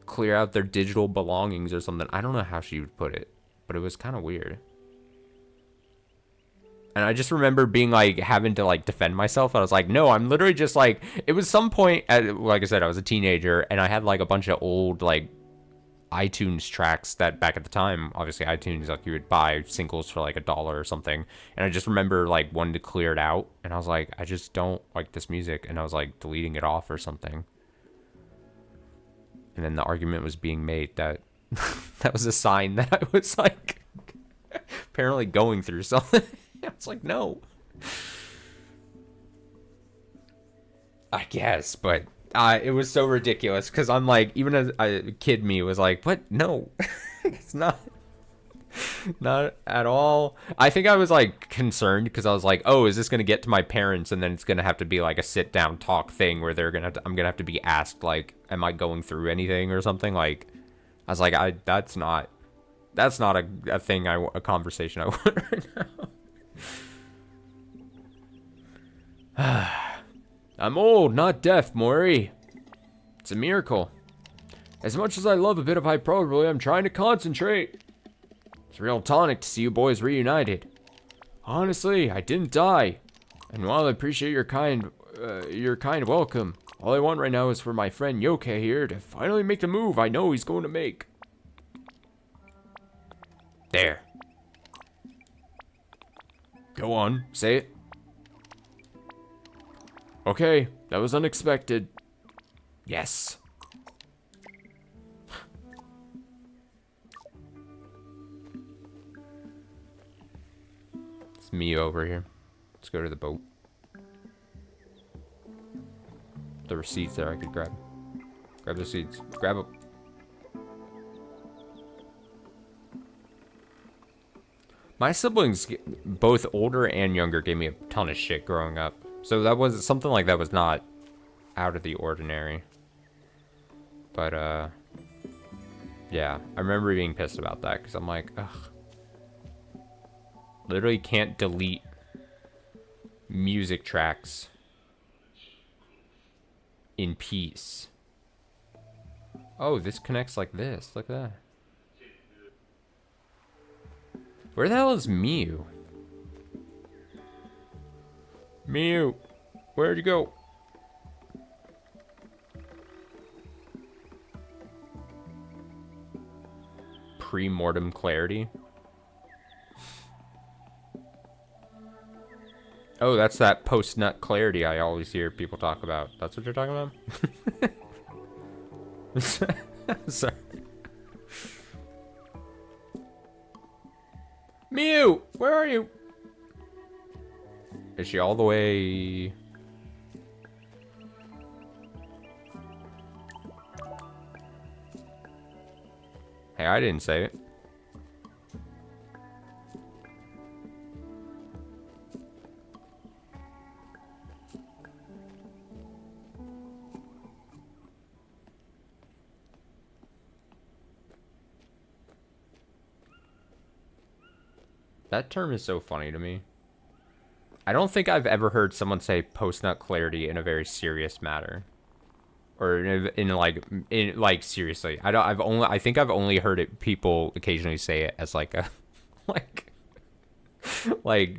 clear out their digital belongings or something. I don't know how she would put it, but it was kind of weird. And I just remember being like, having to like defend myself. I was like, no, I'm literally just like, it was some point at, like I said, I was a teenager and I had like a bunch of old like iTunes tracks that back at the time, obviously iTunes, like you would buy singles for like $1 or something. And I just remember like wanting to clear it out. And I was like, I just don't like this music. And I was like deleting it off or something. And then the argument was being made that that was a sign that I was like apparently going through something. I was like, no. I guess, but it was so ridiculous because I'm like, even as a kid, me was like, what? No, it's not at all. I think I was like concerned because I was like, oh, is this gonna get to my parents and then it's gonna have to be like a sit down talk thing where I'm gonna have to be asked like, am I going through anything or something? Like, I was like, that's not a thing, a conversation I want right now. I'm old, not deaf, Maury. It's a miracle. As much as I love a bit of hyperbole, I'm trying to concentrate. It's real tonic to see you boys reunited. Honestly, I didn't die. And while I appreciate your kind welcome, all I want right now is for my friend Yoke here to finally make the move I know he's going to make. There. Go on, say it. Okay, that was unexpected. Yes. It's me over here. Let's go to the boat. The receipts there I could grab. Grab the receipts. Grab them. My siblings, both older and younger, gave me a ton of shit growing up. So that was something like that was not out of the ordinary. But yeah, I remember being pissed about that because I'm like, ugh. Literally can't delete music tracks in peace. Oh, this connects like this. Look at that. Where the hell is Mew? Mew, where'd you go? Pre-mortem clarity. Oh, that's that post-nut clarity I always hear people talk about. That's what you're talking about? Sorry. Mew, where are you? Is she all the way? Hey, I didn't say it. That term is so funny to me. I don't think I've ever heard someone say post-nut clarity in a very serious matter. Or in like seriously. I think I've only heard it people occasionally say it as like a like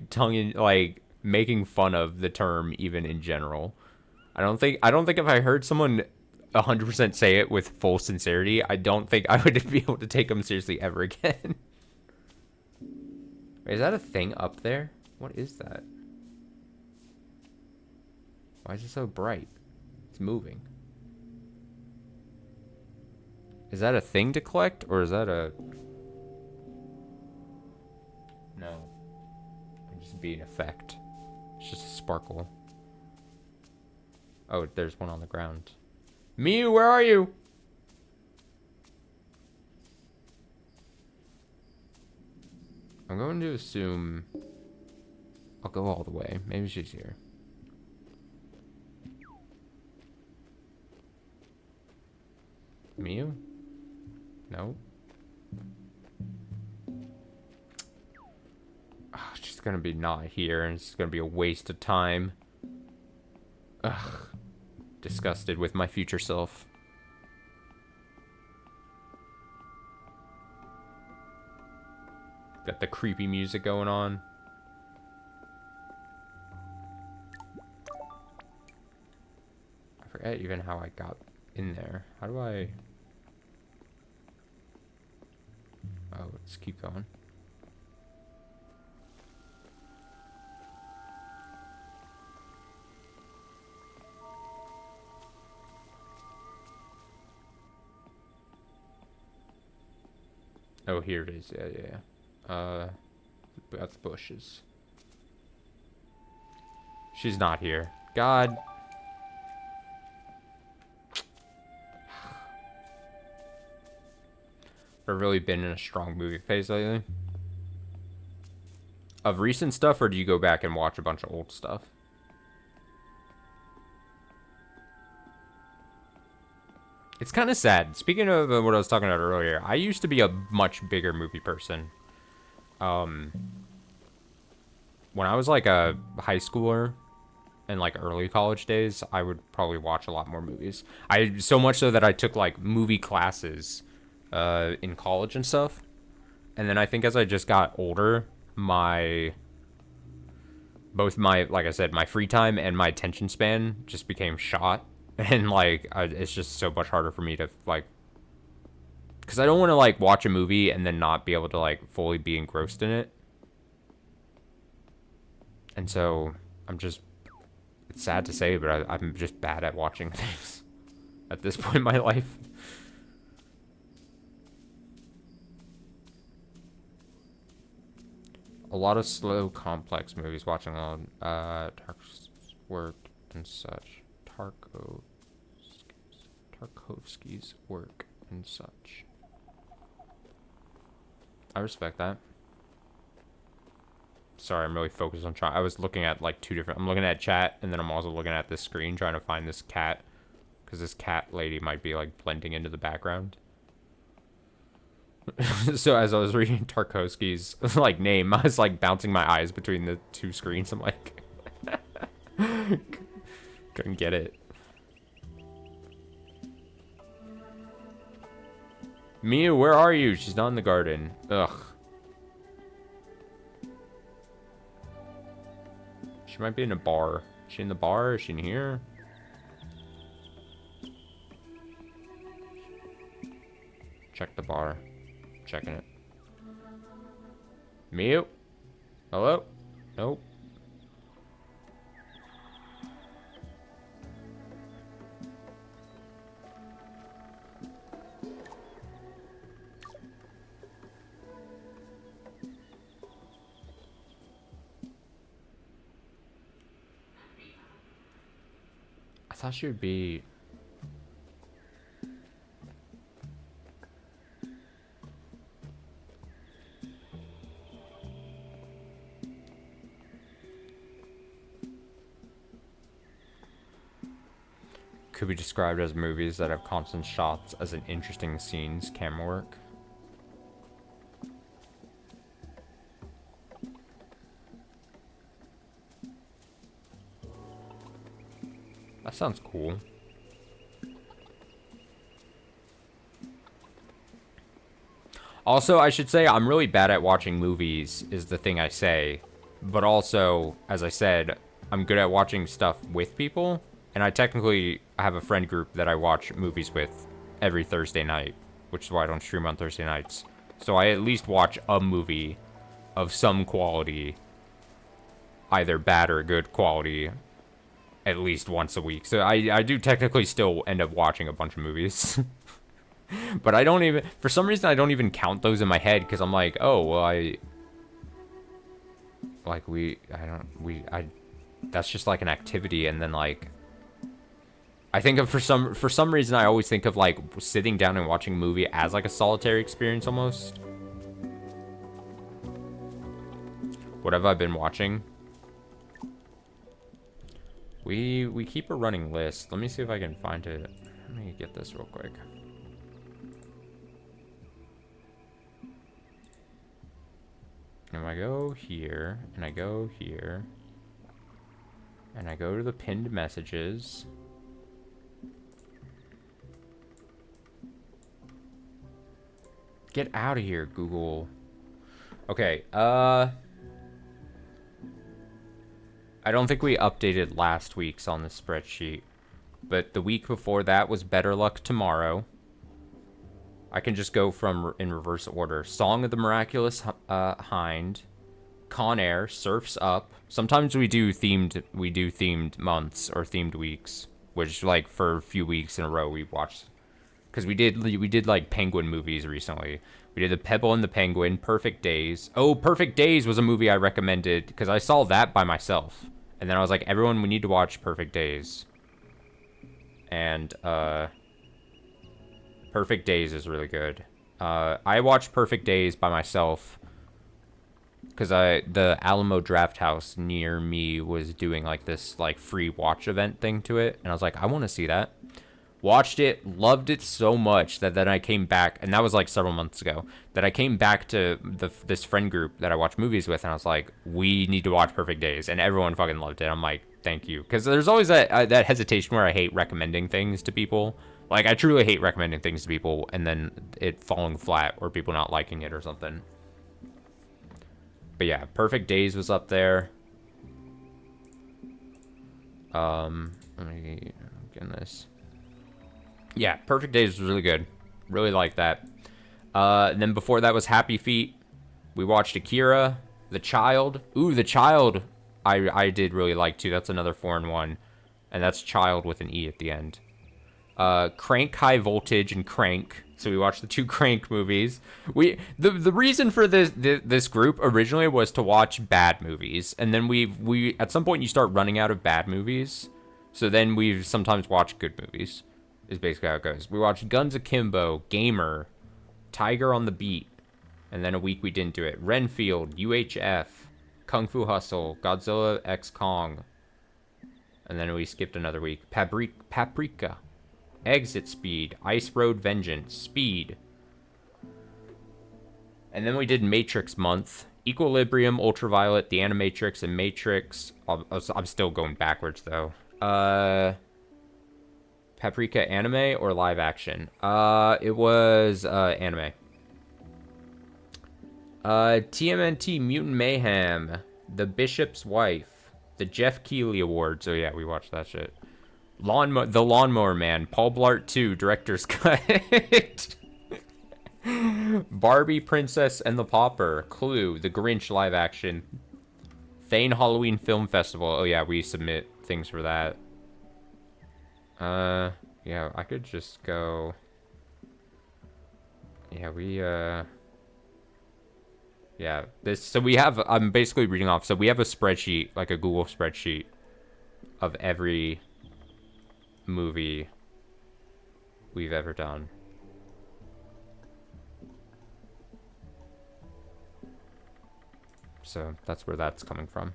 tongue in, like making fun of the term even in general. I don't think if I heard someone 100% say it with full sincerity, I don't think I would be able to take them seriously ever again. Wait, is that a thing up there? What is that? Why is it so bright? It's moving. Is that a thing to collect, or is that a... No. It'd just be an effect. It's just a sparkle. Oh, there's one on the ground. Mew, where are you? I'm going to assume... I'll go all the way. Maybe she's here. Mew? No. Oh, she's gonna be not here, and it's gonna be a waste of time. Ugh. Disgusted with my future self. Got the creepy music going on. I forget even how I got in there. How do I... Oh, let's keep going. Oh, here it is. Yeah. That's bushes. She's not here. God. I've really been in a strong movie phase lately. Of recent stuff, or do you go back and watch a bunch of old stuff? It's kind of sad. Speaking of what I was talking about earlier, I used to be a much bigger movie person. When I was like a high schooler and like early college days, I would probably watch a lot more movies. So much so that I took like movie classes in college and stuff. And then I think as I just got older, both my, like I said, my free time and my attention span just became shot. And like it's just so much harder for me to like, because I don't want to like watch a movie and then not be able to like fully be engrossed in it. And so I'm just, it's sad to say, but I'm just bad at watching things at this point in my life. A lot of slow, complex movies, watching on Tarkov's work and such. Tarkovsky's work and such. I respect that. Sorry, I'm really focused on trying. I was looking at like two different. I'm looking at chat, and then I'm also looking at this screen trying to find this cat, because this cat lady might be like blending into the background. So as I was reading Tarkovsky's like name, I was like bouncing my eyes between the two screens. I'm like, couldn't get it. Mia, where are you? She's not in the garden. Ugh. She might be in a bar. Is she in the bar? Is she in here? Check the bar. Checking it. Mia? Hello? Nope. I thought she would be... Could be described as movies that have constant shots as an interesting scenes, camera work. That sounds cool. Also, I should say I'm really bad at watching movies, is the thing I say. But also, as I said, I'm good at watching stuff with people. And I technically have a friend group that I watch movies with every Thursday night, which is why I don't stream on Thursday nights. So I at least watch a movie of some quality, either bad or good quality, at least once a week. So I do technically still end up watching a bunch of movies. But I don't even, for some reason, I don't even count those in my head, because I'm like, oh, well, that's just like an activity, and then like, I think of for some reason I always think of like sitting down and watching a movie as like a solitary experience almost. What have I been watching? We keep a running list. Let me see if I can find it. Let me get this real quick. And I go here, and I go here, and I go to the pinned messages. Get out of here, Google. Okay, I don't think we updated last week's on the spreadsheet, but the week before that was Better Luck Tomorrow. I can just go from in reverse order. Song of the Miraculous Hind, Con Air, Surf's Up. Sometimes we do themed months or themed weeks, which like for a few weeks in a row we watched, because we did like Penguin movies recently. We did The Pebble and the Penguin, Perfect Days. Oh, Perfect Days was a movie I recommended because I saw that by myself, and then I was like, everyone, we need to watch Perfect Days. And Perfect Days is really good. I watched Perfect Days by myself because the Alamo Draft House near me was doing like this like free watch event thing to it, and I was like, I want to see that. Watched it, loved it so much that then I came back, and that was like several months ago, that I came back to this friend group that I watch movies with, and I was like, we need to watch Perfect Days, and everyone fucking loved it. I'm like, thank you, because there's always that hesitation where I hate recommending things to people. Like, I truly hate recommending things to people and then it falling flat or people not liking it or something. But yeah, Perfect Days was up there. Let me get this. Yeah, Perfect Days was really good. Really liked that. And then before that was Happy Feet. We watched Akira, The Child. Ooh, The Child I did really like too. That's another foreign one. And that's Child with an E at the end. Crank, High Voltage, and Crank. So we watched the two Crank movies. The reason for this group originally was to watch bad movies, and then we at some point you start running out of bad movies. So then we've sometimes watched good movies. Is basically how it goes. We watched Guns Akimbo, Gamer, Tiger on the Beat, and then a week we didn't do it. Renfield, UHF, Kung Fu Hustle, Godzilla X Kong, and then we skipped another week. Paprika. Exit Speed, Ice Road Vengeance, Speed. And then we did Matrix Month, Equilibrium, Ultraviolet, The Animatrix, and Matrix. I'm still going backwards, though. Paprika anime or live action? It was anime. TMNT Mutant Mayhem, The Bishop's Wife, the Jeff Keighley Awards. Oh yeah, we watched that shit. The Lawnmower Man, Paul Blart 2, Director's Cut. Barbie, Princess and the Pauper, Clue, The Grinch live action, Thane Halloween Film Festival. Oh yeah, we submit things for that. Yeah, I could just go. Yeah, yeah, so we have, I'm basically reading off, so we have a spreadsheet, like a Google spreadsheet of every movie we've ever done. So that's where that's coming from.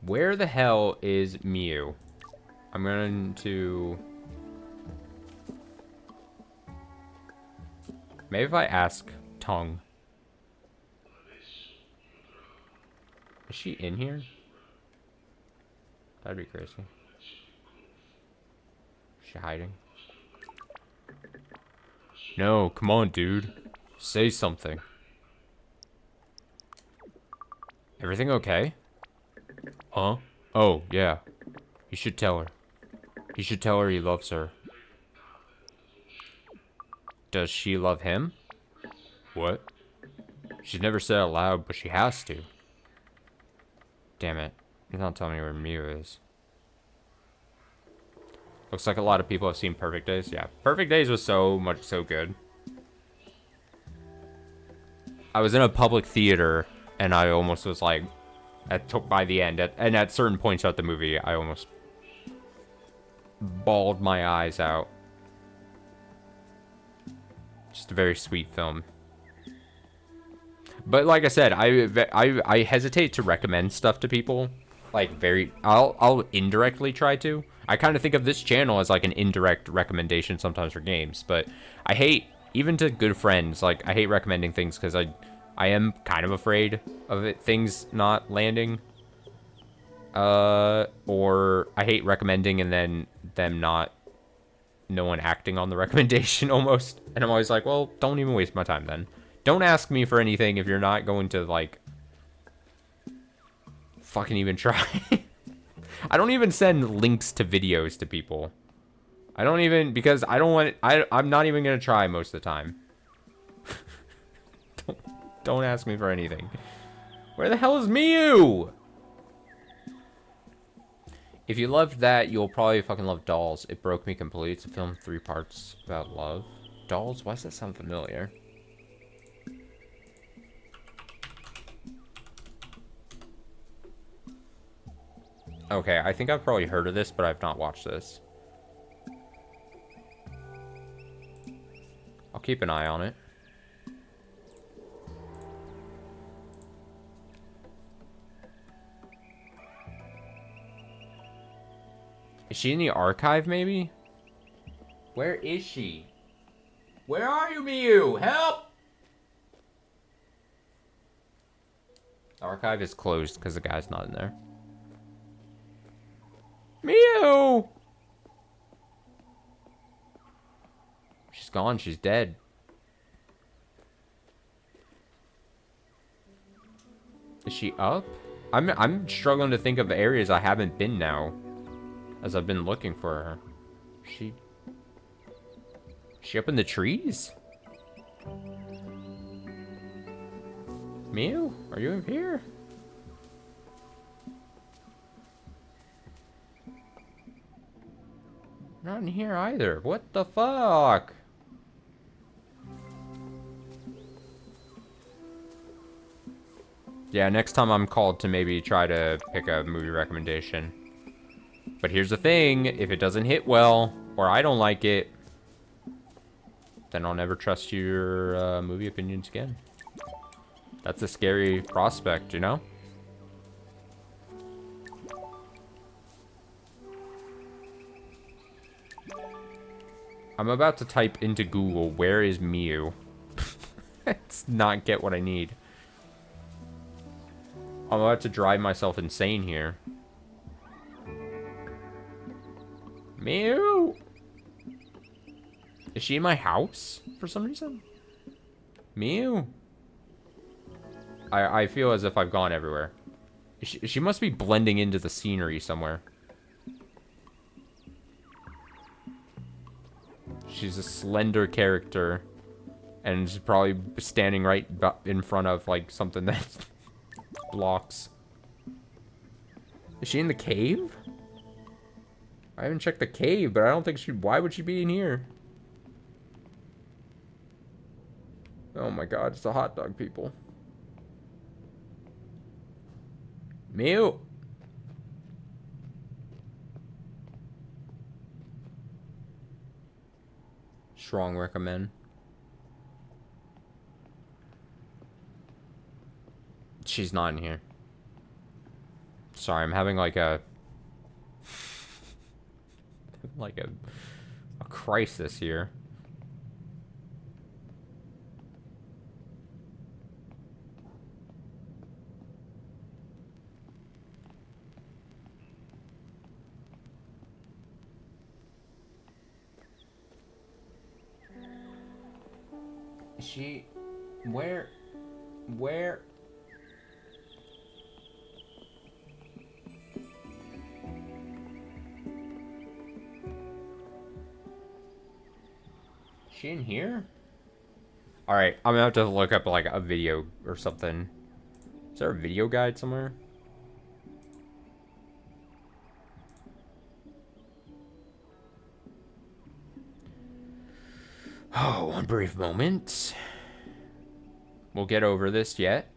Where the hell is Mew? I'm going to... Maybe if I ask Tongue. Is she in here? That'd be crazy. Is she hiding? No, come on, dude. Say something. Everything okay? Huh? Oh, yeah. You should tell her. He should tell her he loves her. Does she love him? What? She's never said it aloud, but she has to. Damn it. He's not telling me where Mew is. Looks like a lot of people have seen Perfect Days. Yeah, Perfect Days was so good. I was in a public theater, and I almost was like, by the end, and at certain points throughout the movie, I almost bawled my eyes out. Just a very sweet film. But like I said, I hesitate to recommend stuff to people like I'll indirectly try to. I kind of think of this channel as like an indirect recommendation sometimes for games, but I hate, even to good friends, like I hate recommending things because I am kind of afraid of things not landing. Or I hate recommending and then them not, no one acting on the recommendation almost. And I'm always like, well, don't even waste my time then. Don't ask me for anything if you're not going to like fucking even try. I don't even send links to videos to people. I don't even, because I don't want, I'm not even gonna try most of the time. don't ask me for anything. Where the hell is Miu? If you loved that, you'll probably fucking love Dolls. It broke me completely. It's a film 3 parts about love. Dolls? Why does that sound familiar? Okay, I think I've probably heard of this, but I've not watched this. I'll keep an eye on it. Is she in the archive, maybe? Where is she? Where are you, Miu? Help! The archive is closed because the guy's not in there. Miu! She's gone. She's dead. Is she up? I'm struggling to think of areas I haven't been now, as I've been looking for her. Is she up in the trees? Miu, are you up here? Not in here either. What the fuck? Yeah, next time I'm called to maybe try to pick a movie recommendation. But here's the thing, if it doesn't hit well, or I don't like it, then I'll never trust your movie opinions again. That's a scary prospect, you know? I'm about to type into Google, where is Miu? Let's not get what I need. I'm about to drive myself insane here. Miu! Is she in my house for some reason? Miu? I feel as if I've gone everywhere. She must be blending into the scenery somewhere. She's a slender character. And is probably standing right in front of, like, something that blocks. Is she in the cave? I haven't checked the cave, but I don't think she... Why would she be in here? Oh my god, it's the hot dog people. Miu! Strong recommend. She's not in here. Sorry, I'm having like a... like a crisis here. She... Where... She in here? Alright, I'm gonna have to look up like a video or something. Is there a video guide somewhere? Oh, one brief moment. We'll get over this yet.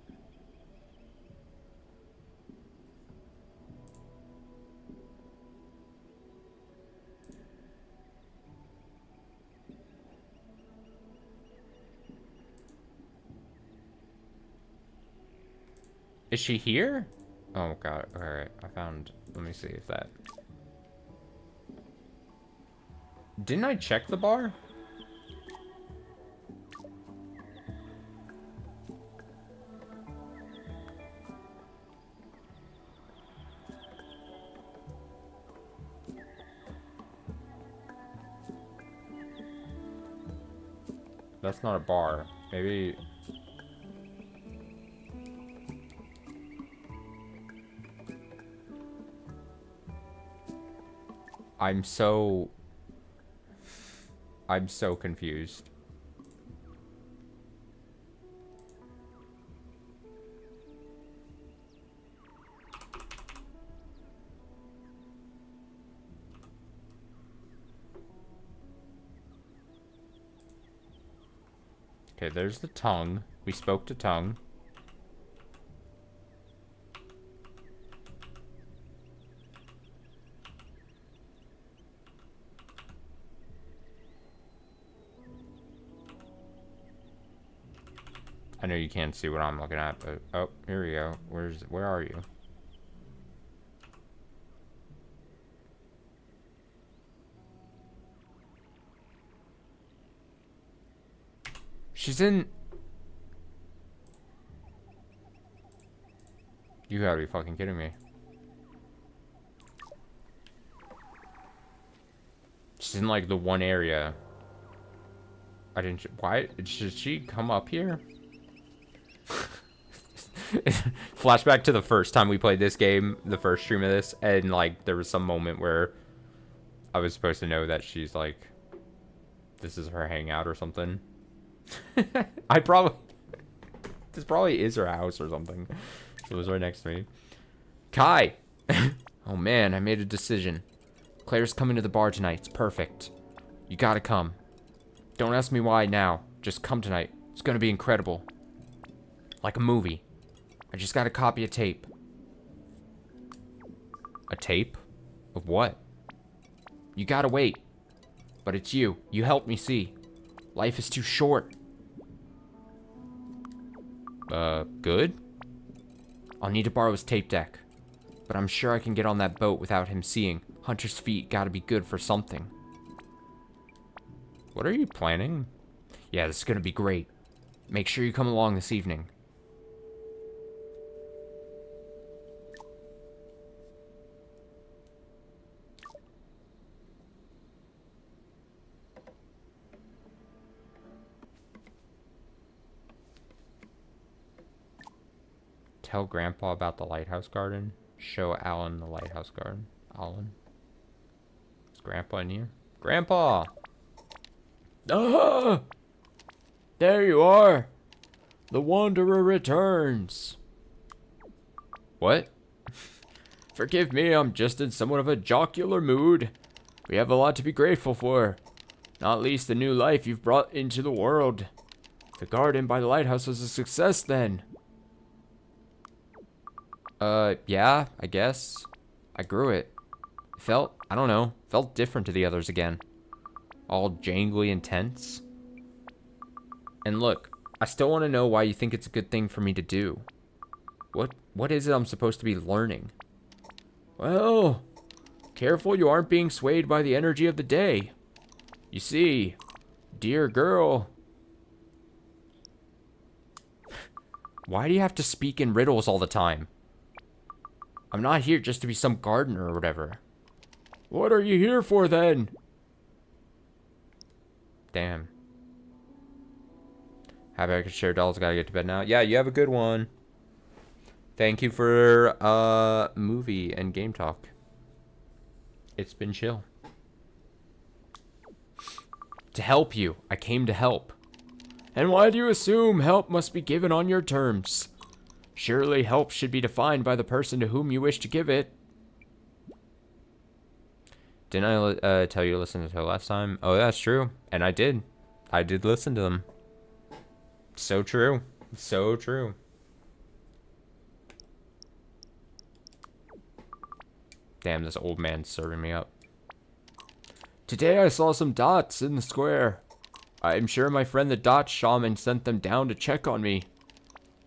Is she here? Oh god, alright. I found... Let me see if that... Didn't I check the bar? That's not a bar. Maybe... I'm so confused. Okay, there's the tongue. We spoke to tongue. I know you can't see what I'm looking at, but oh, here we go. Where are you? She's in... You gotta be fucking kidding me. She's in like the one area. I didn't... Why? Should she come up here? Flashback to the first time we played this game, the first stream of this, and like there was some moment where I was supposed to know that she's like, this is her hangout or something. This probably is her house or something. It was right next to me. Kai! Oh man, I made a decision. Claire's coming to the bar tonight. It's perfect. You gotta come. Don't ask me why now. Just come tonight. It's gonna be incredible. Like a movie. I just gotta copy a tape. A tape? Of what? You gotta wait. But it's you. You helped me see. Life is too short. Good? I'll need to borrow his tape deck. But I'm sure I can get on that boat without him seeing. Hunter's feet gotta be good for something. What are you planning? Yeah, this is gonna be great. Make sure you come along this evening. Tell Grandpa about the lighthouse garden. Show Alan the lighthouse garden. Alan? Is Grandpa in here? Grandpa! Ah! There you are! The Wanderer returns! What? Forgive me, I'm just in somewhat of a jocular mood. We have a lot to be grateful for. Not least the new life you've brought into the world. The garden by the lighthouse was a success then. Yeah, I guess. I grew it. It felt, I don't know, felt different to the others again. All jangly and tense. And look, I still want to know why you think it's a good thing for me to do. What is it I'm supposed to be learning? Well, careful you aren't being swayed by the energy of the day. You see, dear girl. Why do you have to speak in riddles all the time? I'm not here just to be some gardener or whatever. What are you here for then? Damn. Happy I could share dolls. Gotta get to bed now. Yeah, you have a good one. Thank you for movie and game talk. It's been chill. To help you. I came to help. And why do you assume help must be given on your terms? Surely help should be defined by the person to whom you wish to give it. Didn't I tell you to listen to her last time? Oh, that's true. And I did. I did listen to them. So true. So true. Damn, this old man's serving me up. Today I saw some dots in the square. I'm sure my friend the dot shaman sent them down to check on me.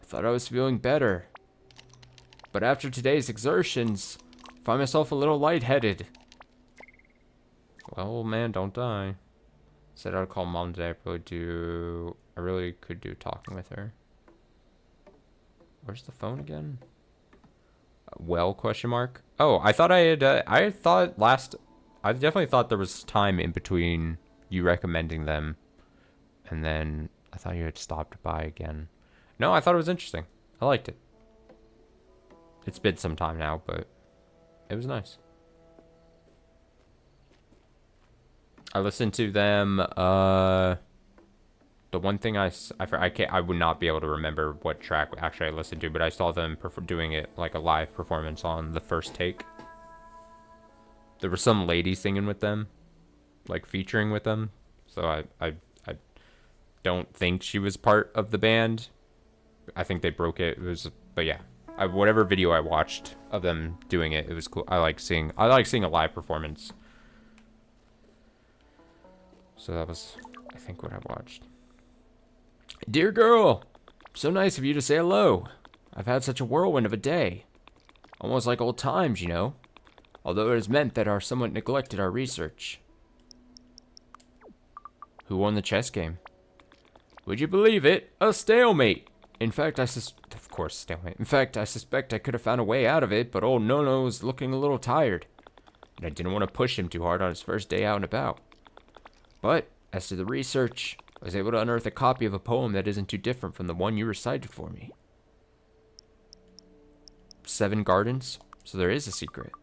I thought I was feeling better. But after today's exertions, I find myself a little lightheaded. Well, old man, don't die. Said I'd call mom today. I really could do talking with her. Where's the phone again? Well, question mark. Oh, I thought I definitely thought there was time in between you recommending them, and then I thought you had stopped by again. No, I thought it was interesting. I liked it. It's been some time now, but it was nice. I listened to them, the one thing I would not be able to remember what track actually I listened to, but I saw them doing it like a live performance on the First Take. There was some lady singing with them, like featuring with them. So I don't think she was part of the band. I think they broke it. But yeah, whatever video I watched of them doing it, it was cool. I like seeing a live performance. So that was, I think, what I watched. Dear girl, so nice of you to say hello. I've had such a whirlwind of a day. Almost like old times, you know. Although it has meant that our somewhat neglected our research. Who won the chess game? Would you believe it? A stalemate. In fact, of course, stalemate. In fact, I suspect I could have found a way out of it, but old Nono was looking a little tired. And I didn't want to push him too hard on his first day out and about. But, as to the research, I was able to unearth a copy of a poem that isn't too different from the one you recited for me. 7 gardens, so there is a secret.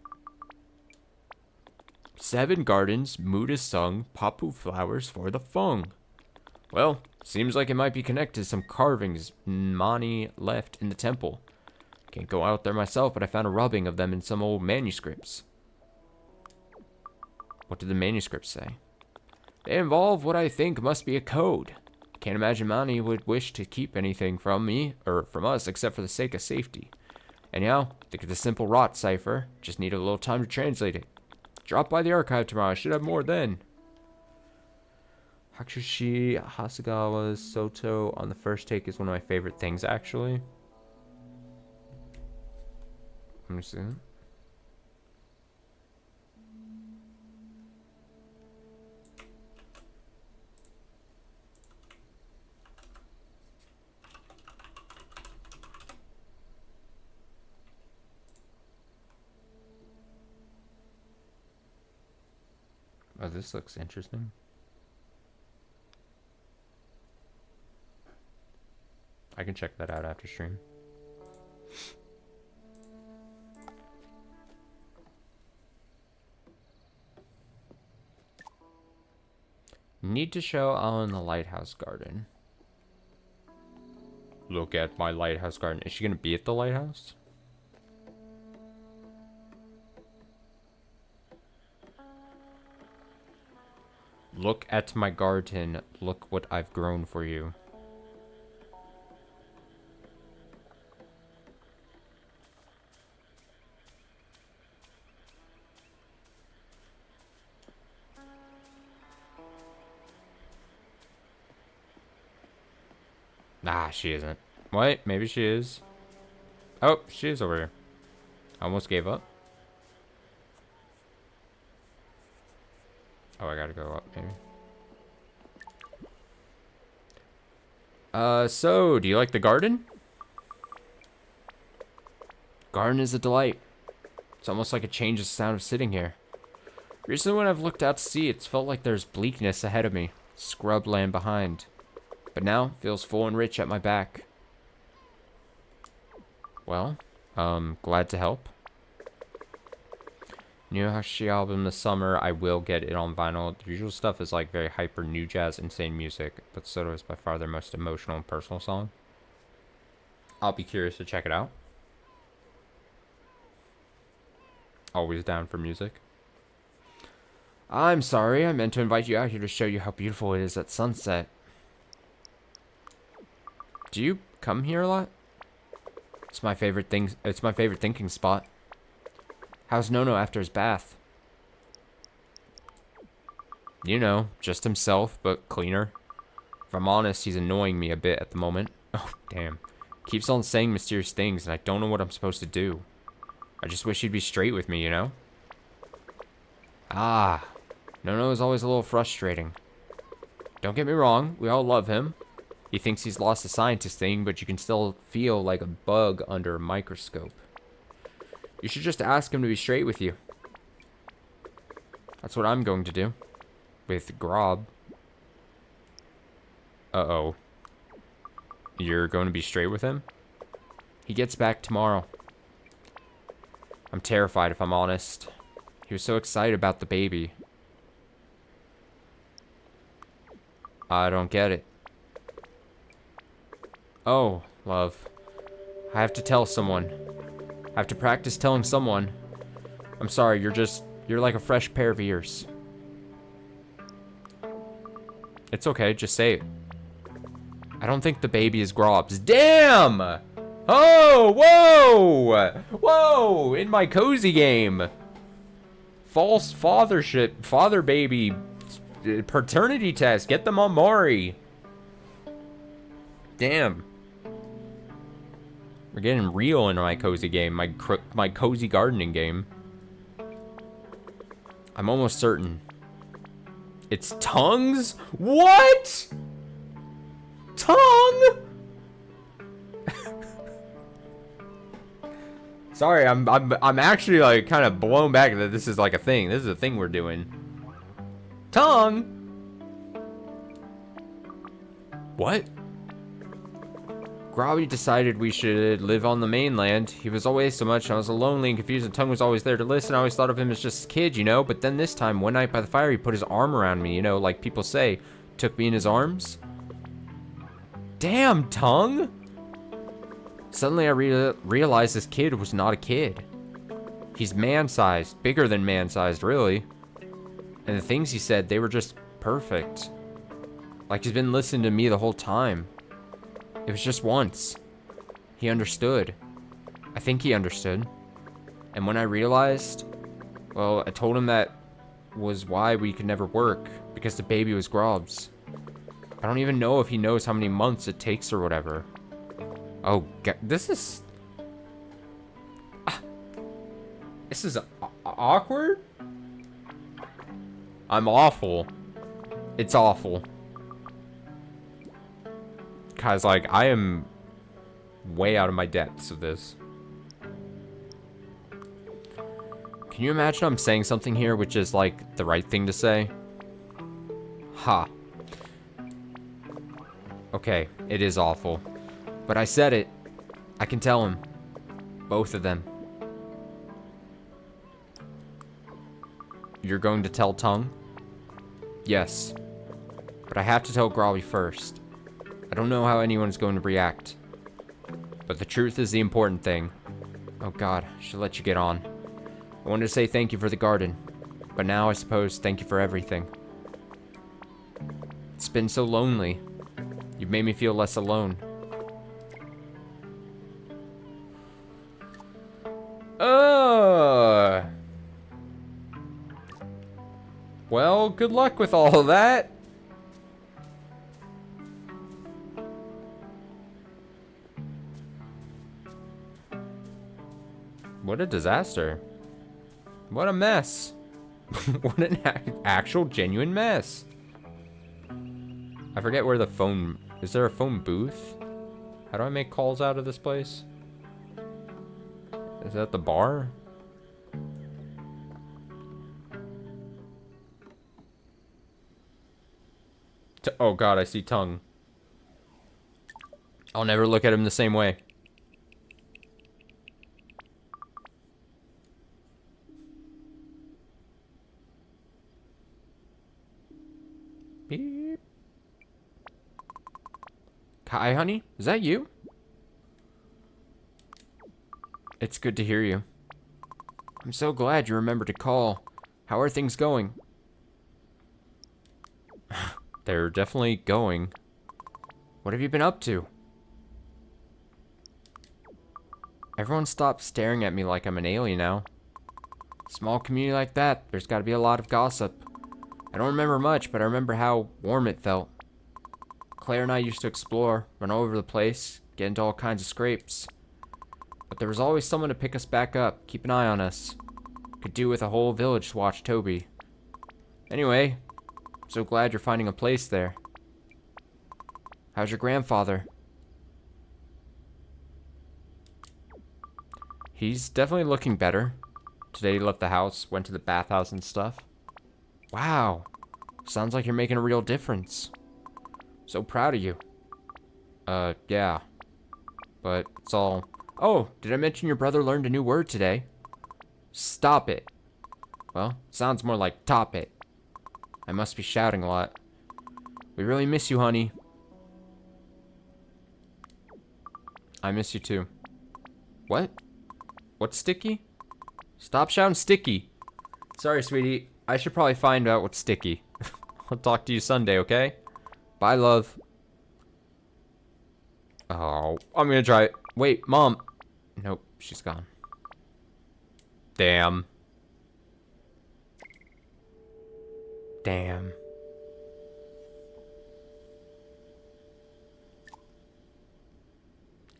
7 gardens, mood is sung, papu flowers for the fung. Well, seems like it might be connected to some carvings Mani left in the temple. Can't go out there myself, but I found a rubbing of them in some old manuscripts. What did the manuscripts say? They involve what I think must be a code. Can't imagine Mani would wish to keep anything from me, or from us, except for the sake of safety. Anyhow, think it's a simple rot cipher. Just need a little time to translate it. Drop by the archive tomorrow. I should have more then. Hakushi Hasegawa's Soto on the First Take is one of my favorite things, actually. Let me see. Oh, this looks interesting. I can check that out after stream. Need to show on the lighthouse garden. Look at my lighthouse garden. Is she gonna be at the lighthouse? Look at my garden. Look what I've grown for you. Nah, she isn't. Wait, maybe she is. Oh, she is over here. I almost gave up. Oh, I gotta go up, maybe. So, do you like the garden? Garden is a delight. It's almost like it changes the sound of sitting here. Recently when I've looked out to sea, it's felt like there's bleakness ahead of me, scrub land behind. But now, feels full and rich at my back. Well, glad to help. New Hashi album this summer. I will get it on vinyl. The usual stuff is like very hyper new jazz, insane music, but Soto is by far their most emotional and personal song. I'll be curious to check it out. Always down for music. I'm sorry, I meant to invite you out here to show you how beautiful it is at sunset. Do you come here a lot? It's my favorite thing. It's my favorite thinking spot. How's Nono after his bath? You know, just himself, but cleaner. If I'm honest, he's annoying me a bit at the moment. Oh, damn. Keeps on saying mysterious things, and I don't know what I'm supposed to do. I just wish he'd be straight with me, you know? Ah, No is always a little frustrating. Don't get me wrong, we all love him. He thinks he's lost the scientist thing, but you can still feel like a bug under a microscope. You should just ask him to be straight with you. That's what I'm going to do. With Grob. Uh-oh. You're going to be straight with him? He gets back tomorrow. I'm terrified, if I'm honest. He was so excited about the baby. I don't get it. Oh, love. I have to tell someone. I have to practice telling someone. I'm sorry, you're like a fresh pair of ears. It's okay, just say it. I don't think the baby is Grob's. Damn! Oh, whoa! Whoa! In my cozy game. False fathership, father-baby paternity test. Get them on Mari. Damn. We're getting real in my cozy game, my cozy gardening game. I'm almost certain. It's tongues? What? Tongue? Sorry, I'm actually like kind of blown back that this is like a thing. This is a thing we're doing. Tongue? What? Grobby decided we should live on the mainland. He was always so much, and I was lonely and confused, and Tongue was always there to listen. I always thought of him as just a kid, you know? But then this time, one night by the fire, he put his arm around me, you know, like people say. Took me in his arms. Damn, Tongue! Suddenly I realized this kid was not a kid. He's man-sized. Bigger than man-sized, really. And the things he said, they were just perfect. Like he's been listening to me the whole time. It was just once. He understood. I think he understood. And when I realized, well, I told him that was why we could never work, because the baby was Grob's. I don't even know if he knows how many months it takes or whatever. Oh, God, this is awkward? I'm awful. It's awful. Cause like I am way out of my depths of this. Can you imagine I'm saying something here which is like the right thing to say? Ha. Okay, it is awful. But I said it. I can tell him. Both of them. You're going to tell Tongue? Yes. But I have to tell Grobby first. I don't know how anyone's going to react. But the truth is the important thing. Oh God, I should let you get on. I wanted to say thank you for the garden. But now I suppose thank you for everything. It's been so lonely. You've made me feel less alone. Well, good luck with all of that. What a disaster. What a mess. What an actual genuine mess. I forget where the phone... Is there a phone booth? How do I make calls out of this place? Is that the bar? Oh God, I see Tongue. I'll never look at him the same way. Beep. Hi, honey. Is that you? It's good to hear you. I'm so glad you remembered to call. How are things going? They're definitely going. What have you been up to? Everyone stopped staring at me like I'm an alien now. Small community like that, there's got to be a lot of gossip. I don't remember much, but I remember how warm it felt. Claire and I used to explore, run all over the place, get into all kinds of scrapes. But there was always someone to pick us back up, keep an eye on us. Could do with a whole village to watch Toby. Anyway, I'm so glad you're finding a place there. How's your grandfather? He's definitely looking better. Today he left the house, went to the bathhouse and stuff. Wow, sounds like you're making a real difference. So proud of you. Yeah. But it's all... Oh, did I mention your brother learned a new word today? Stop it. Well, sounds more like top it. I must be shouting a lot. We really miss you, honey. I miss you too. What? What's sticky? Stop shouting sticky. Sorry, sweetie. I should probably find out what's sticky. I'll talk to you Sunday, okay? Bye, love. Oh, I'm gonna try it. Wait, Mom. Nope, she's gone. Damn. Damn.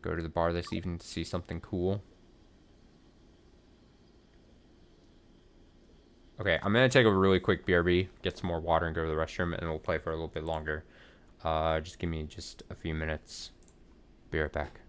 Go to the bar this evening to see something cool. Okay, I'm gonna take a really quick BRB, get some more water, and go to the restroom, and we'll play for a little bit longer. Just give me just a few minutes. Be right back.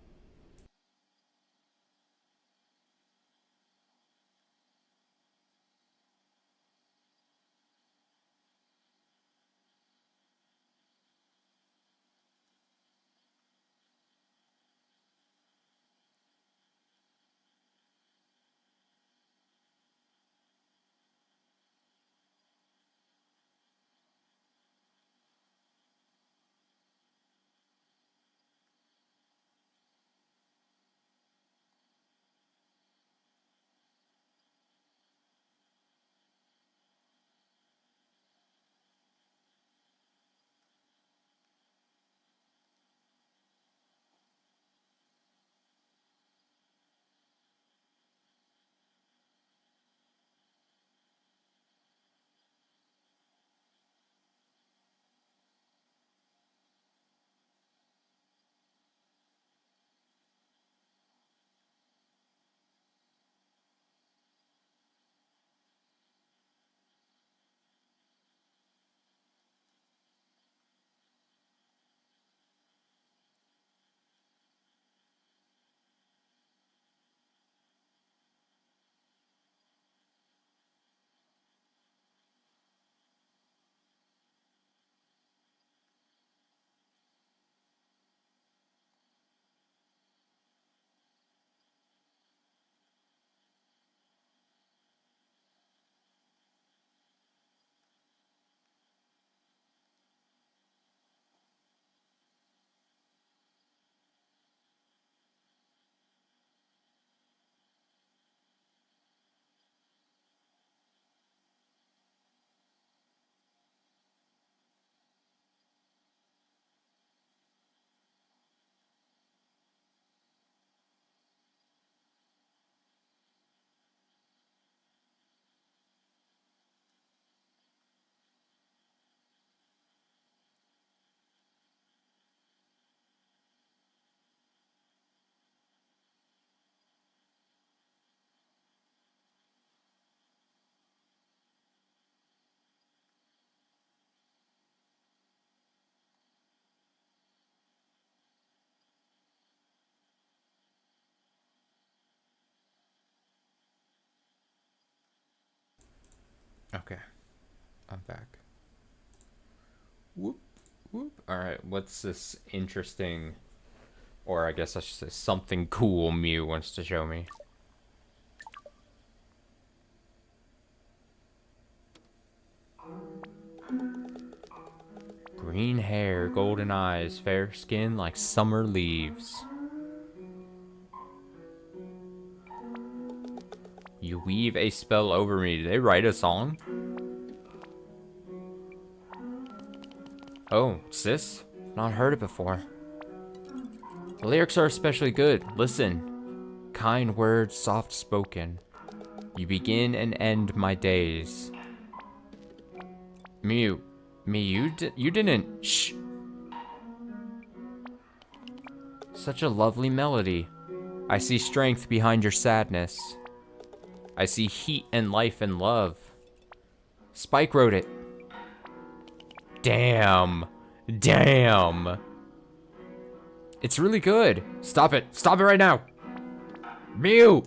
Okay, I'm back. Whoop, whoop. Alright, what's this interesting, or I guess I should say something cool Mew wants to show me? Green hair, golden eyes, fair skin like summer leaves. You weave a spell over me. Did they write a song? Oh, it's this? Not heard it before. The lyrics are especially good. Listen. Kind words, soft spoken. You begin and end my days. Mew. You didn't. Shh. Such a lovely melody. I see strength behind your sadness. I see heat and life and love. Spike wrote it. Damn. Damn. It's really good. Stop it. Stop it right now. Mew.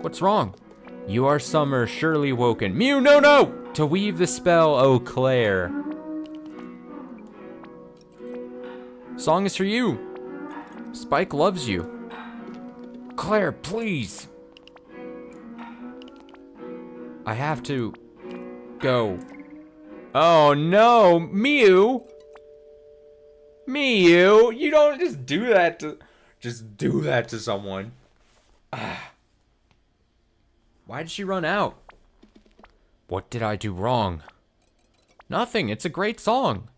What's wrong? You are summer, surely woken. Mew, no, no! To weave the spell, oh Claire. Song is for you. Spike loves you. Claire, please. I have to go. Oh no, Mew. Mew, you don't just do that to someone. Why did she run out? What did I do wrong? Nothing, it's a great song.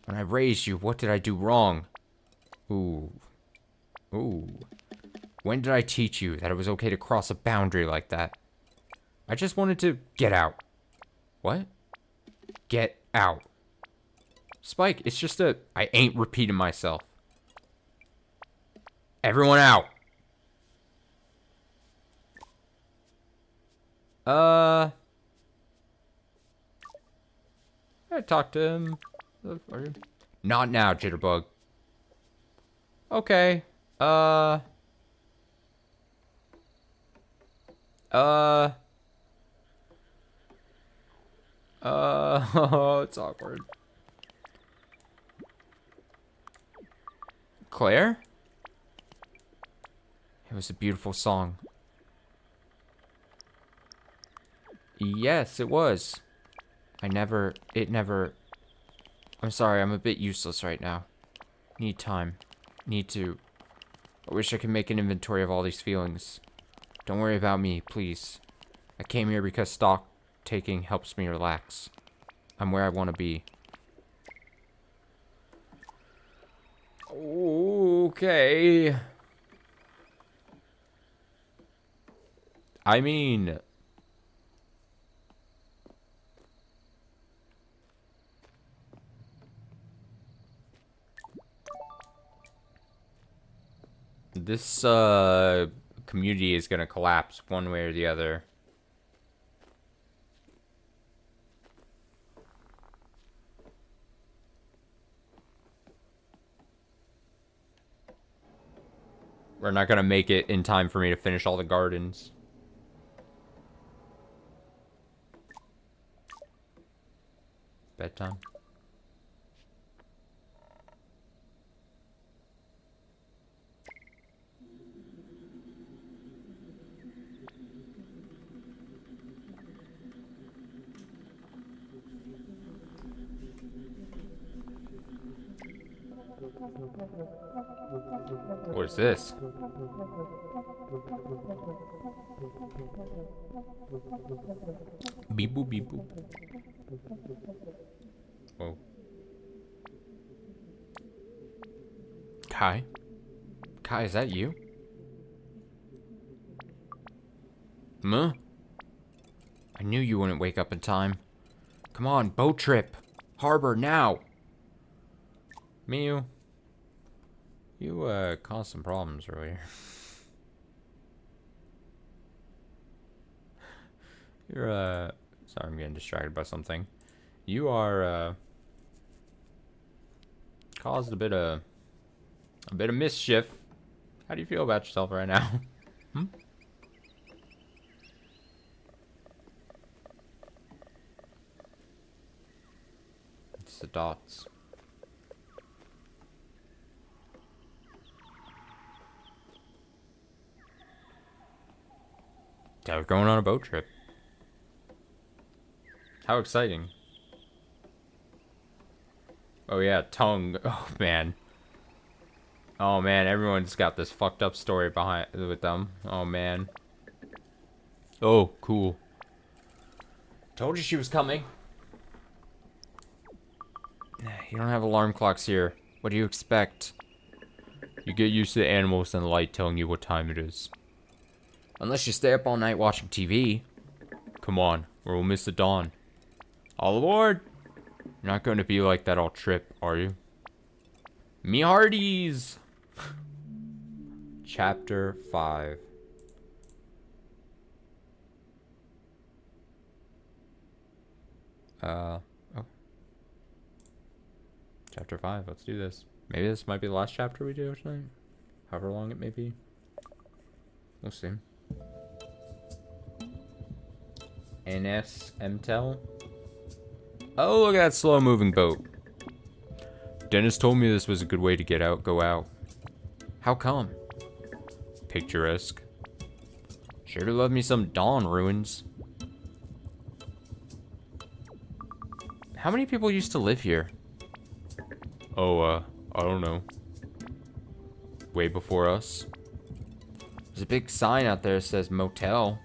When I raised you, what did I do wrong? Ooh. Ooh. When did I teach you that it was okay to cross a boundary like that? I just wanted to get out. What? Get out. Spike, it's just I ain't repeating myself. Everyone out. I talked to him. Not now, Jitterbug. Okay. It's awkward. Claire? It was a beautiful song. Yes, it was. I'm sorry, I'm a bit useless right now. Need time. Need to. I wish I could make an inventory of all these feelings. Don't worry about me, please. I came here because stock taking helps me relax. I'm where I want to be. Okay. I mean... This, community is gonna collapse one way or the other. We're not gonna make it in time for me to finish all the gardens. Bedtime. What is this? Beep boop, beep boop. Oh. Kai? Kai, is that you? Huh? I knew you wouldn't wake up in time. Come on, boat trip. Harbor, now. Mew. You, caused some problems earlier. You're, sorry, I'm getting distracted by something. You are, caused a bit of mischief. How do you feel about yourself right now? Hmm? It's the dots. Yeah, we're going on a boat trip. How exciting. Oh yeah, tongue. Oh man. Oh man, everyone's got this fucked up story behind with them. Oh man. Oh, cool. Told you she was coming. You don't have alarm clocks here. What do you expect? You get used to the animals and the light telling you what time it is. Unless you stay up all night watching TV. Come on, or we'll miss the dawn. All aboard! You're not going to be like that all trip, are you? Me hearties! Chapter 5. Oh. Chapter 5, let's do this. Maybe this might be the last chapter we do tonight. However long it may be. We'll see. NS MTEL. Oh, look at that slow-moving boat. Dennis told me this was a good way to go out. How come? Picturesque. Sure to love me some Dawn ruins. How many people used to live here? Oh, I don't know. Way before us. There's a big sign out there that says motel.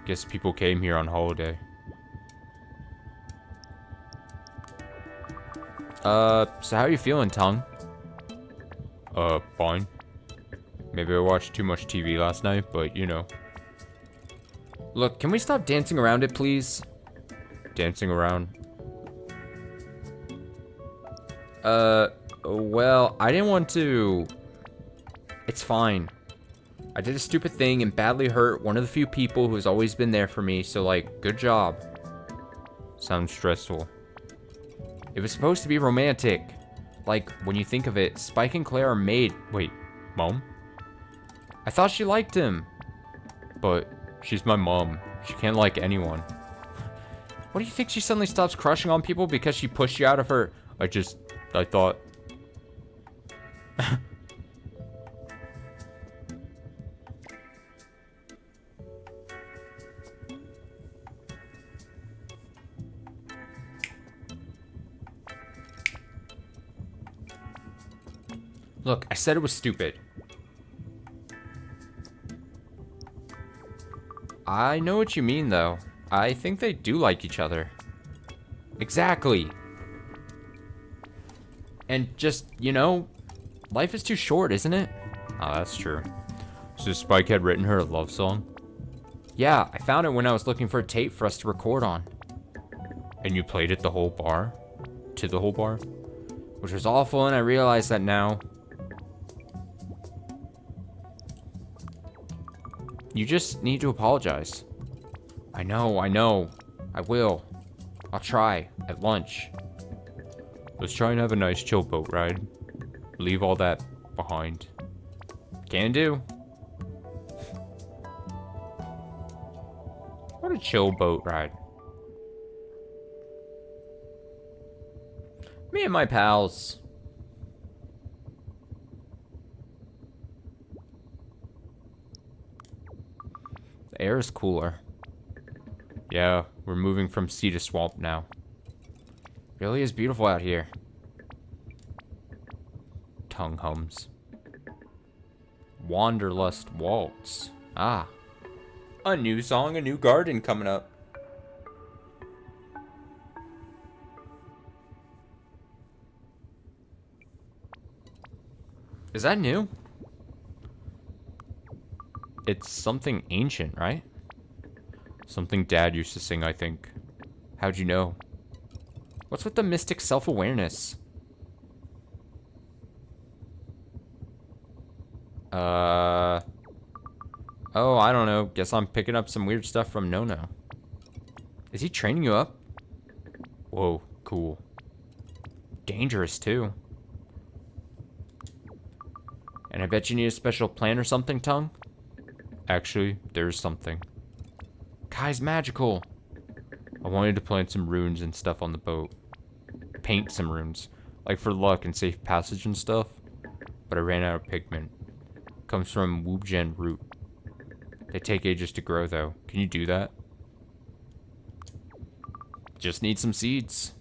Guess people came here on holiday. So how are you feeling, Tongue? Fine. Maybe I watched too much TV last night, but you know. Look, can we stop dancing around it, please? Dancing around. Well, I didn't want to... It's fine. I did a stupid thing and badly hurt one of the few people who's always been there for me, so like, good job. Sounds stressful. It was supposed to be romantic. Like, when you think of it, Spike and Claire are made... Wait, Mom? I thought she liked him. But she's my mom. She can't like anyone. What do you think she suddenly stops crushing on people because she pushed you out of her... I thought... Look, I said it was stupid. I know what you mean, though. I think they do like each other. Exactly. And just, you know, life is too short, isn't it? Oh, that's true. So Spike had written her a love song? Yeah, I found it when I was looking for a tape for us to record on. And you played it the whole bar? To the whole bar? Which was awful, and I realize that now. You just need to apologize. I know. I will. I'll try. At lunch. Let's try and have a nice chill boat ride. Leave all that behind. Can do. What a chill boat ride. Me and my pals. The air is cooler. Yeah, we're moving from sea to swamp now. Really is beautiful out here. Tongue hums. Wanderlust Waltz. Ah. A new song, a new garden coming up. Is that new? It's something ancient, right? Something Dad used to sing, I think. How'd you know? What's with the mystic self-awareness? Oh, I don't know. Guess I'm picking up some weird stuff from Nono. Is he training you up? Whoa, cool. Dangerous, too. And I bet you need a special plan or something, Tongue? Actually, there's something. Kai's magical. I wanted to plant some runes and stuff on the boat. Paint some runes. Like for luck and safe passage and stuff. But I ran out of pigment. Comes from Wubgen root. They take ages to grow though. Can you do that? Just need some seeds.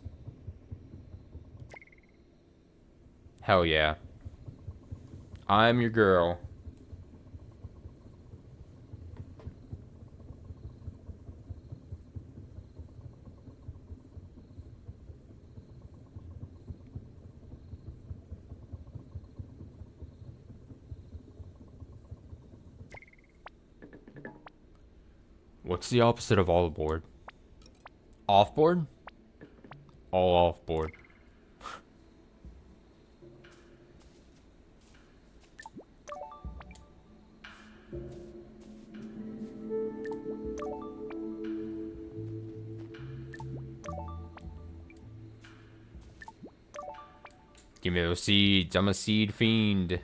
Hell yeah. I'm your girl. What's the opposite of all aboard? Off board? All off board. Give me those seeds. I'm a seed fiend.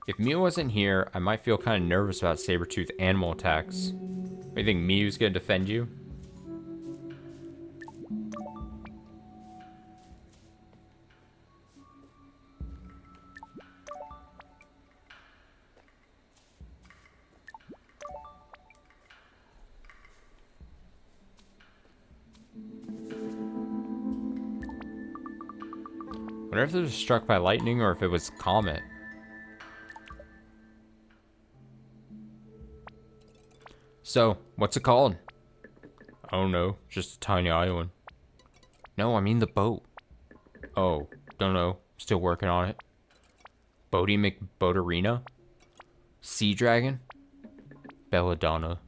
If Mew wasn't here, I might feel kind of nervous about saber-tooth animal attacks. Do you think Mew's gonna defend you? I wonder if it was struck by lightning or if it was comet. So, what's it called? I don't know. Just a tiny island. No, I mean the boat. Oh, don't know. Still working on it. Bodie McBoatarina? Sea Dragon? Belladonna.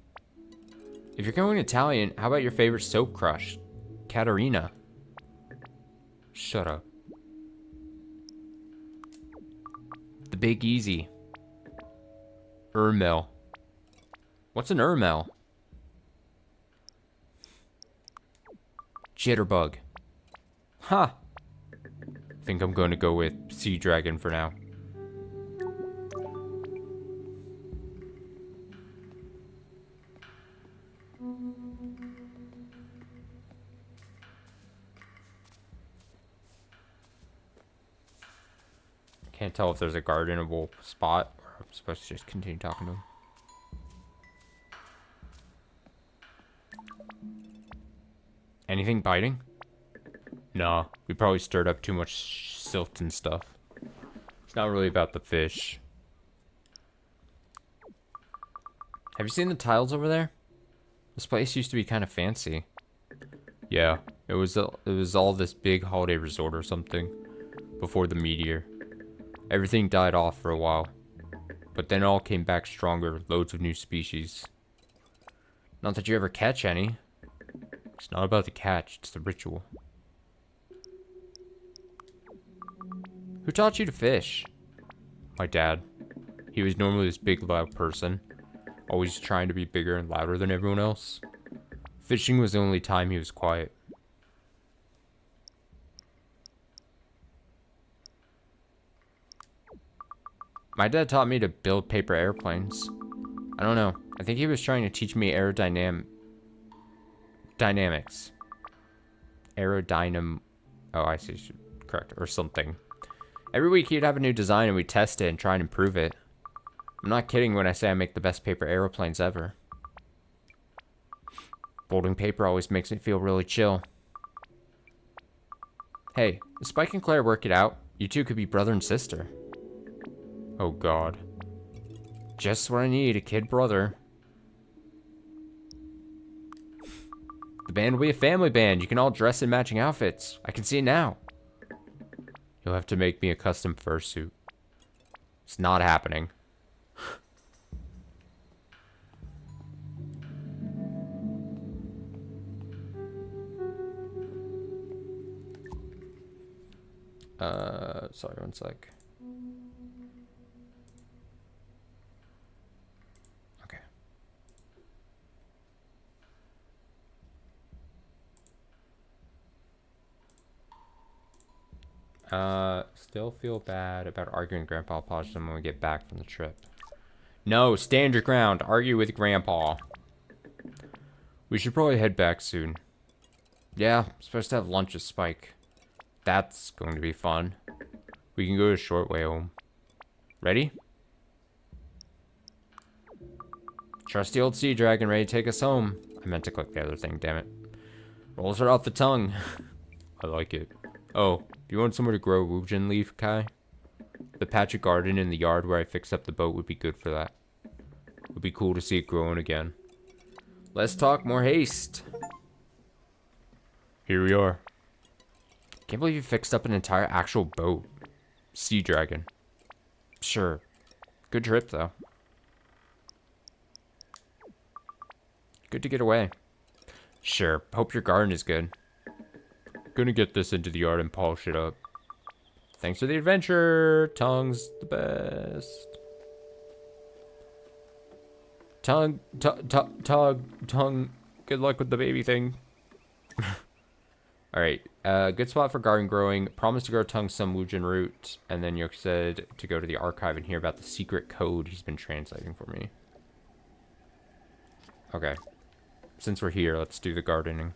If you're going Italian, how about your favorite soap crush? Caterina. Shut up. The Big Easy. Urmel. What's an Urmel? Jitterbug. Ha! I think I'm going to go with Sea Dragon for now. Can't tell if there's a gardenable spot or I'm supposed to just continue talking to him. Anything biting? No, we probably stirred up too much silt and stuff. It's not really about the fish. Have you seen the tiles over there? This place used to be kind of fancy. Yeah, it was all this big holiday resort or something before the meteor. Everything died off for a while, but then it all came back stronger, loads of new species. Not that you ever catch any. It's not about the catch, it's the ritual. Who taught you to fish? My dad. He was normally this big, loud person, always trying to be bigger and louder than everyone else. Fishing was the only time he was quiet. My dad taught me to build paper airplanes. I don't know. I think he was trying to teach me dynamics. Oh, I see. Correct. Or something. Every week he'd have a new design and we'd test it and try and improve it. I'm not kidding when I say I make the best paper airplanes ever. Folding paper always makes me feel really chill. Hey, if Spike and Claire work it out, you two could be brother and sister. Oh god. Just what I need, a kid brother. The band will be a family band. You can all dress in matching outfits. I can see it now. You'll have to make me a custom fursuit. It's not happening. Sorry, one sec. Okay. Still feel bad about arguing Grandpa. Apologize when we get back from the trip. No, stand your ground. Argue with Grandpa. We should probably head back soon. Yeah, supposed to have lunch with Spike. That's going to be fun. We can go a short way home. Ready? Trusty old sea dragon ready to take us home. I meant to click the other thing, damn it. Rolls right off the tongue. I like it. Oh, do you want somewhere to grow Woojin leaf, Kai? The patch of garden in the yard where I fixed up the boat would be good for that. It would be cool to see it growing again. Less talk, more haste. Here we are. Can't believe you fixed up an entire actual boat. Sea dragon. Sure. Good trip, though. Good to get away. Sure. Hope your garden is good. Gonna get this into the yard and polish it up. Thanks for the adventure. Tongue's the best. Tongue. Good luck with the baby thing. Alright. Good spot for garden growing. Promise to grow tungsten Wujin root. And then Yoke said to go to the archive and hear about the secret code he's been translating for me. Okay. Since we're here, let's do the gardening.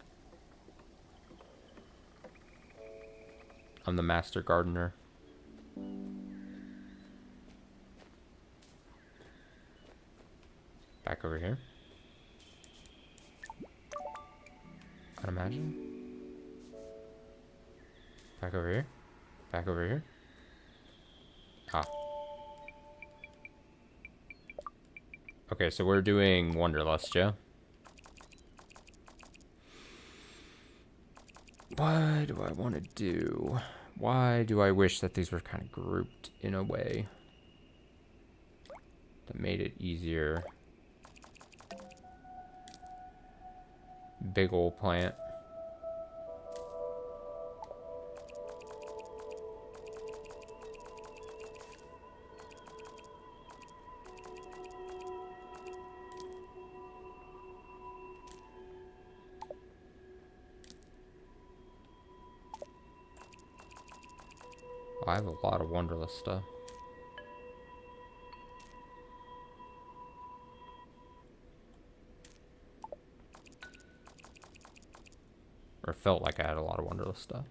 I'm the master gardener. Back over here. I'd imagine. Back over here. Back over here. Ah. Okay, so we're doing Wanderlust, yeah? What do I want to do? Why do I wish that these were kind of grouped in a way that made it easier? Big ol' plant. I have a lot of Wanderlust stuff. Or felt like I had a lot of Wanderlust stuff.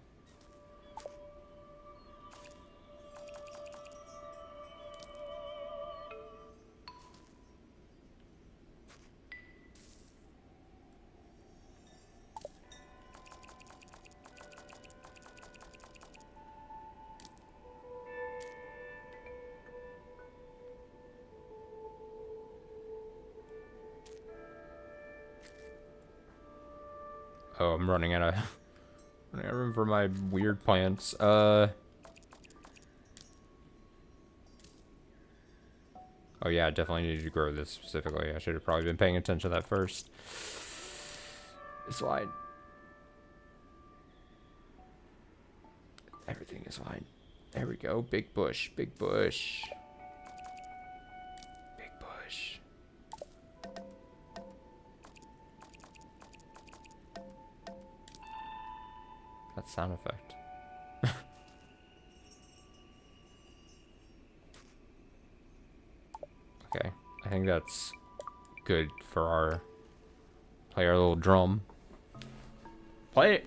Oh, I'm running out of room for my weird plants. Oh yeah, I definitely needed to grow this specifically. I should have probably been paying attention to that first. It's fine. Everything is fine. There we go. Big bush. Big bush. Big bush. That sound effect. Okay. I think that's good for our... Play our little drum. Play it!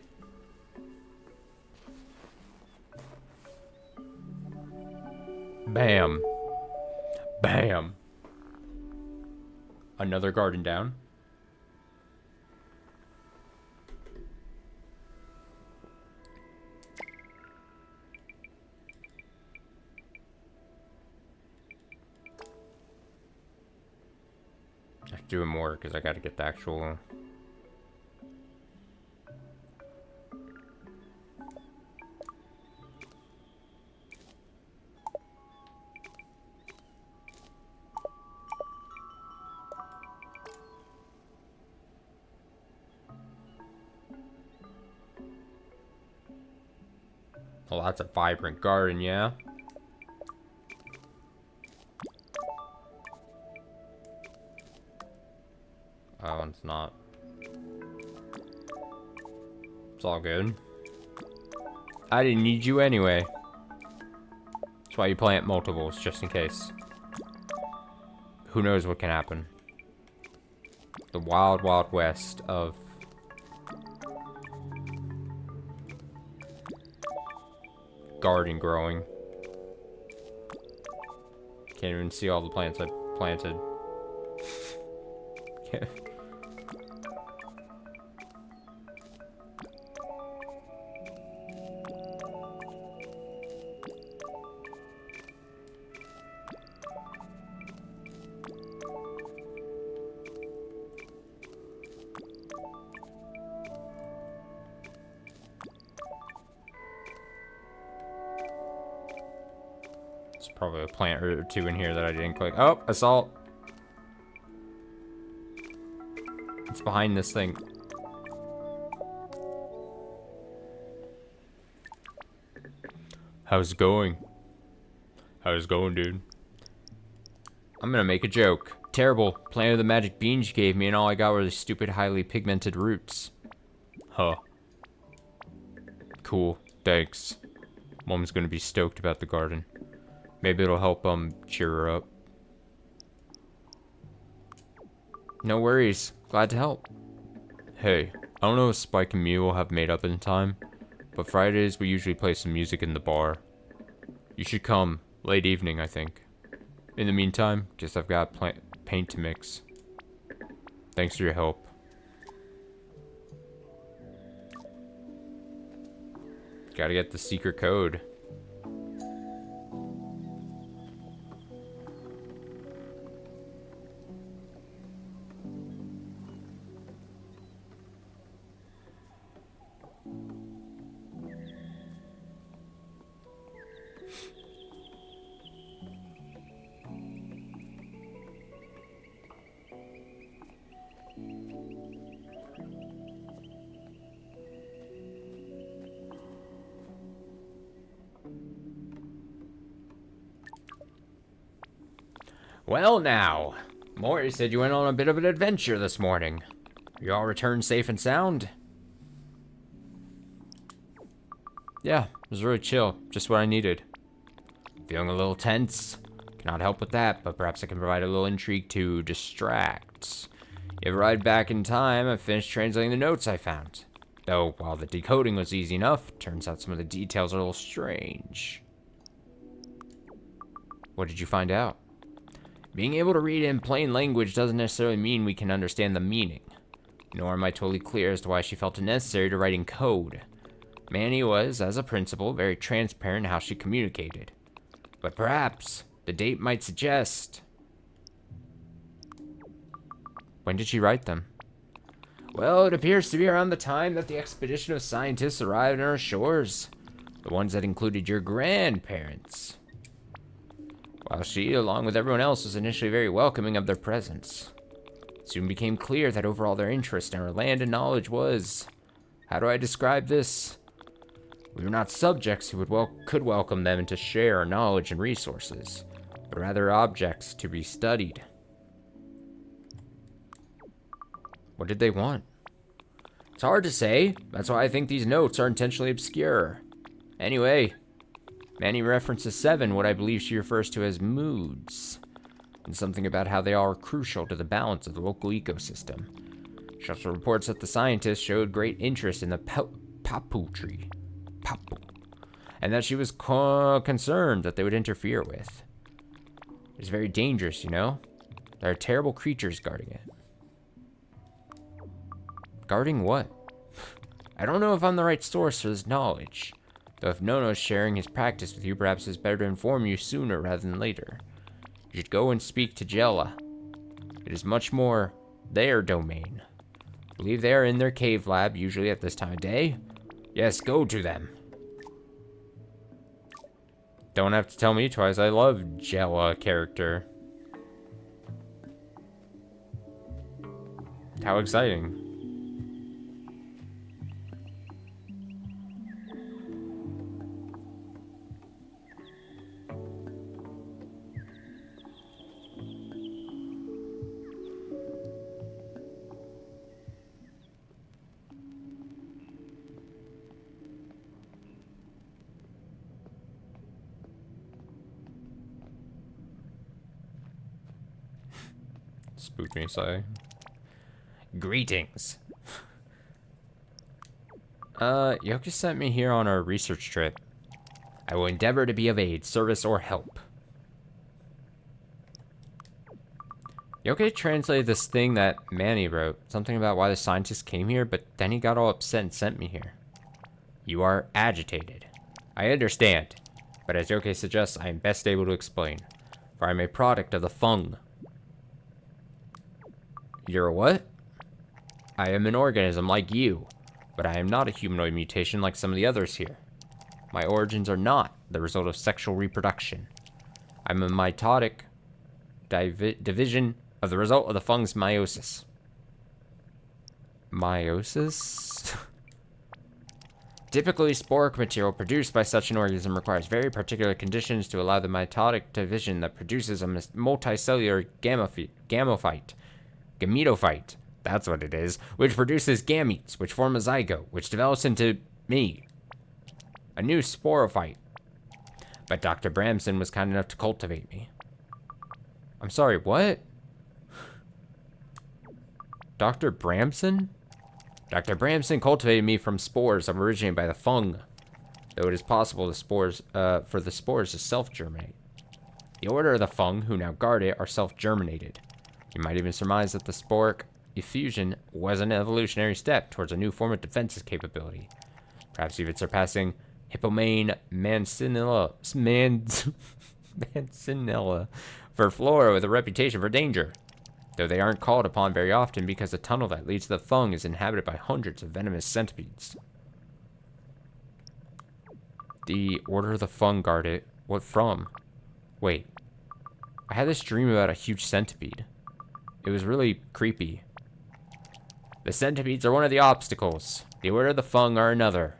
Bam. Bam. Another garden down. I have to do more because I got to get the actual... Oh, that's a vibrant garden, yeah? Oh, it's not. It's all good. I didn't need you anyway. That's why you plant multiples, just in case. Who knows what can happen. The wild, wild west of... garden growing. Can't even see all the plants I planted. There's probably a plant or two in here that I didn't click. Oh, assault. It's behind this thing. How's it going? How's it going, dude? I'm gonna make a joke. Terrible. Planted the magic beans you gave me and all I got were the stupid, highly pigmented roots. Huh. Cool. Thanks. Mom's gonna be stoked about the garden. Maybe it'll help, cheer her up. No worries. Glad to help. Hey, I don't know if Spike and me will have made up in time, but Fridays we usually play some music in the bar. You should come. Late evening, I think. In the meantime, guess I've got paint to mix. Thanks for your help. Gotta get the secret code. Well now, Maury said you went on a bit of an adventure this morning. You all returned safe and sound? Yeah, it was really chill. Just what I needed. Feeling a little tense? Cannot help with that, but perhaps I can provide a little intrigue to distract. You ever ride back in time, I finished translating the notes I found. Though, while the decoding was easy enough, turns out some of the details are a little strange. What did you find out? Being able to read in plain language doesn't necessarily mean we can understand the meaning. Nor am I totally clear as to why she felt it necessary to write in code. Manny was, as a principal, very transparent in how she communicated. But perhaps the date might suggest... When did she write them? Well, it appears to be around the time that the expedition of scientists arrived on our shores. The ones that included your grandparents. While she, along with everyone else, was initially very welcoming of their presence, it soon became clear that overall their interest in our land and knowledge was... How do I describe this? We were not subjects who could welcome them to share our knowledge and resources, but rather objects to be studied. What did they want? It's hard to say. That's why I think these notes are intentionally obscure. Anyway, Manny references 7, what I believe she refers to as moods, and something about how they are crucial to the balance of the local ecosystem. She also reports that the scientists showed great interest in the papu tree, and that she was concerned that they would interfere with. It's very dangerous, you know? There are terrible creatures guarding it. Guarding what? I don't know if I'm the right source for this knowledge. Though if Nono's sharing his practice with you, perhaps it's better to inform you sooner rather than later. You should go and speak to Jella. It is much more their domain. I believe they are in their cave lab, usually at this time of day. Yes, go to them. Don't have to tell me twice, I love Jella character. How exciting. Spooked me, sorry. Greetings. Yoka sent me here on our research trip. I will endeavor to be of aid, service, or help. Yoka translated this thing that Manny wrote, something about why the scientists came here, but then he got all upset and sent me here. You are agitated. I understand, but as Yoka suggests, I am best able to explain, for I am a product of the Fung. You're a what? I am an organism like you, but I am not a humanoid mutation like some of the others here. My origins are not the result of sexual reproduction. I'm a mitotic division of the result of the Fung's meiosis. Meiosis? Typically, sporic material produced by such an organism requires very particular conditions to allow the mitotic division that produces a multicellular gametophyte, that's what it is, which produces gametes, which form a zygote, which develops into me. A new sporophyte. But Dr. Bramson was kind enough to cultivate me. I'm sorry, what? Dr. Bramson? Dr. Bramson cultivated me from spores originated by the fung, though it is possible for the spores to self-germinate. The order of the fung, who now guard it, are self-germinated. You might even surmise that the sporic effusion was an evolutionary step towards a new form of defensive capability, perhaps even surpassing Hippomane mancinella for flora with a reputation for danger, though they aren't called upon very often because the tunnel that leads to the fung is inhabited by hundreds of venomous centipedes. The order of the fung guard it. What from? Wait. I had this dream about a huge centipede. It was really creepy. The centipedes are one of the obstacles. The order of the fung are another.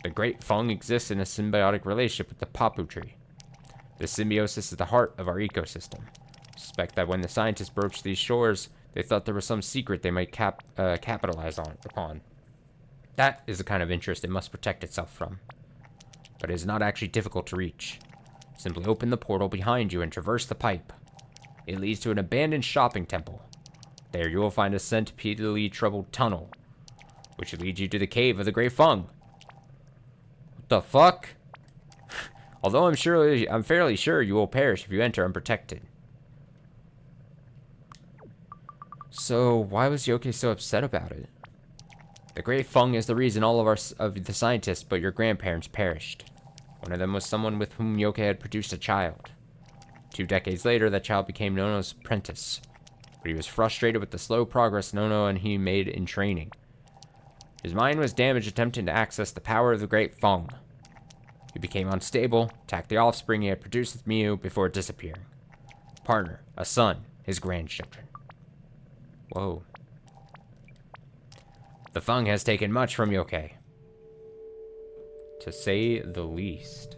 The great fung exists in a symbiotic relationship with the papu tree. This symbiosis is the heart of our ecosystem. I suspect that when the scientists broached these shores, they thought there was some secret they might capitalize upon. That is the kind of interest it must protect itself from. But it is not actually difficult to reach. Simply open the portal behind you and traverse the pipe. It leads to an abandoned shopping temple. There you will find a centipedally troubled tunnel, which will lead you to the cave of the Great Fung. What the fuck? Although I'm fairly sure you will perish if you enter unprotected. So why was Yoke so upset about it? The Great Fung is the reason all of the scientists but your grandparents perished. One of them was someone with whom Yoke had produced a child. 2 decades later, that child became Nono's apprentice. But he was frustrated with the slow progress Nono and he made in training. His mind was damaged attempting to access the power of the Great Fung. He became unstable, attacked the offspring he had produced with Miu before disappearing. A partner, a son, his grandchildren. Whoa. The Fung has taken much from Yoke, to say the least.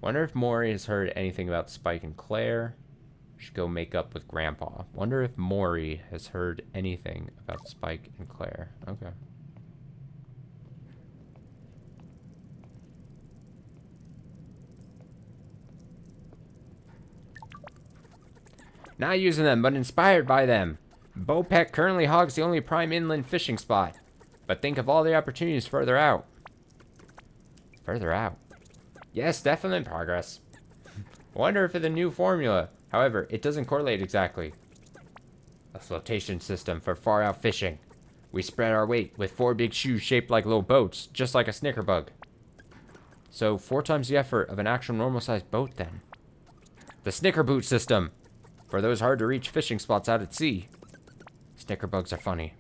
Wonder if Mori has heard anything about Spike and Claire. Should go make up with Grandpa. Wonder if Mori has heard anything about Spike and Claire. Okay. Not using them, but inspired by them. Bopek currently hogs the only prime inland fishing spot. But think of all the opportunities further out. Further out? Yes, definitely in progress. Wonder if it's a new formula. However, it doesn't correlate exactly. A flotation system for far out fishing. We spread our weight with 4 big shoes shaped like little boats, just like a snickerbug. So 4 times the effort of an actual normal-sized boat then. The snickerboot system. For those hard-to-reach fishing spots out at sea. Snickerbugs are funny.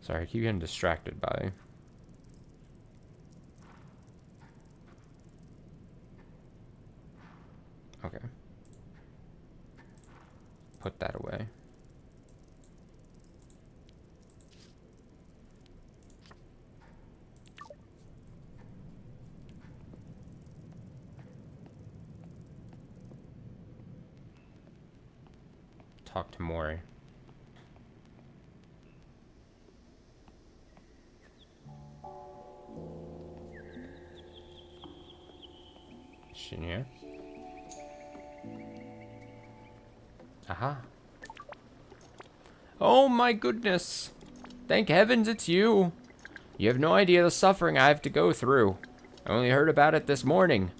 Sorry, I keep getting distracted by... Okay. Put that away. Talk to Mori. Is she in here? Aha. Oh my goodness. Thank heavens it's you. You have no idea the suffering I have to go through. I only heard about it this morning.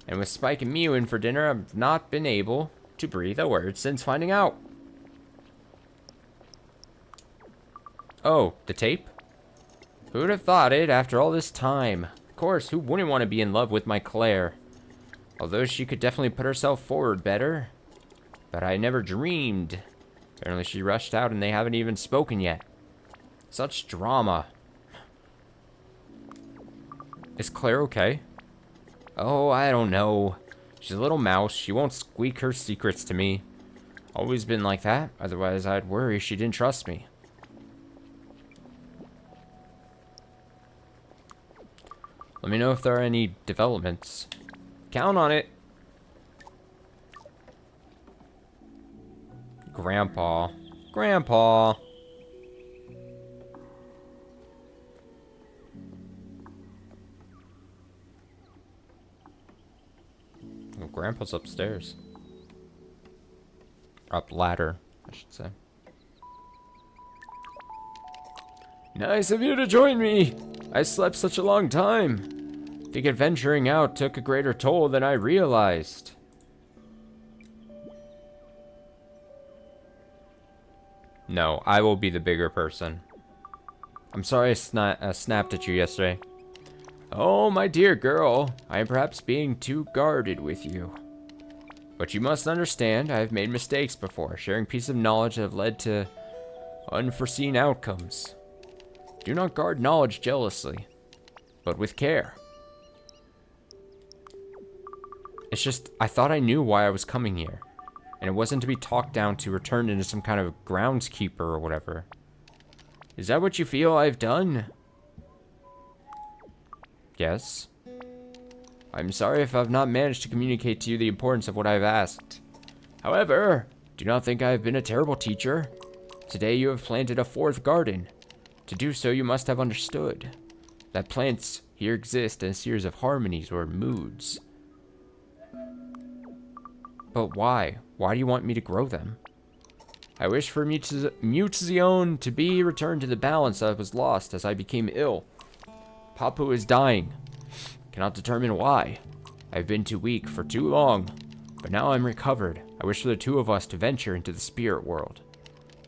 And with Spike and Mew in for dinner, I've not been able to breathe a word since finding out. Oh, the tape? Who would have thought it after all this time? Of course, who wouldn't want to be in love with my Claire? Although she could definitely put herself forward better. But I never dreamed. Apparently she rushed out and they haven't even spoken yet. Such drama. Is Claire okay? Oh, I don't know. She's a little mouse. She won't squeak her secrets to me. Always been like that. Otherwise, I'd worry she didn't trust me. Let me know if there are any developments. Count on it. Grandpa. Grandpa. Well, Grandpa's upstairs. Up ladder, I should say. Nice of you to join me. I slept such a long time. I think adventuring out took a greater toll than I realized. No, I will be the bigger person. I'm sorry I snapped at you yesterday. Oh, my dear girl, I am perhaps being too guarded with you. But you must understand, I have made mistakes before, sharing pieces of knowledge that have led to unforeseen outcomes. Do not guard knowledge jealously, but with care. It's just, I thought I knew why I was coming here. And it wasn't to be talked down to or turned into some kind of groundskeeper or whatever. Is that what you feel I've done? Yes. I'm sorry if I've not managed to communicate to you the importance of what I've asked. However, do not think I have been a terrible teacher. Today you have planted a fourth garden. To do so, you must have understood that plants here exist in a series of harmonies or moods. But why? Why do you want me to grow them? I wish for Mutazione to be returned to the balance that was lost as I became ill. Papu is dying. Cannot determine why. I've been too weak for too long, but now I'm recovered. I wish for the two of us to venture into the spirit world,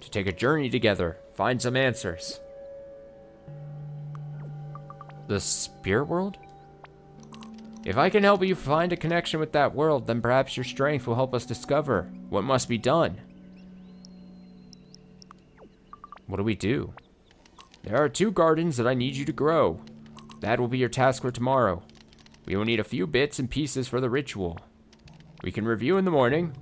to take a journey together, find some answers. The spirit world? If I can help you find a connection with that world, then perhaps your strength will help us discover what must be done. What do we do? There are 2 gardens that I need you to grow. That will be your task for tomorrow. We will need a few bits and pieces for the ritual. We can review in the morning.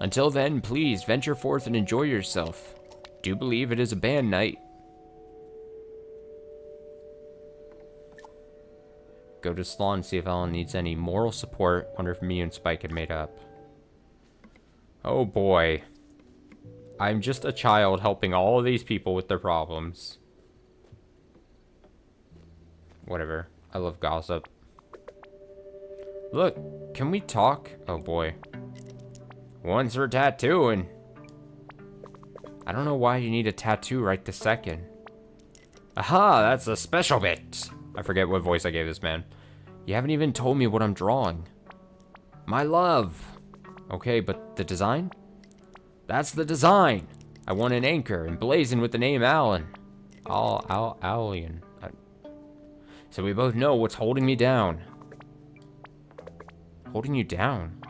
Until then, please venture forth and enjoy yourself. Do believe it is a band night. Go to salon, see if Ellen needs any moral support. Wonder if me and Spike had made up. Oh boy. I'm just a child helping all of these people with their problems. Whatever. I love gossip. Look, can we talk? Oh boy. One's for tattooing. I don't know why you need a tattoo right this second. Aha, that's a special bit. I forget what voice I gave this man. You haven't even told me what I'm drawing. My love. Okay, but the design? That's the design. I want an anchor emblazoned with the name Alan. Alien. So we both know what's holding me down. Holding you down?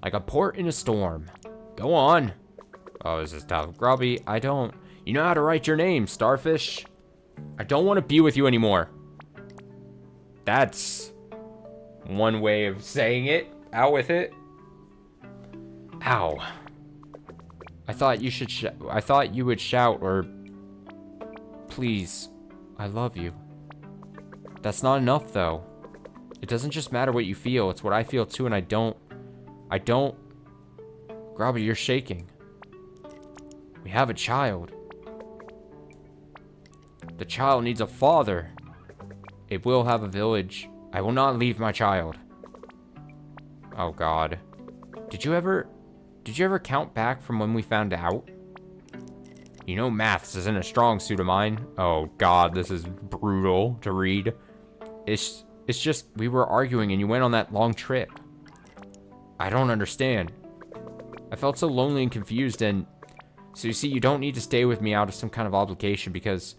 Like a port in a storm. Go on. Oh, this is tough. Grubby, I don't... You know how to write your name, Starfish. I don't want to be with you anymore. That's one way of saying it. Out with it. Ow. I thought you should I thought you would shout or please, I love you. That's not enough though. It doesn't just matter what you feel, it's what I feel too, and I don't Grubby, you're shaking. We have a child. The child needs a father. It will have a village. I will not leave my child. Oh God. Did you ever count back from when we found out? You know maths isn't a strong suit of mine. Oh God, this is brutal to read. It's just we were arguing and you went on that long trip. I don't understand. I felt so lonely and confused, and so you see, you don't need to stay with me out of some kind of obligation because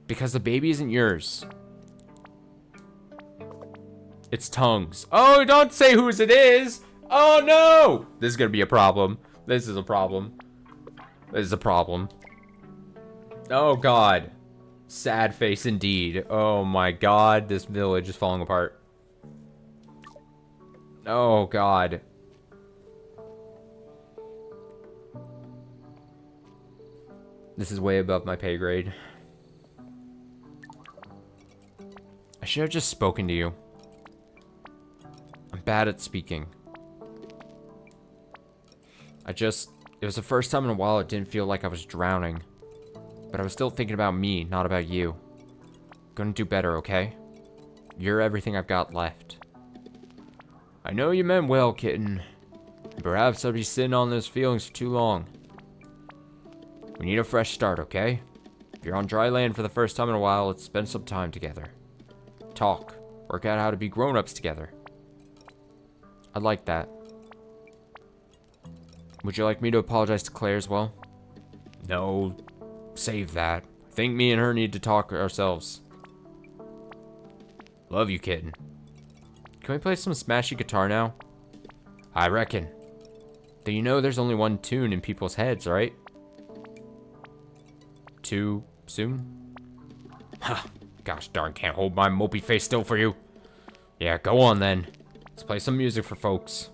the baby isn't yours. It's Tongue's. Oh, don't say whose it is. Oh no! This is gonna be a problem. This is a problem. This is a problem. Oh God. Sad face indeed. Oh my God, this village is falling apart. Oh God. This is way above my pay grade. I should have just spoken to you. bad at speaking. It was the first time in a while it didn't feel like I was drowning. But I was still thinking about me, not about you. Gonna do better, okay? You're everything I've got left. I know you meant well, kitten. Perhaps I'll be sitting on those feelings for too long. We need a fresh start, okay? If you're on dry land for the first time in a while, let's spend some time together. Talk. Work out how to be grown-ups together. I'd like that. Would you like me to apologize to Claire as well? No, save that. I think me and her need to talk ourselves. Love you, kitten. Can we play some smashy guitar now? I reckon. Though you know there's only one tune in people's heads, right? Too soon? Ha! Gosh darn, can't hold my mopey face still for you. Yeah, go on then. Let's play some music for folks.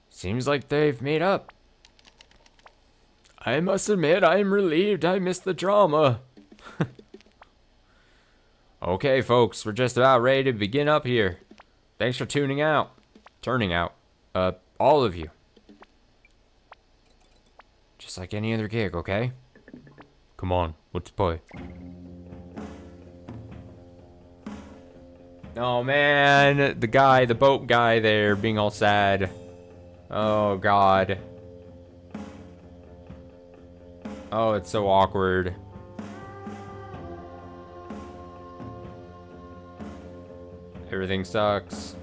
Seems like they've made up. I must admit, I am relieved I missed the drama. Okay, folks, we're just about ready to begin up here. Thanks for tuning out. Turning out. All of you. Just like any other gig, okay? Come on, let's play. Oh man, the boat guy there being all sad. Oh god. Oh, it's so awkward. Everything sucks.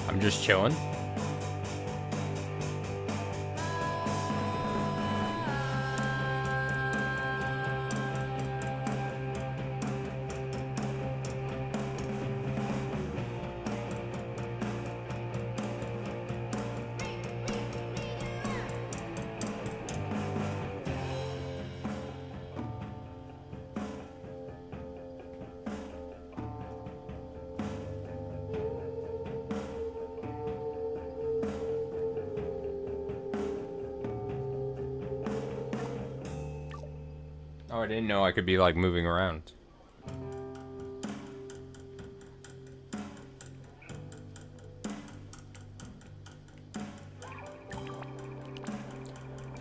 I'm just chilling. Oh, I didn't know I could be like moving around.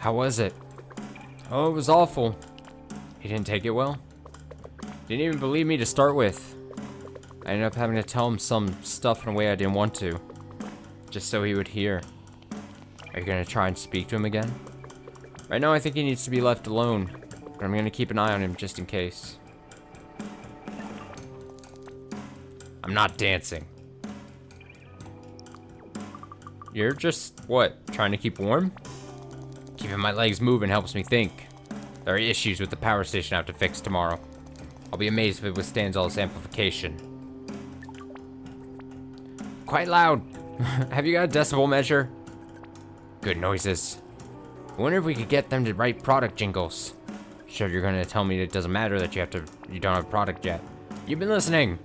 How was it? Oh, it was awful. He didn't take it well. Didn't even believe me to start with. I ended up having to tell him some stuff in a way I didn't want to. Just so he would hear. Are you gonna try and speak to him again? Right now I think he needs to be left alone. But I'm gonna keep an eye on him just in case. I'm not dancing. You're just, what, trying to keep warm? Keeping my legs moving helps me think. There are issues with the power station I have to fix tomorrow. I'll be amazed if it withstands all this amplification. Quite loud. Have you got a decibel measure? Good noises. I wonder if we could get them to write product jingles. Sure, you're gonna tell me it doesn't matter that you don't have a product yet. You've been listening.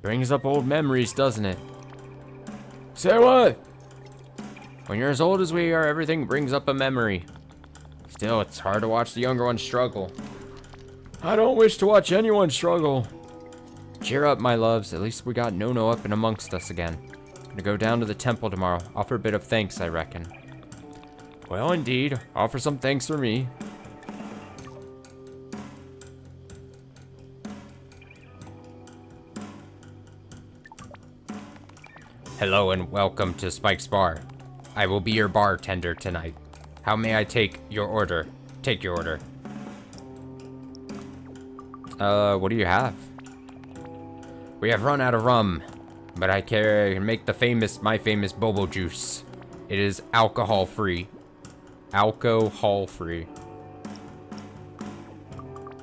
Brings up old memories, doesn't it? Say what? When you're as old as we are, everything brings up a memory. Still, it's hard to watch the younger ones struggle. I don't wish to watch anyone struggle. Cheer up, my loves. At least we got No-No up and amongst us again. Gonna go down to the temple tomorrow. Offer a bit of thanks, I reckon. Well, indeed. Offer some thanks for me. Hello and welcome to Spike's Bar. I will be your bartender tonight. How may I take your order? Take your order. What do you have? We have run out of rum, but I can make my famous bobo juice. It is alcohol free. Alcohol free.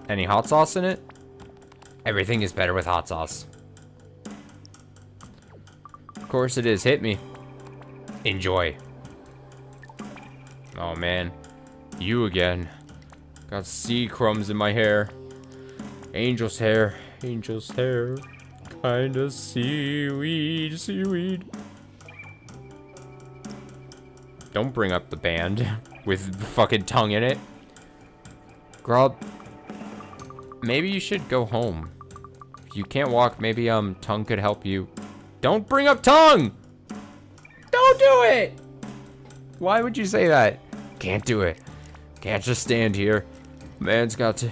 Any hot sauce in it? Everything is better with hot sauce. Of course it is. Hit me. Enjoy. Oh man, you again. Got sea crumbs in my hair. Angel's hair. Angel's hair. Kinda seaweed. Seaweed. Don't bring up the band with fucking tongue in it. Grub. Maybe you should go home. If you can't walk, maybe tongue could help you. Don't bring up tongue! Don't do it! Why would you say that? Can't do it. Can't just stand here. Man's got to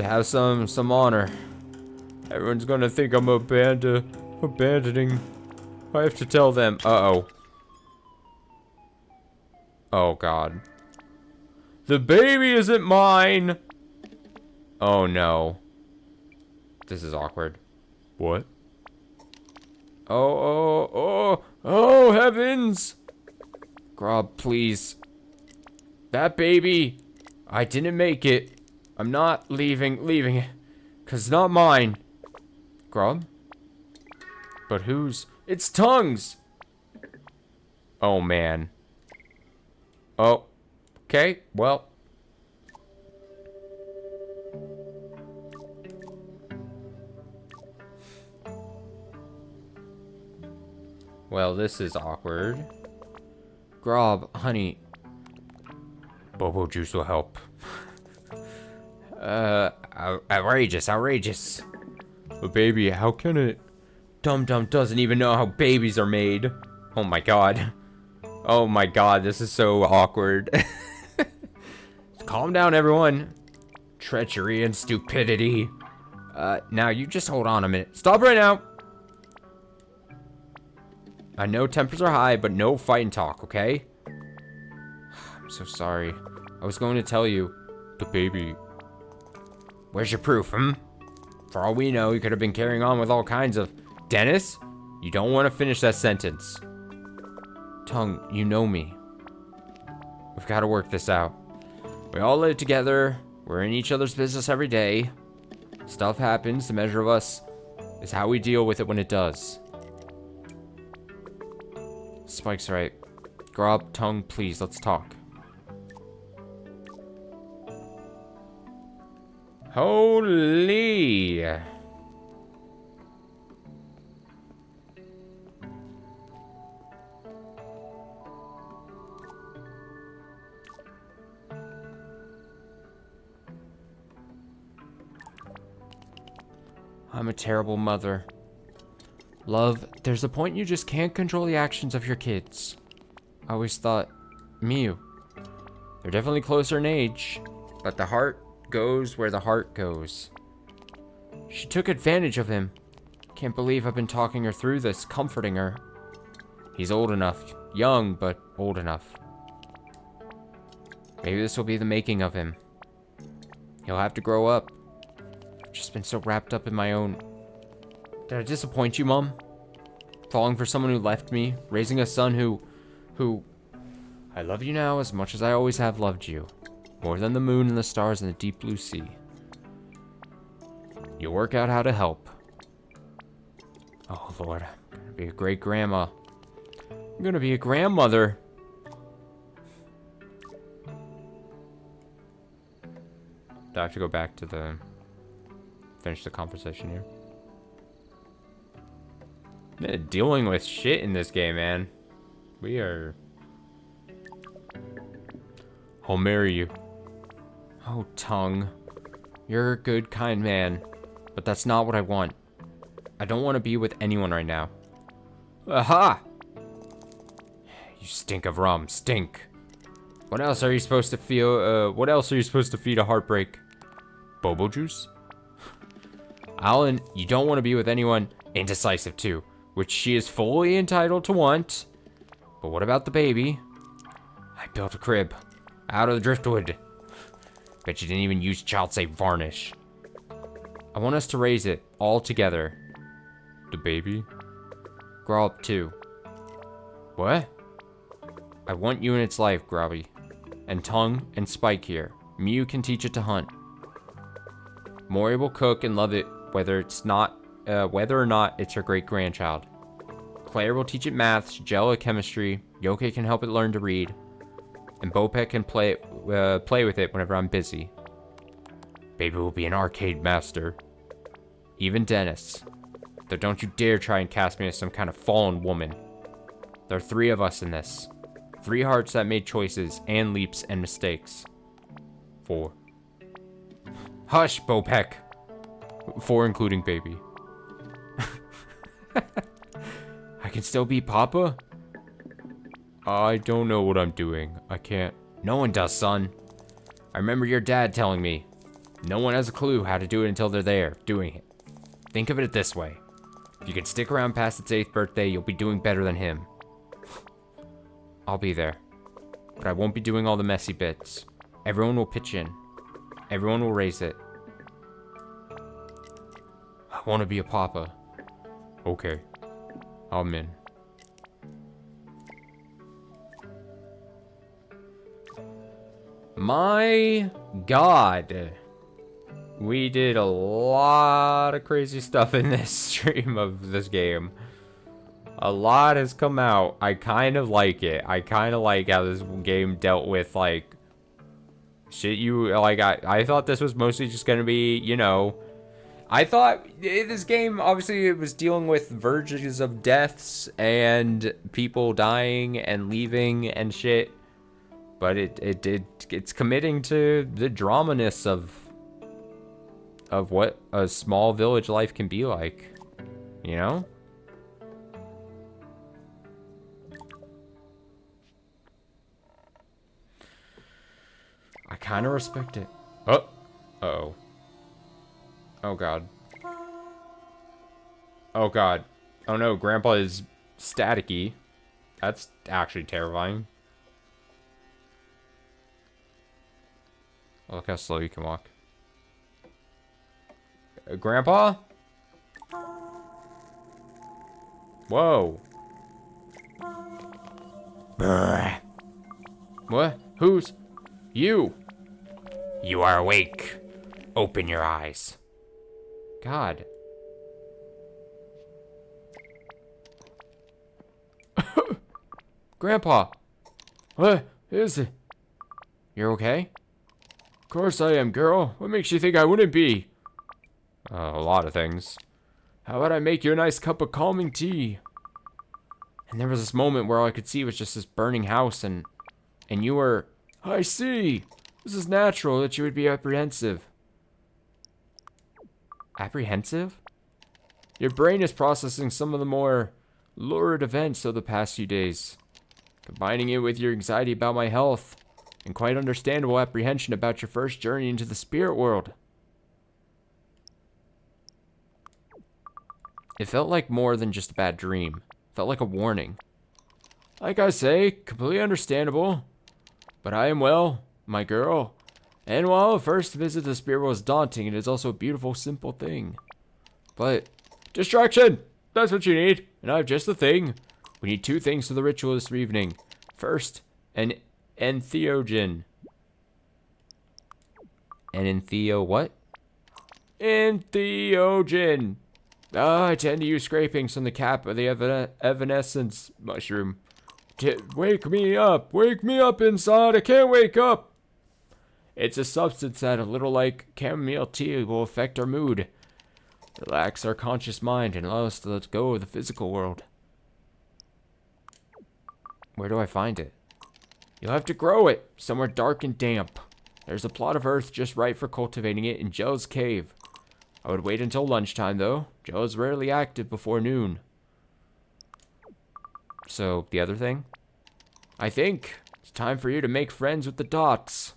have some honor. Everyone's gonna think I'm abandoning. I have to tell them. Uh-oh. Oh, God. The baby isn't mine! Oh, no. This is awkward. What? Oh, heavens! Grob, please. That baby, I didn't make it. I'm not leaving it. 'Cause it's not mine. Grob? But whose? It's Tongue's! Oh, man. Oh. Okay, well. Well, this is awkward. Grob, honey. Bobo juice will help. Outrageous. But baby, how can it? Dum Dum doesn't even know how babies are made. Oh my god. Oh my god, this is so awkward. Calm down, everyone. Treachery and stupidity. Now you just hold on a minute. Stop right now. I know tempers are high, but no fight and talk, okay? I'm so sorry. I was going to tell you. The baby. Where's your proof, For all we know, you could have been carrying on with all kinds of... Dennis? You don't want to finish that sentence. Tongue, you know me. We've got to work this out. We all live together. We're in each other's business every day. Stuff happens. The measure of us is how we deal with it when it does. Spike's right. Grob, Tongue, please, let's talk. Holy. I'm a terrible mother. Love, there's a point you just can't control the actions of your kids. I always thought, Miu. They're definitely closer in age, but the heart goes where the heart goes. She took advantage of him. Can't believe I've been talking her through this, comforting her. He's old enough. Young, but old enough. Maybe this will be the making of him. He'll have to grow up. I've just been so wrapped up in my own... Did I disappoint you, Mom? Falling for someone who left me, raising a son who... I love you now as much as I always have loved you. More than the moon and the stars and the deep blue sea. You'll work out how to help. Oh, Lord. I'm gonna be a great grandma. I'm gonna be a grandmother. Do I have to go back to the... Finish the conversation here? Man, dealing with shit in this game, man. We are... I'll marry you. Oh, Tongue. You're a good, kind man. But that's not what I want. I don't want to be with anyone right now. Aha! You stink of rum. Stink. What else are you supposed to feel? What else are you supposed to feed a heartbreak? Bobo juice? Alan, you don't want to be with anyone indecisive too, which she is fully entitled to want. But what about the baby? I built a crib. Out of the driftwood. Bet you didn't even use child-safe varnish. I want us to raise it all together. The baby? Grow up too. What? I want you in its life, Grubby. And Tongue and Spike here. Mew can teach it to hunt. Mori will cook and love it whether or not it's her great-grandchild. Claire will teach it math, Jella chemistry, Yoke can help it learn to read, and Bopek can play with it whenever I'm busy. Baby will be an arcade master. Even Dennis. Though don't you dare try and cast me as some kind of fallen woman. There are 3 of us in this. 3 hearts that made choices and leaps and mistakes. 4. Hush, Bopek. 4 including baby. I can still be Papa? I don't know what I'm doing. I can't. No one does, son. I remember your dad telling me. No one has a clue how to do it until they're there, doing it. Think of it this way. If you can stick around past its 8th birthday, you'll be doing better than him. I'll be there. But I won't be doing all the messy bits. Everyone will pitch in. Everyone will raise it. I want to be a papa. Okay. I'm in. My God. We did a lot of crazy stuff in this stream of this game. A lot has come out. I kind of like it. I kind of like how this game dealt with, like, shit you, like, I thought this was mostly just gonna be, you know, I thought this game, obviously, it was dealing with verges of deaths and people dying and leaving and shit. But it's committing to the dramaness of what a small village life can be like, you know? I kind of respect it. Oh. Uh-oh. Oh, God. Oh, God. Oh, no. Grandpa is staticky. That's actually terrifying. Oh, look how slow you can walk. Grandpa? Whoa. Brr. What? Who's? You. You are awake. Open your eyes. God. Grandpa. What is it? You're okay? Of course I am, girl. What makes you think I wouldn't be? A lot of things. How about I make you a nice cup of calming tea? And there was this moment where all I could see was just this burning house and you were... I see. This is natural that you would be apprehensive. Apprehensive? Your brain is processing some of the more lurid events of the past few days, combining it with your anxiety about my health and quite understandable apprehension about your first journey into the spirit world. It felt like more than just a bad dream. It felt like a warning. Like I say, completely understandable. But I am well, my girl. And while a first visit to the spirit world is daunting, it is also a beautiful, simple thing. But distraction! That's what you need. And I have just the thing. We need 2 things for the ritual this evening. First, an entheogen. An entheo what? Entheogen. I tend to use scrapings from the cap of the evanescence mushroom. Wake me up inside. I can't wake up. It's a substance that, a little like chamomile tea, will affect our mood, relax our conscious mind, and allow us to let go of the physical world. Where do I find it? You'll have to grow it somewhere dark and damp. There's a plot of earth just right for cultivating it in Joe's cave. I would wait until lunchtime, though. Joe is rarely active before noon. So, the other thing? I think it's time for you to make friends with the dots.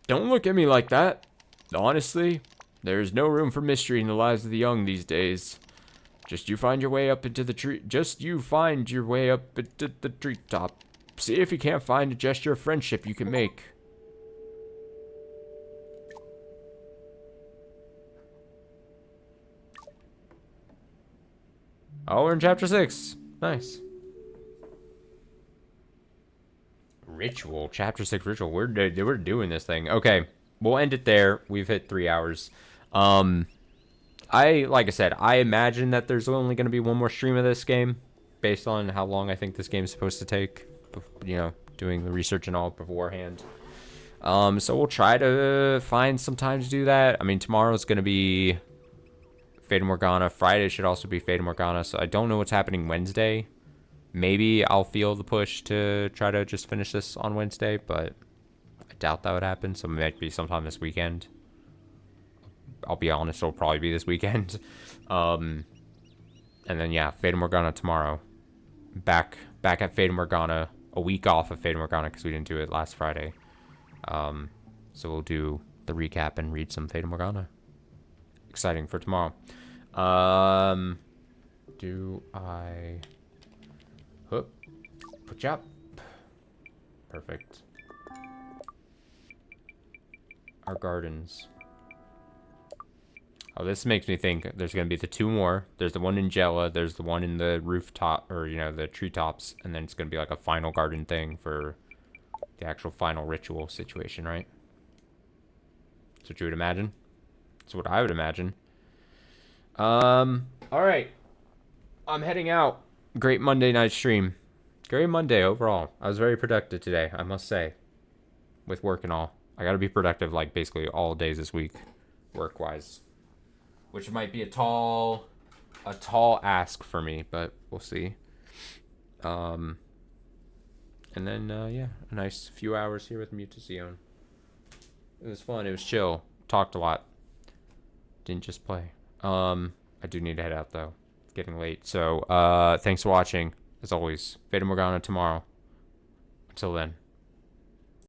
Don't look at me like that. Honestly, there's no room for mystery in the lives of the young these days. Just you find your way up into the treetop. See if you can't find a gesture of friendship you can make. Oh, we're in chapter 6. Nice. Ritual. Chapter 6 ritual. We're doing this thing. Okay. We'll end it there. We've hit 3 hours. Like I said, I imagine that there's only going to be one more stream of this game based on how long I think this game is supposed to take. You know, doing the research and all beforehand. So we'll try to find some time to do that. I mean, tomorrow's going to be Fata Morgana. Friday should also be Fata Morgana. So I don't know what's happening Wednesday. Maybe I'll feel the push to try to just finish this on Wednesday, but I doubt that would happen. So it might be sometime this weekend. I'll be honest, it'll probably be this weekend. And then yeah, Fata Morgana tomorrow. Back at Fata Morgana. A week off of Fata Morgana because we didn't do it last Friday. So we'll do the recap and read some Fata Morgana. Exciting for tomorrow. Do I... Hoop. Put you up. Perfect. Our gardens. Oh, this makes me think there's going to be the 2 more. There's the one in Jella. There's the one in the rooftop, or, you know, the treetops. And then it's going to be like a final garden thing for the actual final ritual situation, right? That's what you would imagine. That's what I would imagine. All right. I'm heading out. Great Monday night stream. Great Monday overall. I was very productive today, I must say. With work and all. I got to be productive, like, basically all days this week, work-wise. Which might be a tall ask for me, but we'll see. And then, yeah, a nice few hours here with Mutazione. It was fun. It was chill. Talked a lot. Didn't just play. I do need to head out, though. It's getting late. So, thanks for watching. As always, Fata Morgana tomorrow. Until then.